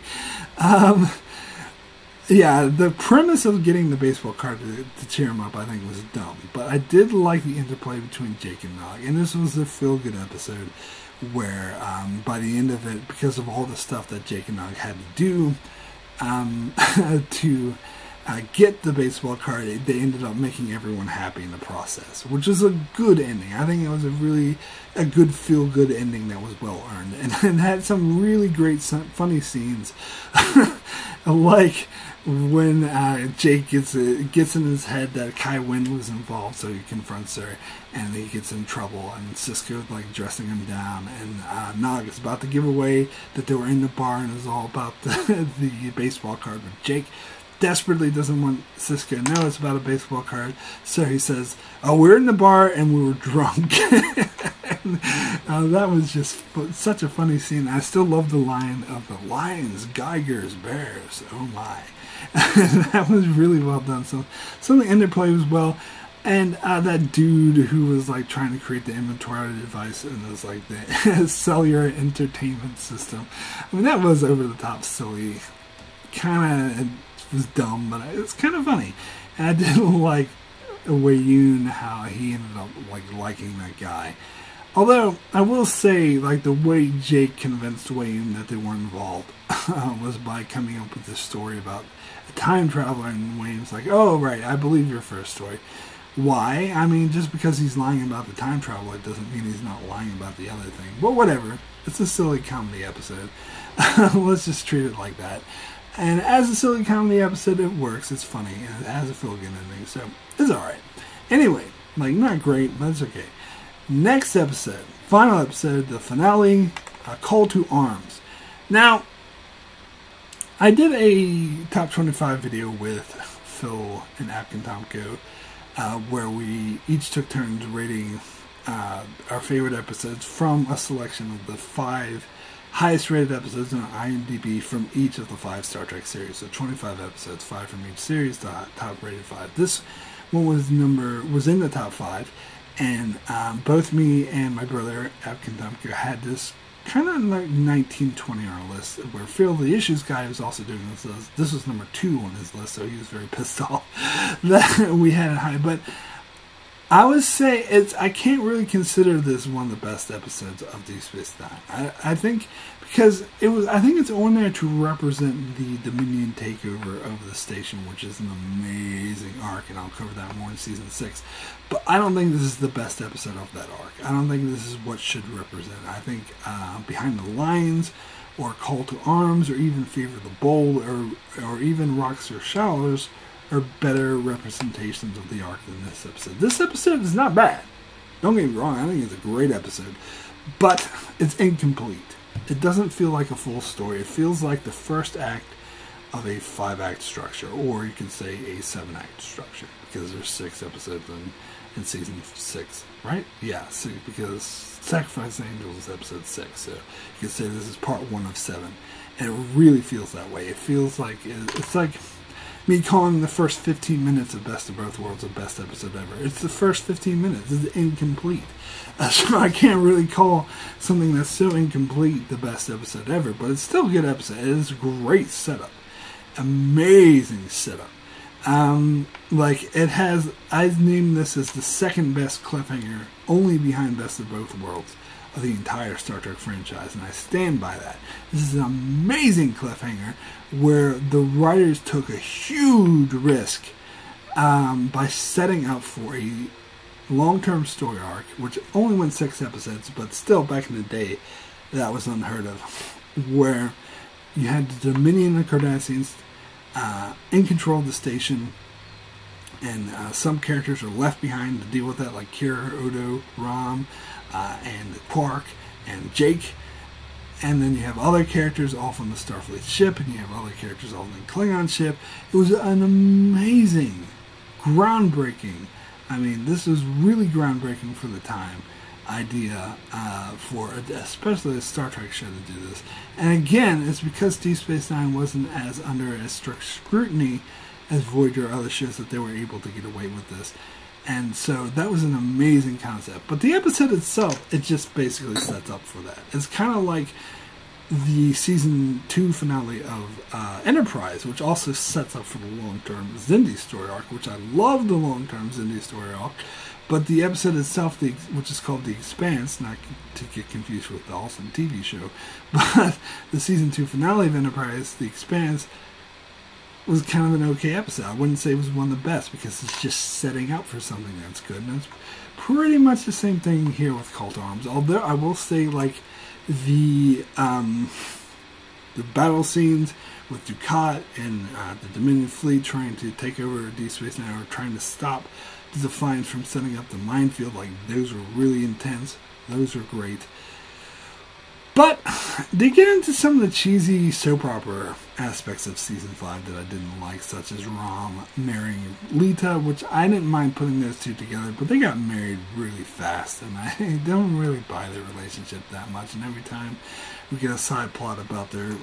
yeah, the premise of getting the baseball card to cheer him up, I think, was dumb. But I did like the interplay between Jake and Nog, and this was a feel-good episode where by the end of it, because of all the stuff that Jake and Nog had to do to get the baseball card, they ended up making everyone happy in the process, which is a good ending. I think it was a good feel-good ending that was well earned, and had some really great funny scenes, like when Jake gets in his head that Kai Wynn was involved, so he confronts her, and he gets in trouble, and Sisko's like dressing him down, and Nog is about to give away that they were in the bar, and it's all about the baseball card, but Jake desperately doesn't want Sisko to know it's about a baseball card, so he says, oh, we're in the bar and we were drunk. And, that was just such a funny scene. I still love the line of the lions, geigers, bears, oh my. That was really well done. So some of the interplay was well, and that dude who was like trying to create the inventory device, and it was like the cellular entertainment system. I mean, that was over the top silly, kind of was dumb, but it was kind of funny. And I did like Wei Yun, how he ended up like liking that guy. Although I will say, like, the way Jake convinced Wei Yun that they weren't involved was by coming up with this story about a time traveler, and Wei Yun's like, oh right, I believe your first story. Why? I mean, just because he's lying about the time traveler doesn't mean he's not lying about the other thing. But whatever. It's a silly comedy episode. Let's just treat it like that. And as a silly comedy episode, it works. It's funny, and it has a feel-good ending, so it's alright. Anyway, like, not great, but it's okay. Next episode, final episode, the finale, Call to Arms. Now, I did a top 25 video with Phil and Apkin Tomko, where we each took turns rating our favorite episodes from a selection of the 5 highest rated episodes on IMDb from each of the 5 Star Trek series. So 25 episodes, 5 from each series, the top rated 5. This one was in the top 5, and both me and my brother Apkin Tomko had this kind of like 1920 on our list, where Phil, the Issues guy, was also doing this list. This was number 2 on his list, so he was very pissed off that we had it high. But I would say I can't really consider this one of the best episodes of Deep Space Nine. I think because I think it's on there to represent the Dominion takeover of the station, which is an amazing arc, and I'll cover that more in season 6. But I don't think this is the best episode of that arc. I don't think this is what should represent. I think Behind the Lines, or Call to Arms, or even Fever the Bold, or even Rocks or Showers are better representations of the arc than this episode. This episode is not bad. Don't get me wrong, I think it's a great episode. But it's incomplete. It doesn't feel like a full story. It feels like the first act of a 5-act structure, or you can say a 7-act structure, because there's 6 episodes in season 6, right? Yeah, 6, because Sacrifice Angels is episode 6, so you can say this is part 1 of 7. And it really feels that way. It feels like it's like me calling the first 15 minutes of Best of Both Worlds the best episode ever. It's the first 15 minutes. It's incomplete. So I can't really call something that's so incomplete the best episode ever, but it's still a good episode. It is a great setup. Amazing setup. Like, it has, I've named this as the second best cliffhanger, only behind Best of Both Worlds, of the entire Star Trek franchise, and I stand by that. This is an amazing cliffhanger where the writers took a huge risk by setting up for a long-term story arc, which only went 6 episodes, but still back in the day that was unheard of, where you had the Dominion and Cardassians in control of the station, and some characters are left behind to deal with that, like Kira, Odo, Rom, and Quark, and Jake. And then you have other characters off on the Starfleet ship, and you have other characters off on the Klingon ship. It was an amazing, groundbreaking, I mean, this was really groundbreaking for the time, idea for especially a Star Trek show to do this. And again, it's because Deep Space Nine wasn't as under as strict scrutiny as Voyager or other shows that they were able to get away with this. And so that was an amazing concept. But the episode itself, it just basically sets up for that. It's kind of like the season 2 finale of Enterprise, which also sets up for the long-term Xindi story arc, which I love the long-term Xindi story arc. But the episode itself, which is called The Expanse, not to get confused with the awesome TV show, but the season 2 finale of Enterprise, The Expanse, was kind of an okay episode. I wouldn't say it was one of the best because it's just setting up for something that's good. And it's pretty much the same thing here with Cult Arms. Although I will say, like, the battle scenes with Dukat and the Dominion fleet trying to take over Deep Space Nine, or trying to stop the Defiant from setting up the minefield, like, those were really intense. Those were great. But they get into some of the cheesy soap opera aspects of season 5 that I didn't like, such as Rom marrying Lita, which I didn't mind putting those two together, but they got married really fast, and I don't really buy their relationship that much. And every time we get a side plot about their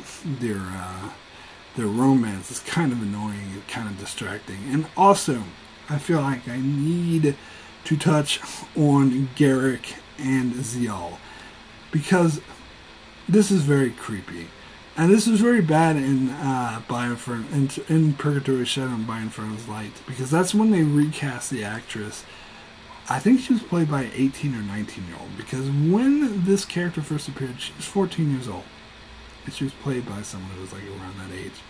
romance, it's kind of annoying and kind of distracting. And also, I feel like I need to touch on Garrick and Zial, because this is very creepy. And this was very bad in in Purgatory Shadow and By Inferno's Light, because that's when they recast the actress. I think she was played by an 18 or 19-year-old, because when this character first appeared, she was 14 years old. And she was played by someone who was like around that age.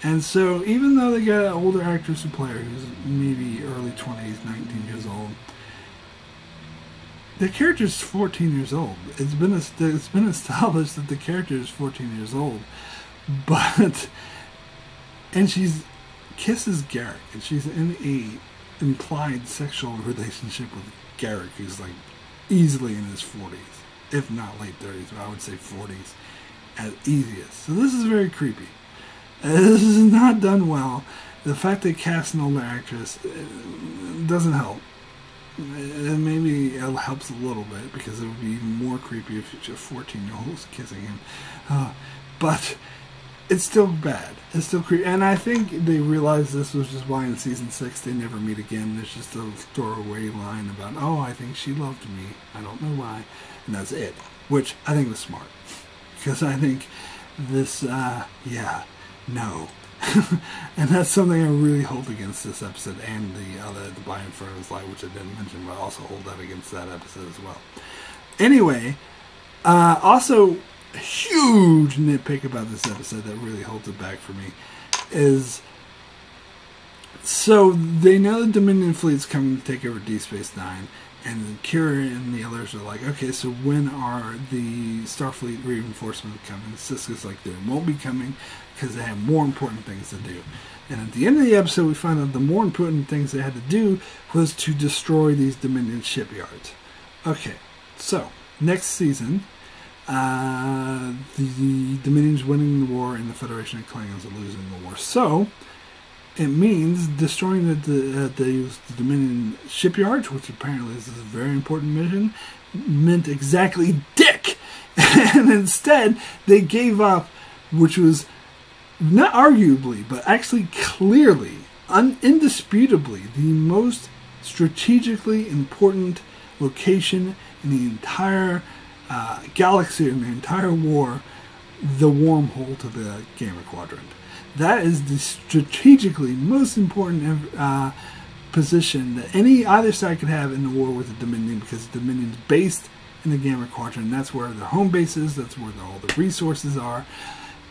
And so even though they got an older actress to play her, who's maybe early 20s, 19 years old, the character is 14 years old. It's been established that the character is 14 years old, and she's kisses Garrick, and she's in a implied sexual relationship with Garrick, who's like easily in his 40s, if not late 30s, but I would say 40s at easiest. So this is very creepy. This is not done well. The fact they cast an older actress doesn't help. And maybe it helps a little bit, because it would be even more creepy if a 14-year-old was kissing him. But it's still bad. It's still creepy. And I think they realized this was just why in season 6 they never meet again. There's just a throwaway line about, oh, I think she loved me. I don't know why. And that's it. Which I think was smart. Because I think this, no. And that's something I really hold against this episode, and the By Inferno's Light, which I didn't mention, but I also hold that against that episode as well. Anyway, also a huge nitpick about this episode that really holds it back for me is, so they know the Dominion fleet's coming to take over Deep Space Nine, and Kira and the others are like, okay, so when are the Starfleet reinforcements coming? Sisko's like, they won't be coming because they have more important things to do. And at the end of the episode, we find out the more important things they had to do was to destroy these Dominion shipyards. Okay, so next season, the Dominions winning the war and the Federation of Klingons losing the war. So it means destroying the Dominion shipyards, which apparently is a very important mission, meant exactly dick. And instead, they gave up, which was not arguably, but actually clearly, indisputably, the most strategically important location in the entire galaxy, in the entire war, the wormhole to the Gamma Quadrant. That is the strategically most important position that either side could have in the war with the Dominion, because the Dominion's based in the Gamma Quadrant. That's where their home base is. That's where all the resources are.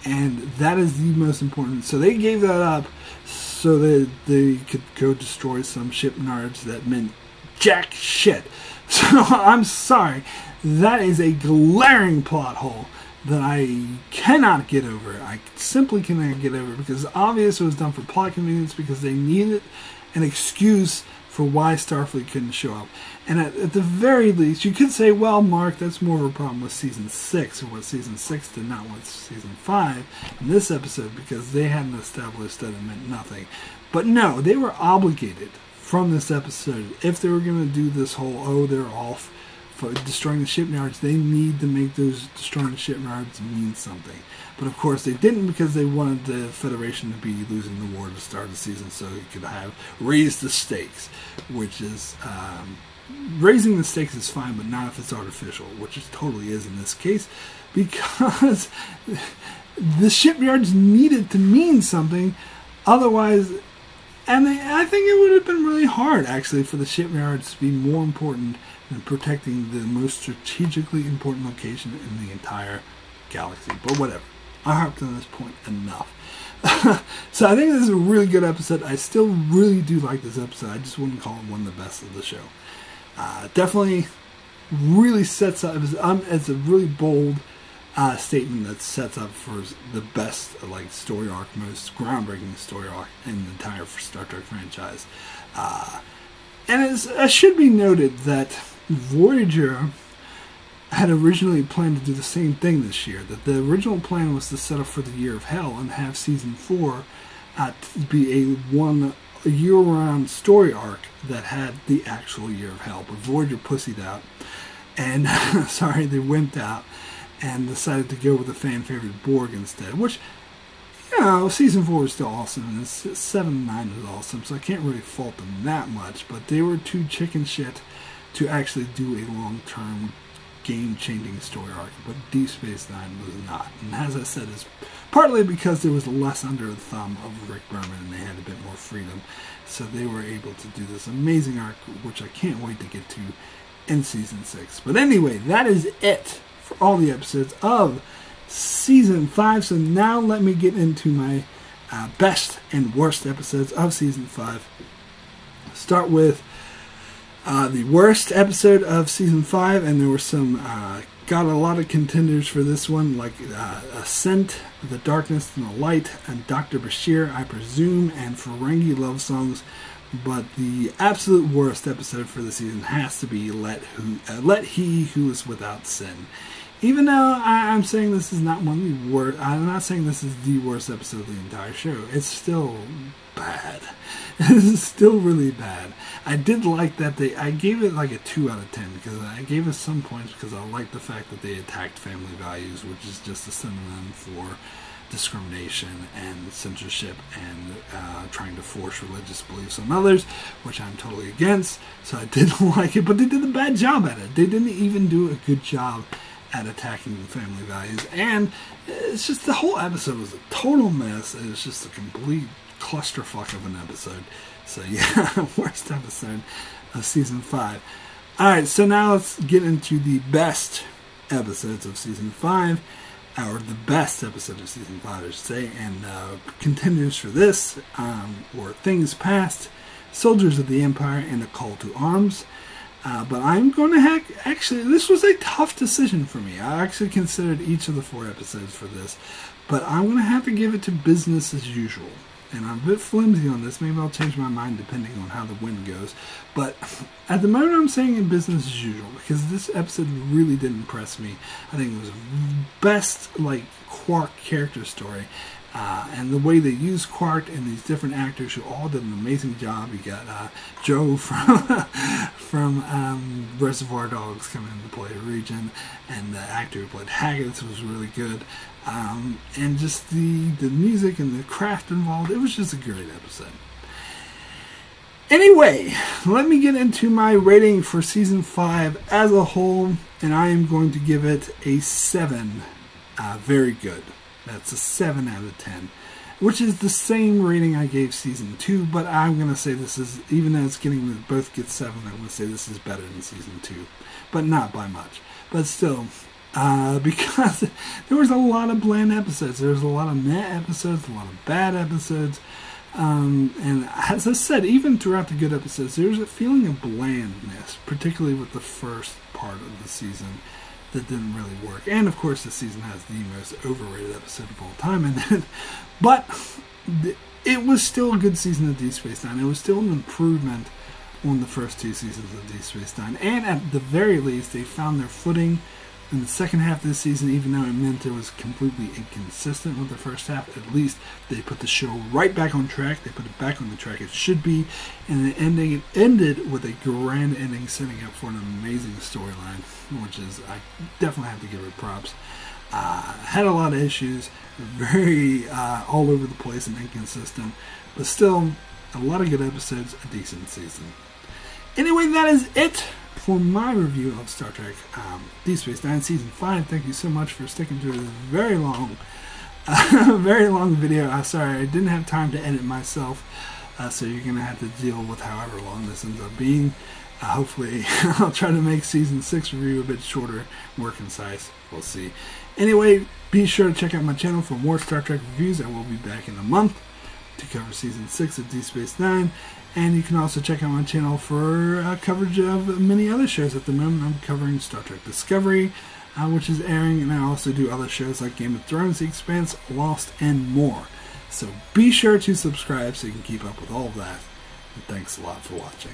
And that is the most important. So they gave that up so that they could go destroy some shipyards that meant jack shit. So I'm sorry. That is a glaring plot hole that I cannot get over. I simply cannot get over, because obviously it was done for plot convenience, because they needed an excuse for why Starfleet couldn't show up. And at the very least, you could say, well, Mark, that's more of a problem with Season 6, or what Season 6 did, not with Season 5 in this episode, because they hadn't established that it meant nothing. But no, they were obligated from this episode, if they were going to do this whole, they're off for destroying the shipyards, they need to make those destroying the shipyards mean something. But of course they didn't, because they wanted the Federation to be losing the war to start the season, so they could have raised the stakes, which is raising the stakes is fine, but not if it's artificial, which it totally is in this case, because the shipyards needed to mean something, otherwise. And I think it would have been really hard, actually, for the shipyards to be more important than protecting the most strategically important location in the entire galaxy. But whatever. I harped on this point enough. So I think this is a really good episode. I still really do like this episode. I just wouldn't call it one of the best of the show. Definitely really sets up. It's a really bold statement that sets up for the best story arc, most groundbreaking story arc in the entire Star Trek franchise. And it should be noted that Voyager had originally planned to do the same thing this year. That the original plan was to set up for the Year of Hell and have Season 4 to be a year-round story arc that had the actual Year of Hell. But Voyager pussied out, and sorry, they wimped out, and decided to go with the fan-favorite Borg instead, which, you know, Season 4 is still awesome, and 7 and 9 is awesome, so I can't really fault them that much, but they were too chicken shit to actually do a long-term, game-changing story arc, but Deep Space Nine was not, and as I said, it's partly because there was less under the thumb of Rick Berman, and they had a bit more freedom, so they were able to do this amazing arc, which I can't wait to get to in Season 6. But anyway, that is it for all the episodes of Season 5. So now let me get into my best and worst episodes of Season 5. Start with the worst episode of Season 5, and there were some, got a lot of contenders for this one, like Ascent, The Darkness and the Light, and Dr. Bashir, I presume, and Ferengi Love Songs. But the absolute worst episode for the season has to be Let He Who Is Without Sin. Even though I'm saying this is not one of the worst, I'm not saying this is the worst episode of the entire show. It's still bad. It's still really bad. I did like that I gave it like a 2 out of 10, because I gave it some points because I liked the fact that they attacked family values, which is just a synonym for discrimination and censorship and trying to force religious beliefs on others, which I'm totally against. So I didn't like it, but they did a bad job at it. They didn't even do a good job at attacking the family values, and it's just the whole episode was a total mess. It was just a complete clusterfuck of an episode. So yeah, worst episode of Season 5. Alright, so now let's get into the best episodes of Season 5, or the best episode of Season 5, I should say, and contenders for this were Things Past, Soldiers of the Empire, and A Call to Arms. But I'm going to actually, this was a tough decision for me. I actually considered each of the 4 episodes for this, but I'm going to have to give it to Business as Usual. and I'm a bit flimsy on this. Maybe I'll change my mind depending on how the wind goes. But at the moment, I'm saying in business as usual, because this episode really did impress me. I think it was the best, like, Quark character story. And the way they use Quark and these different actors who all did an amazing job. You got Joe from Reservoir Dogs coming in to play Regent, and the actor who played Haggis was really good. And just the music and the craft involved, it was just a great episode. Anyway, let me get into my rating for Season 5 as a whole, and I am going to give it a 7. Very good. That's a 7 out of 10, which is the same rating I gave Season 2, but I'm going to say this is, even though it's getting both get 7, I'm going to say this is better than Season 2, but not by much. But still, because there was a lot of bland episodes. There was a lot of meh episodes, a lot of bad episodes, and as I said, even throughout the good episodes, there was a feeling of blandness, particularly with the first part of the season, that didn't really work. And of course, the season has the most overrated episode of all time in it. But it was still a good season of Deep Space Nine. It was still an improvement on the first 2 seasons of Deep Space Nine. And at the very least, they found their footing in the second half of the season, even though it meant it was completely inconsistent with the first half. At least they put the show right back on track. They put it back on the track it should be. And it ended with a grand ending, setting up for an amazing storyline, which is, I definitely have to give it props. Had a lot of issues, very all over the place and inconsistent, but still a lot of good episodes, a decent season. Anyway, that is it for my review of Star Trek Deep Space Nine Season 5. Thank you so much for sticking through this very long video. Sorry, I didn't have time to edit myself, so you're going to have to deal with however long this ends up being. Hopefully, I'll try to make Season 6 review a bit shorter, more concise. We'll see. Anyway, be sure to check out my channel for more Star Trek reviews. I will be back in a month to cover Season 6 of Deep Space Nine. And you can also check out my channel for coverage of many other shows. At the moment, I'm covering Star Trek Discovery, which is airing, and I also do other shows like Game of Thrones, The Expanse, Lost, and more. So be sure to subscribe so you can keep up with all of that. And thanks a lot for watching.